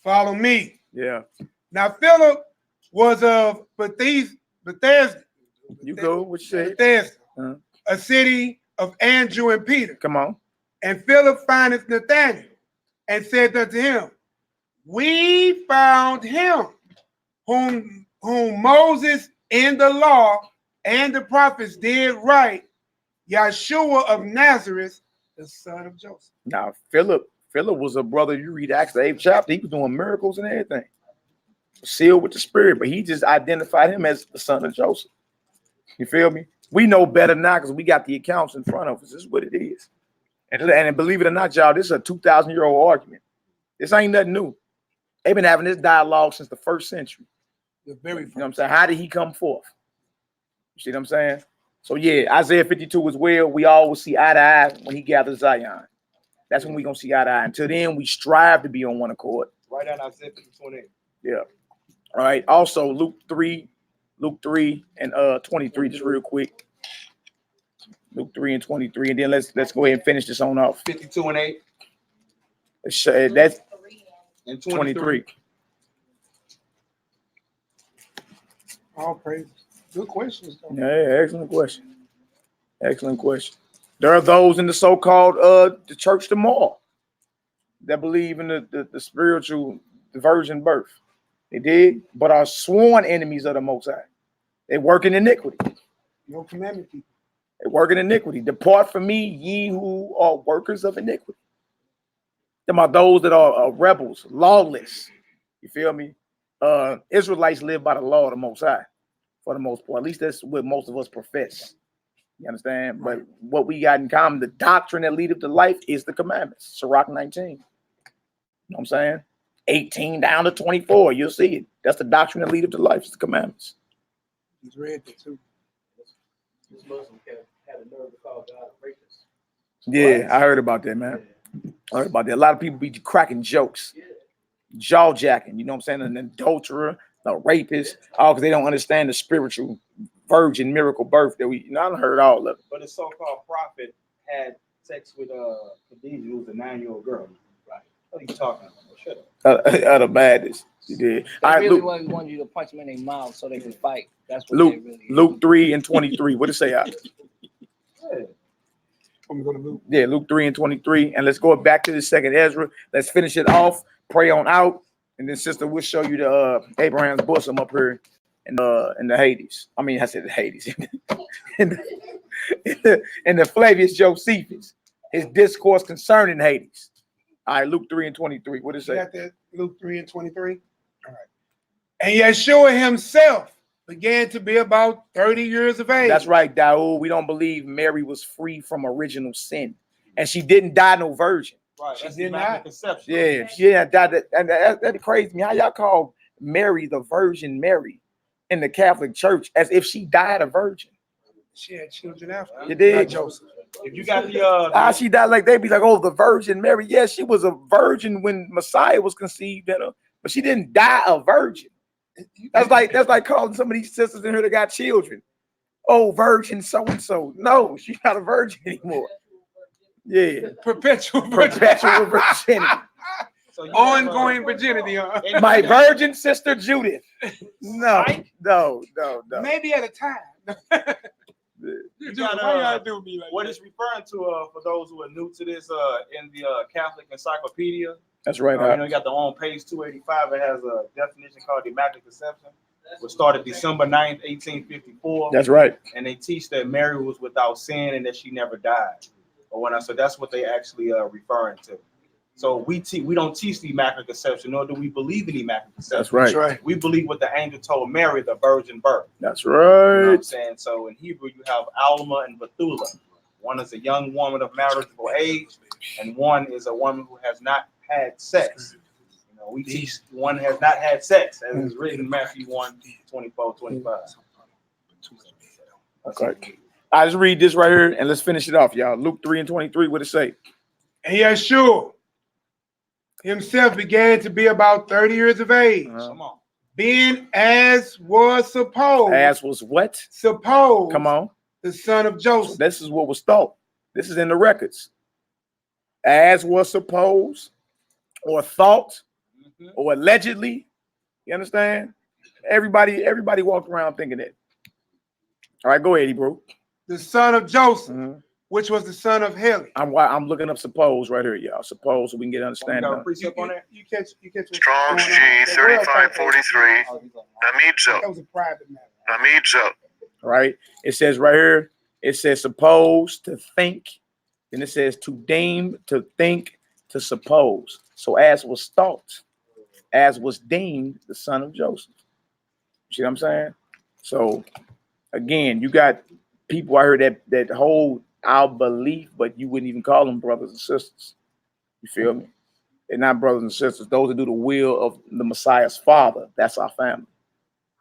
follow me. Yeah. Now Philip was of Bethesda. You go, what you say? Bethesda, a city of Andrew and Peter. Come on. And Philip findeth Nathanael and said unto him, we found him whom Moses in the law and the prophets did write, Yahshua of Nazareth, the son of Joseph. Now, Philip was a brother. You read Acts the 8th chapter, he was doing miracles and everything. Sealed with the Spirit, but he just identified him as the son of Joseph. You feel me? We know better now because we got the accounts in front of us. This is what it is. And believe it or not, y'all, this is a 2,000-year-old argument. This ain't nothing new. They've been having this dialogue since the first century. The very first. You know what I'm saying? How did he come forth? You see what I'm saying? So yeah, Isaiah 52 as well. We all will see eye to eye when he gathers Zion. That's when we're going to see eye to eye. Until then, we strive to be on one accord. Right down Isaiah 28. Yeah. All right. Also, Luke 3 and 23, just real quick. Luke 3 and 23, and then let's go ahead and finish this on off. 52 and 8. That's and 23. All praise. Good questions, though. Yeah, excellent question. Excellent question. There are those in the so-called the church tomorrow that believe in the spiritual virgin birth. They did, but are sworn enemies of the Most High. They work in iniquity. No commandment people. They work in iniquity. Depart from me, ye who are workers of iniquity. Them are those that are rebels, lawless. You feel me? Israelites live by the law of the Most High, for the most part. At least that's what most of us profess. You understand? But what we got in common, the doctrine that leadeth to life is the commandments. Sirach 19. You know what I'm saying? 18 down to 24. You'll see it. That's the doctrine that leadeth to life. It's the commandments. He's read that too. This Muslim had a nerve to call God a rapist. Yeah, I heard about that, man. I heard about that. A lot of people be cracking jokes, jaw jacking. You know what I'm saying? An adulterer, a rapist, all because they don't understand the spiritual virgin miracle birth that we. I done heard all of it. But the so-called prophet had sex with Khadijah, who was a 9-year-old girl. Right? What are you talking about? Shut up. Out of madness, you did. They really wanted you to punch them in their mouth so they can fight. That's what Luke, they really. Luke 3 and 23. What did it say out? I'm going to Luke. Yeah, Luke 3 and 23. And let's go back to the second Ezra. Let's finish it off. Pray on out, and then sister, we'll show you the Abraham's bosom up here in the Hades. I mean, I said the Hades. in the Flavius Josephus, his discourse concerning Hades. All right, Luke 3 and 23. What does it say? Got that? Luke 3 and 23. All right. And Yeshua himself began to be about 30 years of age. That's right, Daoud. We don't believe Mary was free from original sin, and she didn't die no virgin. Right, She that's did immaculate not. conception. Yeah, she didn't die. And that'd be crazy to me. How y'all call Mary the Virgin Mary in the Catholic Church as if she died a virgin? She had children after. You did? Not Joseph. If you got the She died like they'd be like, oh, the Virgin Mary. Yeah, she was a virgin when Messiah was conceived in her, but she didn't die a virgin. That's like calling some of these sisters in here that got children. Oh, virgin so and so. No, she's not a virgin anymore. Yeah, Perpetual perpetual virginity. so you Ongoing virginity. My virgin sister Judith. No. Maybe at a time. You got, why you gotta do me like what that? it's referring to, for those who are new to this, in the Catholic Encyclopedia. That's right. You know, you got the on page 285. It has a definition called the Immaculate Conception, which started December 9th, 1854. That's right. And they teach that Mary was without sin and that she never died. But when I said that's what they actually referring to. So we don't teach the Immaculate Conception, nor do we believe in the Immaculate Conception. That's right. That's right. We believe what the angel told Mary, the virgin birth. That's You know what I'm right. saying? So in Hebrew, you have Alma and Bethula. One is a young woman of marriageable age, and one is a woman who has not had sex. You know, we teach one has not had sex, as is written in Matthew 1, 24, 25. Okay. I just read this right here and let's finish it off, y'all. Luke 3 and 23, what it say? And Yeshua himself began to be about 30 years of age, Come on. being as was supposed. As was what? Supposed. Come on. The son of Joseph. This is what was thought. This is in the records. As was supposed, or thought, or allegedly. You understand? Everybody walked around thinking that. All right, go ahead, Hebrew. The son of Joseph, which was the son of Heli. I'm looking up suppose right here, y'all. Suppose so we can get understanding. Got a precept on that? You catch Strong's G 3543. Namidzo. That was a private matter. Namidzo. Right? It says right here, it says suppose, to think. Then it says to deem, to think, to suppose. So as was thought, as was deemed, the son of Joseph. You see what I'm saying? So again, you got people out here that hold our belief, but you wouldn't even call them brothers and sisters. You feel me? They're not brothers and sisters. Those that do the will of the Messiah's father, that's our family.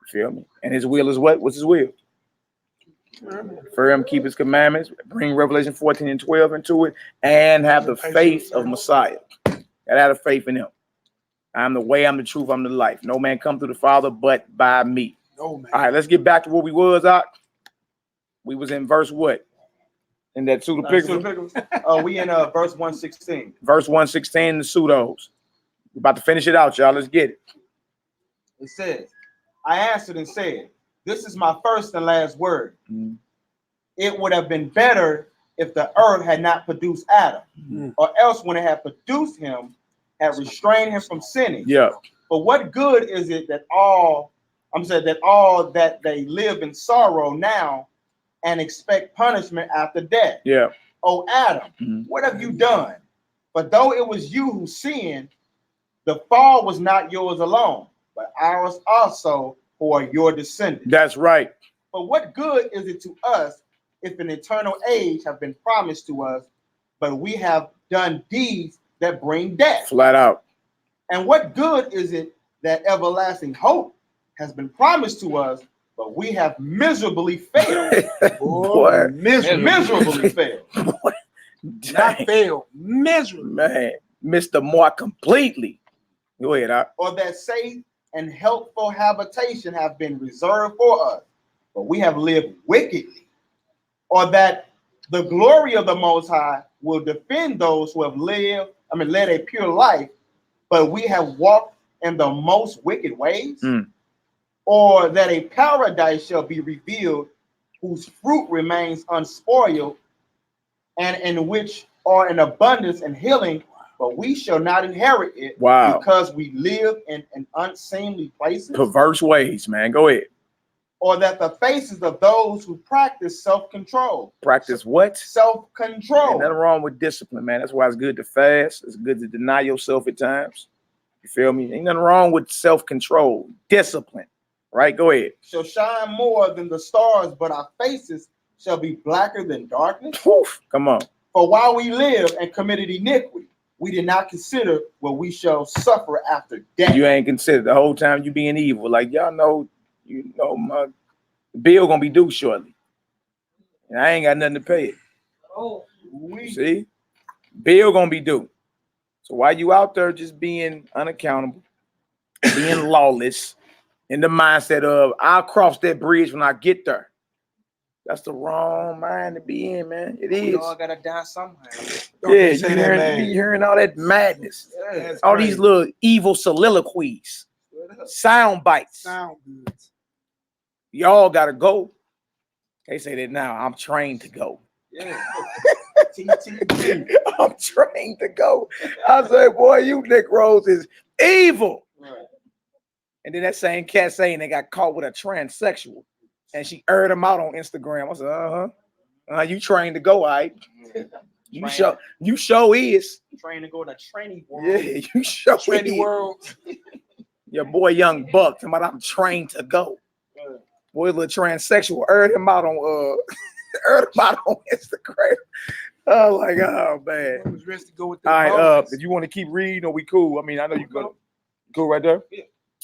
You feel me? And his will is what? What's his will? For him, keep his commandments, bring Revelation 14 and 12 into it, and have the faith of Messiah. Gotta have the faith in him. I'm the way, I'm the truth, I'm the life. No man come through the Father but by me. No man. All right, let's get back to where we was at. We was in verse what? In that pseudepigraphy? We in verse 116. Verse 116, the pseudos. We're about to finish it out, y'all. Let's get it. It says, I answered and said, this is my first and last word. It would have been better if the earth had not produced Adam, or else when it had produced him, had restrained him from sinning. Yeah. But what good is it that all that they live in sorrow now and expect punishment after death? Yeah. Oh, Adam, what have you done? For though it was you who sinned, the fall was not yours alone, but ours also, who are your descendants. That's right. But what good is it to us if an eternal age have been promised to us, but we have done deeds that bring death? Flat out. And what good is it that everlasting hope has been promised to us, but we have miserably failed? Boy, miserably failed. Not failed. Miserable. Man, missed the mark completely. Go ahead. Or that safe and helpful habitation have been reserved for us, but we have lived wickedly. Or that the glory of the Most High will defend those who have led a pure life, but we have walked in the most wicked ways. Or that a paradise shall be revealed whose fruit remains unspoiled, and in which are an abundance and healing, but we shall not inherit it. Wow. Because we live in an unseemly places. Perverse ways, man. Go ahead. Or that the faces of those who practice self-control. Practice what? Self-control. Ain't nothing wrong with discipline, man. That's why it's good to fast. It's good to deny yourself at times. You feel me? Ain't nothing wrong with self-control, discipline. Right? Go ahead. Shall shine more than the stars, but our faces shall be blacker than darkness. Oof, come on. For while we live and committed iniquity, we did not consider what we shall suffer after death. You ain't considered the whole time you being evil. Like, y'all know, my bill gonna be due shortly. And I ain't got nothing to pay it. Oh, See? Bill gonna be due. So while you out there just being unaccountable, being lawless, in the mindset of I'll cross that bridge when I get there. That's the wrong mind to be in, man. It is. We all gotta die somehow. Yeah, you hearing all that madness. Yeah, all these little evil soliloquies, sound bites. Sound good. Y'all gotta go They say that now. I'm trained to go. Yeah. I'm trained to go. I said, boy, you Nick Rose is evil. Right. And then that same cat saying they got caught with a transsexual, and she aired him out on Instagram. I said, you trained to go, all right? You show is. Trained to go to tranny world. Yeah, you show Tranny is. world. Your boy Young Buck, talking about I'm trained to go. Boy, little transsexual aired him out on Instagram. Oh my God, man. It was rest to go with All right, bones. if you want to keep reading, or we cool. I mean, I know you good. Cool right there? Yeah.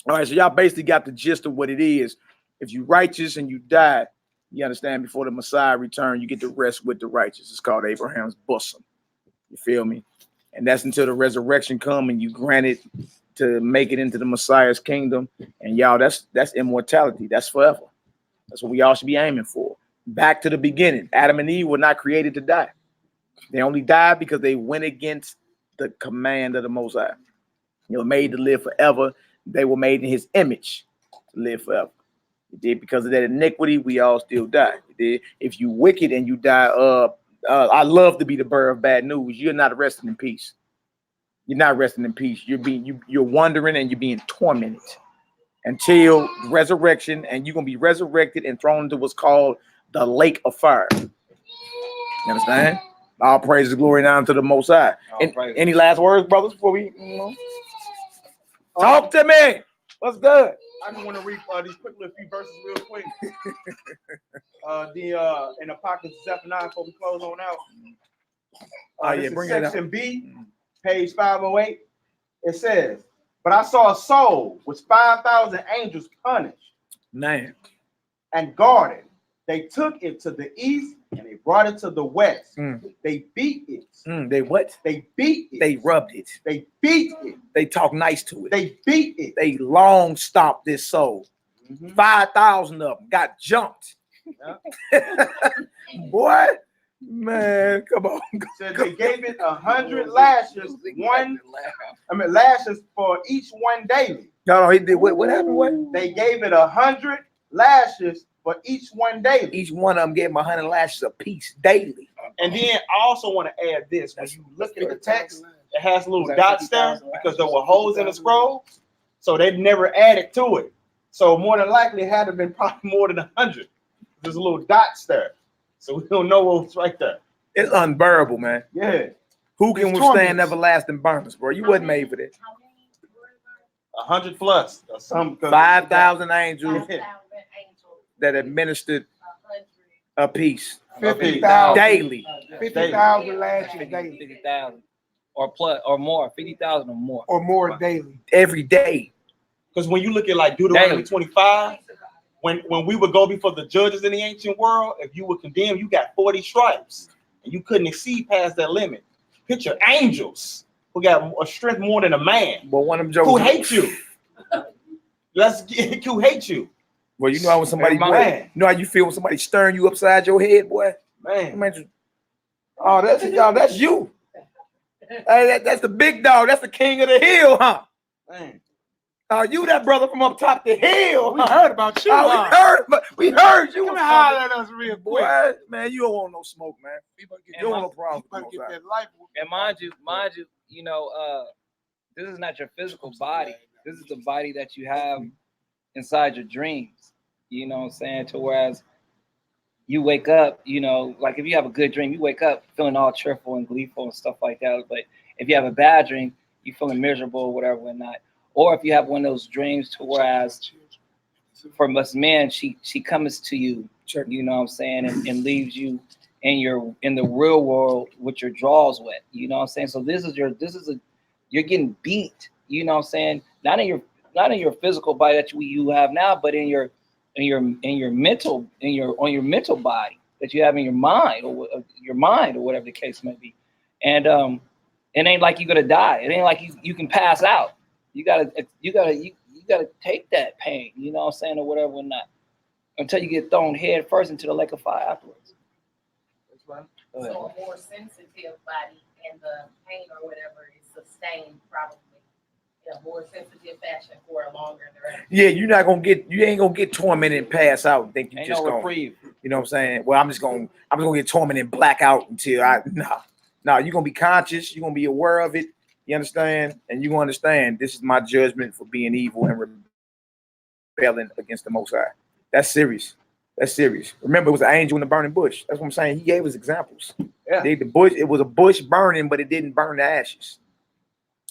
All right, so y'all basically got the gist of what it is. If you righteous and you die, you understand, before the Messiah return, you get to rest with the righteous. It's called Abraham's bosom. You feel me? And that's until the resurrection come and you granted to make it into the Messiah's kingdom. And y'all, that's immortality. That's forever. That's what we all should be aiming for. Back to the beginning. Adam and Eve were not created to die. They only died because they went against the command of the Most High. They were made to live forever. They were made in his image to live forever. You did, because of that iniquity, we all still die. You did. If you wicked and you die, I love to be the bearer of bad news. You're not resting in peace. You're not resting in peace. You're wandering and you're being tormented until resurrection, and you're gonna be resurrected and thrown into what's called the lake of fire. You understand? All praise and glory now to the Most High. Any last words, brothers, before we talk to me? What's good? I just want to read these quick little few verses real quick. In Apocrypha chapter 9 before we close on out. This is section B, page 508. It says, "But I saw a soul which 5,000 angels punished, man, and guarded. They took it to the east and they brought it to the west. They beat it. They what? They beat it. They rubbed it. They beat it. They talk nice to it. They beat it. They long stomped this soul. 5,000 of them got jumped. Boy, man, come on. So they gave it 100 lashes. Lashes for each one daily. No, he did. What happened? What? They gave it 100 lashes for each one daily. Each one of them gave him 100 lashes apiece daily. And then I also want to add this: when you look at the text, it has little dots there because there were holes in the scroll, so they never added to it. So more than likely, it had to have been probably more than 100. There's little dots there, so we don't know what's right there. It's unbearable, man. Yeah. Who can withstand everlasting burdens, bro? You wasn't made for that. 100 plus or some 5,000 angels that administered a piece 50,000 daily. 50,000 lashes daily. 50,000 or plus or more. 50,000 or more. Or more daily. Every day. Because when you look at like Deuteronomy 25, when we would go before the judges in the ancient world, if you were condemned, you got 40 stripes, and you couldn't exceed past that limit. Picture angels who got a strength more than a man. But one of them jokes who hate you. Who hate you. Well, you know how when somebody, Man. you know how you feel when somebody stirring you upside your head, boy? Man. Oh, that's y'all. That's you. Hey, that's the big dog. That's the king of the hill, huh? Man. Oh, you that brother from up top the hill. We heard about you. We heard you. Come and holler at us real quick. Boy, man, you don't want no smoke, man. You don't want no problem. And mind you, you know, this is not your physical body. This is the body that you have inside your dreams. You know what I'm saying? To whereas you wake up, you know, like if you have a good dream, you wake up feeling all cheerful and gleeful and stuff like that. But if you have a bad dream, you feeling miserable or whatever and not. Or if you have one of those dreams to whereas from us men, she comes to you, you know what I'm saying, and leaves you in the real world with your drawers wet. You know what I'm saying? So you're getting beat, you know what I'm saying? Not in your physical body that you have now, but on your mental body that you have in your mind or whatever the case may be. And it ain't like you're gonna die. It ain't like you can pass out. You gotta take that pain, you know what I'm saying, or whatever or not, until you get thrown head first into the lake of fire afterwards. That's right. So a more sensitive body and the pain or whatever is sustained probably in a more sensitive fashion for a longer duration. Yeah, you ain't gonna get tormented and pass out and think you Ain't just no gonna. reprieve. You know what I'm saying? Well, I'm just gonna get tormented and black out until no, you're gonna be conscious, you're gonna be aware of it, you understand? And you're gonna understand this is my judgment for being evil and rebelling against the Most High. That's serious. That's serious. Remember, it was an angel in the burning bush. That's what I'm saying. He gave us examples. Yeah. The bush, it was a bush burning, but it didn't burn to ashes.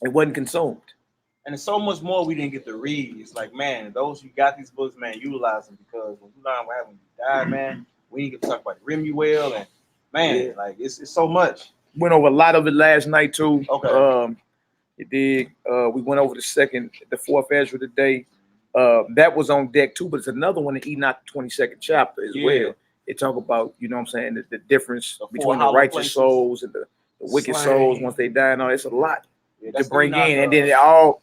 It wasn't consumed. And there's so much more we didn't get to read. It's like, man, those who got these books, man, utilize them, because when you learn what happened when you died, man, we didn't get to talk about Remuel, and man, like it's so much. Went over a lot of it last night too. Okay. It did. We went over the fourth Ezra today. That was on deck too, but it's another one in Enoch 22nd chapter as well. It talk about, you know what I'm saying, the difference between the righteous souls and the wicked souls once they die. No, it's a lot to bring in, and then it all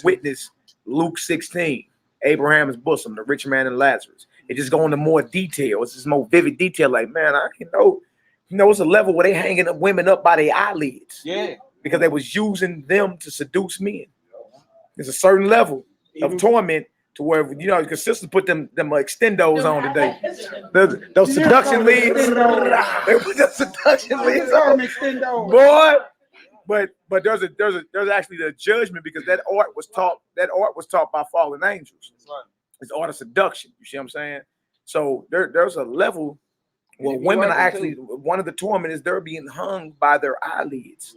witness Luke 16, Abraham's bosom, the rich man and Lazarus. It just go into more detail. It's just more vivid detail. Like, man, it's a level where they hanging up women up by their eyelids. Yeah, because they was using them to seduce men. There's a certain level of torment to where, you know, because sisters put them extendos on today. Those seduction leads. They put the seduction leads on. Boy. But there's actually the judgment, because that art was taught by fallen angels. It's art of seduction. You see what I'm saying? So there's a level where women are actually, one of the torment is they're being hung by their eyelids.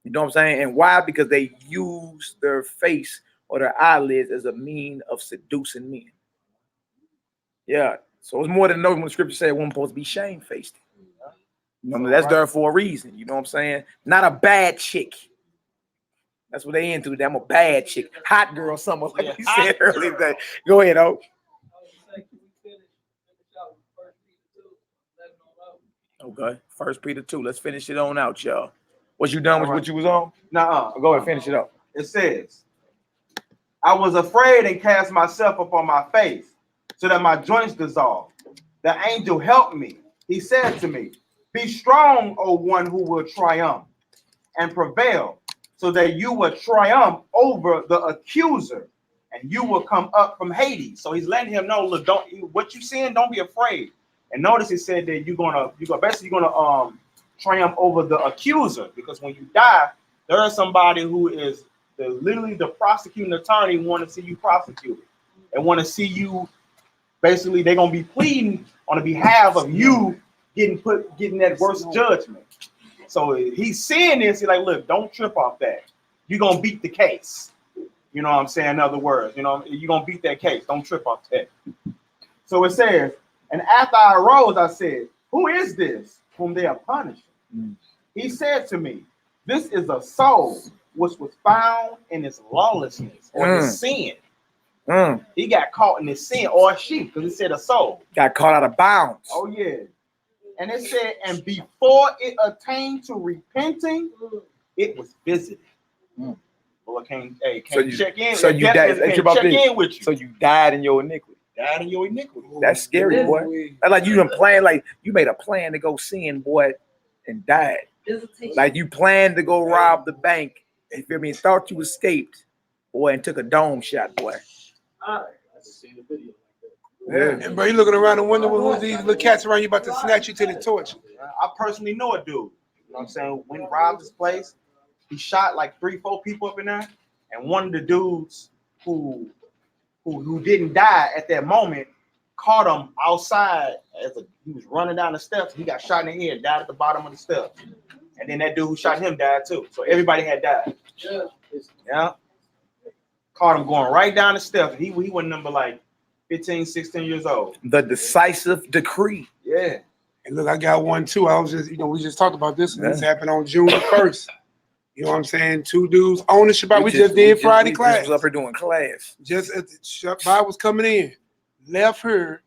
You know what I'm saying? And why? Because they use their face or their eyelids as a mean of seducing men. Yeah. So it's more than knowing when the scripture said one supposed to be shamefaced. You know, that's there for a reason. You know what I'm saying? Not a bad chick. That's what they into. I'm a bad chick. Hot girl, something like you said earlier today. Go ahead, O. Okay. 1 Peter 2. Let's finish it on out, y'all. Was you done with what you was on? Nuh-uh. Go ahead, finish it up. It says, I was afraid and cast myself upon my face, so that my joints dissolved. The angel helped me. He said to me, be strong, O one who will triumph and prevail, so that you will triumph over the accuser, and you will come up from Hades. So he's letting him know, look, what you seeing, don't be afraid. And notice he said that you're gonna triumph over the accuser, because when you die, there is somebody who is literally the prosecuting attorney want to see you prosecuted and want to see you. Basically, they're gonna be pleading on the behalf of you getting that worst judgment. So he's seeing this. He's like, look, don't trip off that. You're gonna beat the case. You know what I'm saying? In other words, you know, you're gonna beat that case. Don't trip off that. So it says, and after I arose, I said, who is this whom they are punishing? He said to me, this is a soul which was found in its lawlessness or his sin. He got caught in his sin, or a sheep, because it said a soul. Got caught out of bounds. Oh, yeah. And it said, and before it attained to repenting, it was visited. Well, can't check in. So you died. Check in with you. So you died in your iniquity. Died in your iniquity. That's scary, boy. That's like you done plan, like you made a plan to go sin, boy, and died. Like you planned to go rob the bank. You feel me? Thought you escaped, boy, and took a dome shot, boy. Yeah. And bro, you looking around the window with these little cats around you about to snatch you to the torch. I personally know a dude. You know what I'm saying? When he robbed this place, he shot like 3-4 people up in there, and one of the dudes who didn't die at that moment caught him outside he was running down the steps. He got shot in the head, died at the bottom of the steps. And then that dude who shot him died too. So everybody had died. Yeah. Caught him going right down the steps. He wasn't number like 15, 16 years old. The decisive decree. Yeah. And look, I got one too. I was just, we just talked about this, and this happened on June 1st. You know what I'm saying? 2 dudes on the Shabbat. We just did Friday class. Just was up here doing class. Just as the Shabbat was coming in, left her,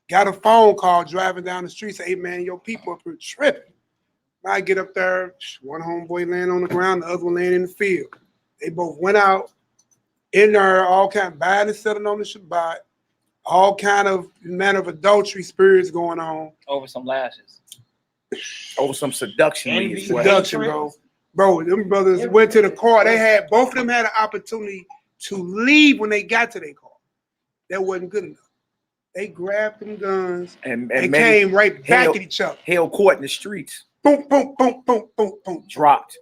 got a phone call driving down the street, say, hey man, your people up here tripping. I get up there, one homeboy laying on the ground, the other one laying in the field. They both went out in there, all kind of buying and selling on the Shabbat, all kind of manner of adultery spirits going on. Over some lashes. Over some seduction. Seduction, bro. Bro, them brothers went to the car. Both of them had an opportunity to leave when they got to their car. That wasn't good enough. They grabbed them guns and came right back at each other. Held court in the streets. Boom, boom, boom, boom, boom, boom. Dropped.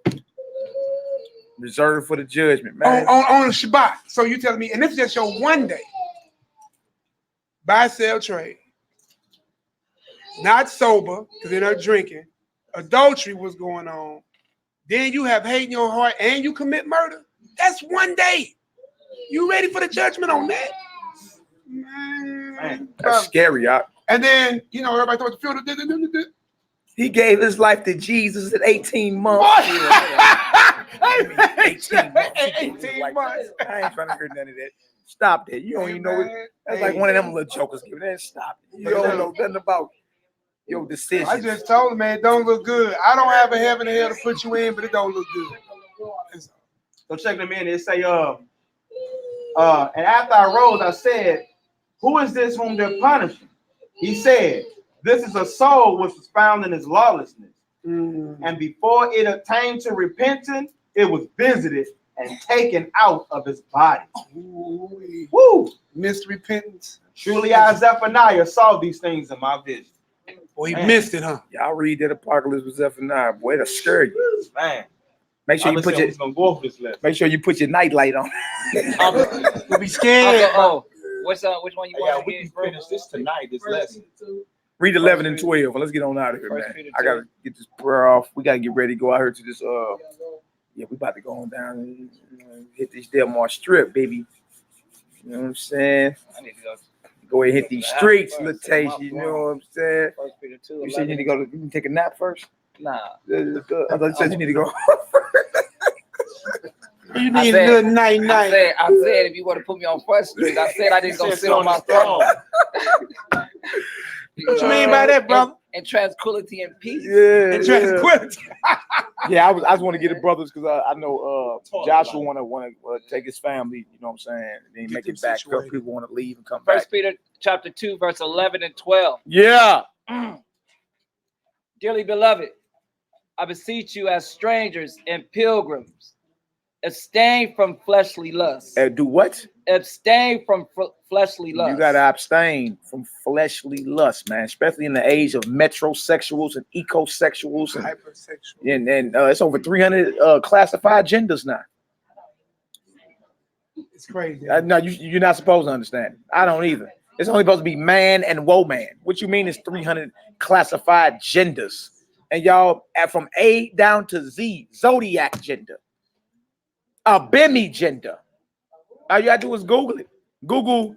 Reserved for the judgment, man. On Shabbat. So you telling me, and this is just your one day. Buy, sell, trade. Not sober, because they're not drinking. Adultery was going on. Then you have hate in your heart and you commit murder. That's one day. You ready for the judgment on that? Man, that's scary, y'all. And then, you know, everybody thought the field. He gave his life to Jesus at 18 months. 18 months. I ain't trying to hear none of that. Stop that. You don't even know it. That's like one of them little jokers giving that. Stop it. You don't know nothing about your decisions. I just told him, man, it don't look good. I don't have a heaven and hell to put you in, but it don't look good. So check them in. It say, and after I rose, I said, who is this whom they're punishing? He said, this is a soul which was found in his lawlessness. And before it attained to repentance, it was visited and taken out of his body. Woo! Missed repentance. Truly, I, Zephaniah, saw these things in my vision. Boy, he missed it, huh? Y'all read that Apocalypse with Zephaniah. Boy, it'll scare you. Man. Make sure you put your night light on. You'll be scared. Which one you want? We can finish this tonight, this lesson. Read 11 and 12. Let's get on out of here, man. I gotta get this prayer off. We gotta get ready to go out here to this. Yeah, we about to go on down and hit this Delmar Strip, baby. You know what I'm saying? I need to go ahead and hit these streets, Latasia. You know what I'm saying? You said you need to go. You can take a nap first. Nah. I thought you said you need to go. You need a good night. I said if you want to put me on First Street, I said I didn't go sit on my throne. What you mean by that, brother? And tranquility and peace. Yeah. And tranquility. Yeah, I just want to get the brothers because I know Joshua want to take his family. You know what I'm saying? And then make it back. Because people want to leave and come back. 1 Peter chapter 2, verse 11 and 12. Yeah. Dearly beloved, I beseech you as strangers and pilgrims, abstain from fleshly lusts. Do what? Abstain from fleshly lusts. You gotta abstain from fleshly lust, man. Especially in the age of metrosexuals and ecosexuals and hypersexuals. And it's over 300 classified genders now. It's crazy. No, you're not supposed to understand it. I don't either. It's only supposed to be man and woman. What you mean is 300 classified genders, and y'all from A down to Z, zodiac gender. Abimi gender. All you gotta do is Google it. Google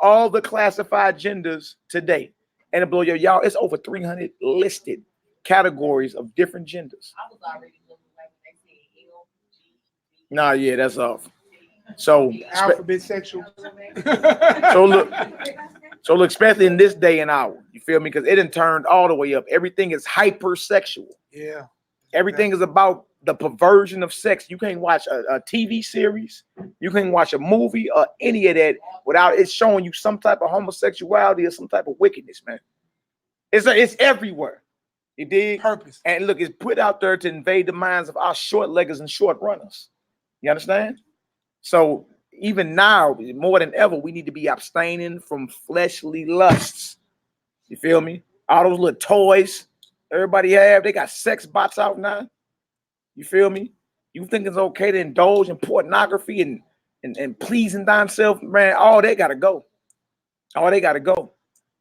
all the classified genders today. And it blow y'all. It's over 300 listed categories of different genders. I was already looking like they said L, G. Nah, yeah, that's off. So alphabet sexual. So look, especially in this day and hour, you feel me? Because it done turned all the way up. Everything is hypersexual. Yeah. Everything is about the perversion of sex. You can't watch a TV series, you can't watch a movie or any of that without it showing you some type of homosexuality or some type of wickedness, man. It's everywhere. You dig? Purpose. And look, it's put out there to invade the minds of our short leggers and short runners. You understand? So even now, more than ever, we need to be abstaining from fleshly lusts. You feel me? All those little toys everybody have, they got sex bots out now. You feel me? You think it's okay to indulge in pornography and pleasing thyself, man? All they gotta go. All they gotta go.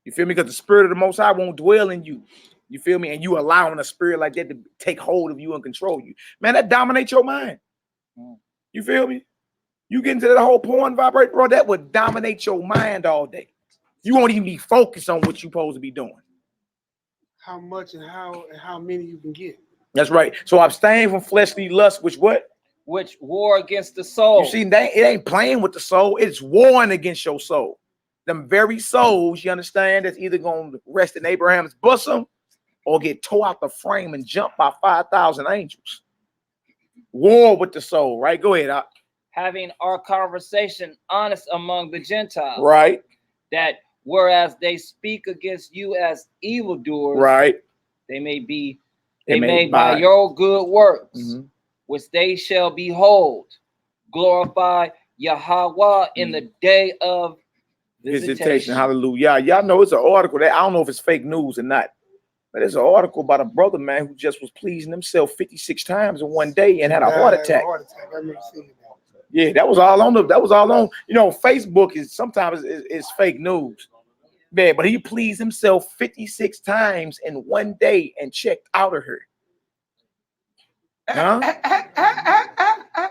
You feel me? Because the spirit of the Most High won't dwell in you. You feel me? And you allowing a spirit like that to take hold of you and control you. Man, that dominates your mind. You feel me? You get into that whole porn vibrate, bro, that would dominate your mind all day. You won't even be focused on what you're supposed to be doing. How much and how many you can get. That's right. So abstain from fleshly lust, which what? Which war against the soul. You see, it ain't playing with the soul. It's warring against your soul. Them very souls, you understand, that's either going to rest in Abraham's bosom or get tore out the frame and jump by 5,000 angels. War with the soul, right? Go ahead. Having our conversation honest among the Gentiles. Right. That whereas they speak against you as evildoers, right, they may be made by your good works, which they shall behold. Glorify Yahweh in the day of Visitation. Hallelujah. Y'all know it's an article that I don't know if it's fake news or not, but it's an article about a brother, man, who just was pleasing himself 56 times in one day and had a heart attack. Yeah, that was all on you know, Facebook is sometimes is fake news. Man, but he pleased himself 56 times in one day and checked out of her. Huh?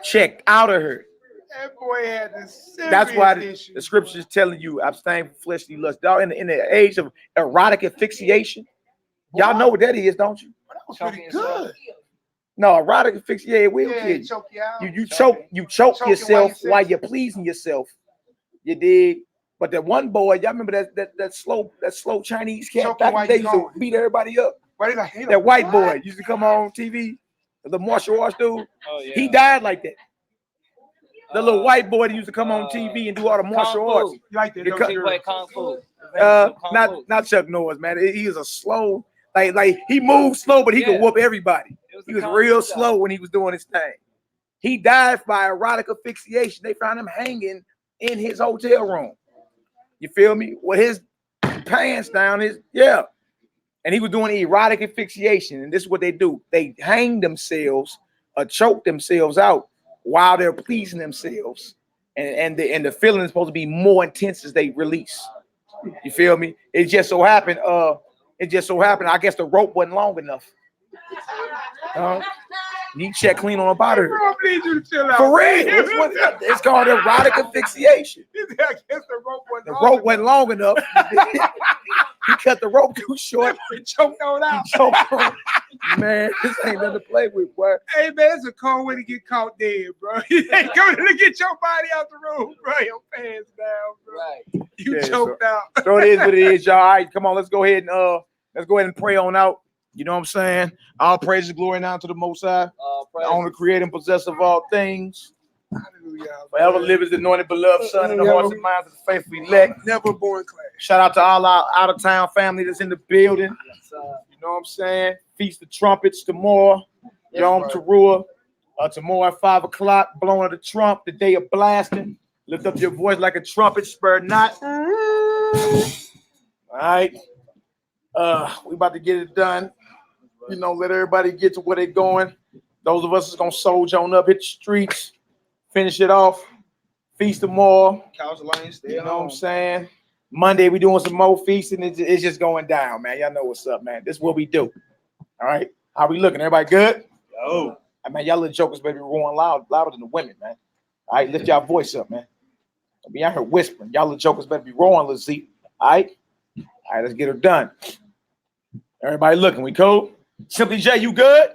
Checked out of her. That boy had a serious That's why issue, the scripture is telling you abstain from fleshly lust. Y'all in the age of erotic asphyxiation. Y'all know what that is, don't you? that was pretty good. No, erotic asphyxiation, it will Yeah, kill you. choke you out. You choke yourself while while you're pleasing yourself. You did. But that one boy, y'all remember that slow Chinese cat Choke back you in the day while used you to going. beat everybody up. Like, That white boy used to come on TV, the martial arts dude. Oh, yeah. He died like that. The little white boy that used to come on TV and do all the martial arts. You like that? He don't cut- you? Play Kung Fu. not Chuck Norris, man. He was a slow, like he moved slow, but he could whoop everybody. He was real slow when he was doing his thing. He died by erotic asphyxiation. They found him hanging in his hotel room. You feel me? With his pants down, and he was doing erotic asphyxiation. And this is what they do: they hang themselves or choke themselves out while they're pleasing themselves, and the feeling is supposed to be more intense as they release. You feel me? It just so happened. I guess the rope wasn't long enough. You check clean on about her. I need you to chill out. For real, it's called erotic asphyxiation. I guess the rope wasn't long enough. He cut the rope too short. He choked on out. Man, this ain't nothing to play with, boy. Hey man, it's a cold way to get caught dead, bro. You ain't coming to get your body out the room, bro. Your pants down, bro. Right. You choked out. So it is what it is, y'all. All right, come on, let's go ahead and pray on out. You know what I'm saying? All praises, glory, now to the Most High, the only creator and possessor of all things. Hallelujah. Forever live as the anointed, beloved Son in the hearts and minds of the faithful elect. Never born class. Shout out to all our out of town family that's in the building. You know what I'm saying? Feast of Trumpets tomorrow. Yom Teruah. Tomorrow at 5 o'clock, blowing of the trump, the day of blasting. Lift up your voice like a trumpet, spur not. All right. We about to get it done. You know, let everybody get to where they're going. Those of us that's gonna soldier on up, hit the streets, finish it off. Feast tomorrow. You know what I'm saying? Monday we doing some more feasting. It's just going down, man. Y'all know what's up, man. This is what we do. All right. How we looking? Everybody good? Yo. I mean, y'all little jokers better be roaring louder than the women, man. All right, lift y'all voice up, man. I'll be out here whispering. Y'all little jokers better be roaring, let's see. All right? All right, let's get her done. Everybody looking, we cool? Simply J, you good?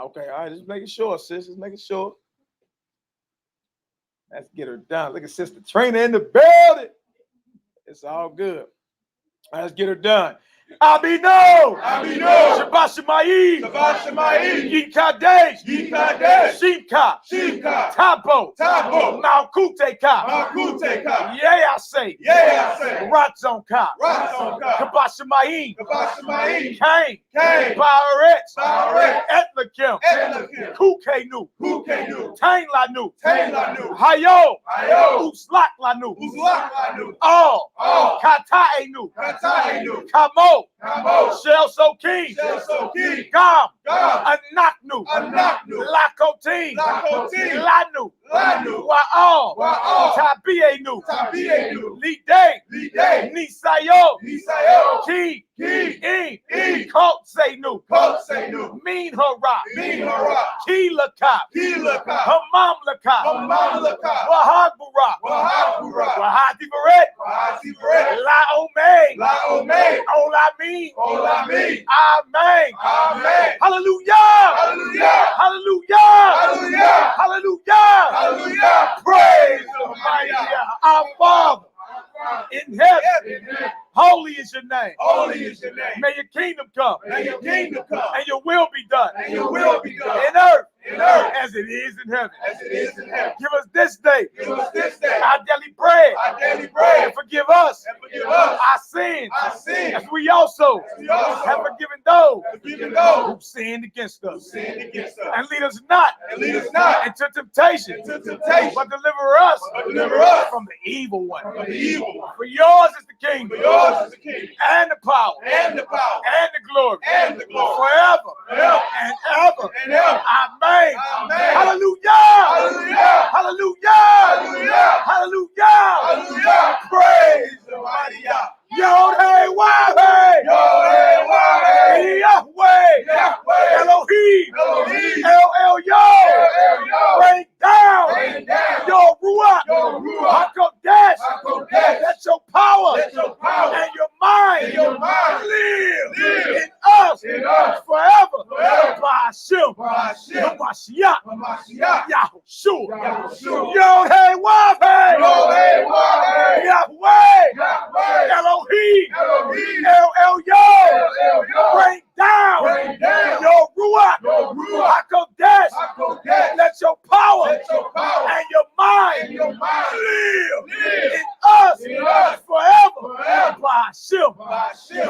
Okay, all right, just making sure, sis. Just making sure. Let's get her done. Look at Sister Trina in the building. It's all good. All right, let's get her done. Abino. Shabbat Shemayim. Yikadesh. Shimka. Tabo. Malkuteka. Yeah, I say. Ratzonka. Shabbat Shemayim. Cain. Baaretz. Etlakim. Kukenu. Tain Lanu. Hayo. Uslak Lanu. All. Kataenu. Kamo. Shel Sokim. Gam. Anaknu. Lakotin. Lanu. Wa'al. Tabienu. Lide. Nisayo. Ki. Kotsenu. Min Hara. Kilaka. Hamam Laka. Wahagura. Wahadi Beret. La Omeg. Olameen. Amen. Hallelujah. Praise our Father in heaven. Holy is your name. May your kingdom come. And your will be done. In earth. As it is in heaven. Give us this day our daily bread. And forgive us our sins as we also have forgiven those who sinned against us. And lead us not into temptation, but deliver us from the evil one. For yours is the kingdom, and the power, and the glory, forever and ever. Amen. Hallelujah. Hallelujah. Praise the mighty Yah. Yod-Heh-Wah-Heh. Yahweh. Elohim. El-Elyon. Bring down your Ruach. HaKodesh. Let your power and your mind live in us forever. By Hashem. Hamashiach. Yahushua. Yod-Heh-Wah-Heh. Yahweh. Elohim. El-Elyon. Bring down your Ruach. HaKodesh. Let your power and your mind live in us forever. By Hashem.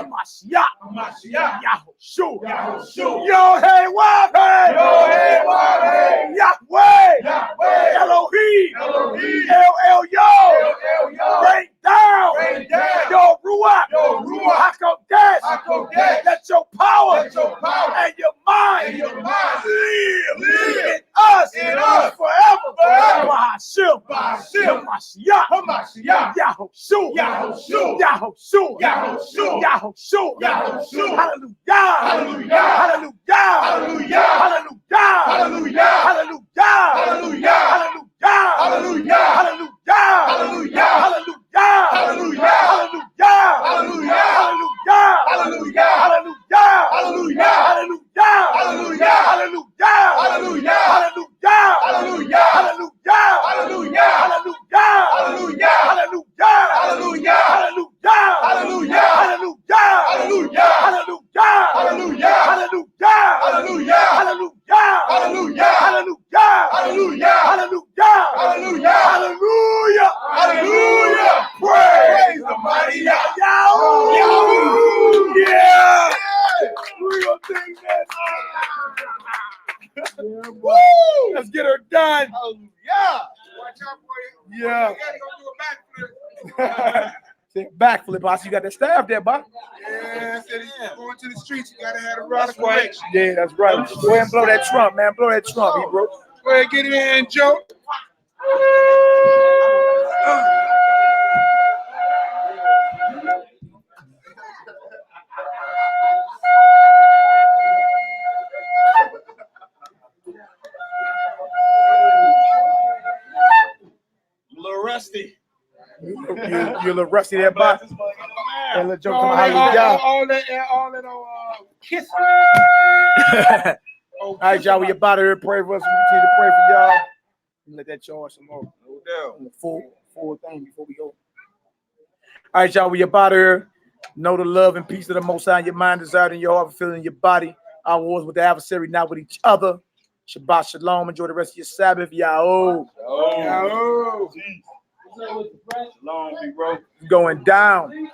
Hamashiach. Yahushua. Yod-Heh-Wah-Heh. Yahweh. Elohim. El-Elyon. Bring down your Ruach. HaKodesh. Let your power and your mind live in us forever. By Hashem. Hamashiach. Yahushua. Praise the mighty Yahweh. Yeah. We're gonna take that. Let's get her done. Yeah. Backflip, boss. You got that staff there, boss. Yeah, going to the streets, you gotta have a rod of correction. Yeah, that's right. Go ahead and blow that trump, man. Blow that trump, bro. Go ahead, get it in, Joe. A little rusty. You're a little rusty there, boss. And let Joe come All that kiss. All right, y'all. We about to pray for us. We continue to pray for y'all. Let that charge some more. No doubt. Full thing before we go. All right, y'all. We about to know the love and peace of the Most High in your mind, desired in your heart, fulfilling in your body. Our wars with the adversary, not with each other. Shabbat shalom. Enjoy the rest of your Sabbath. Yahoo. Shalom, big bro. Going down.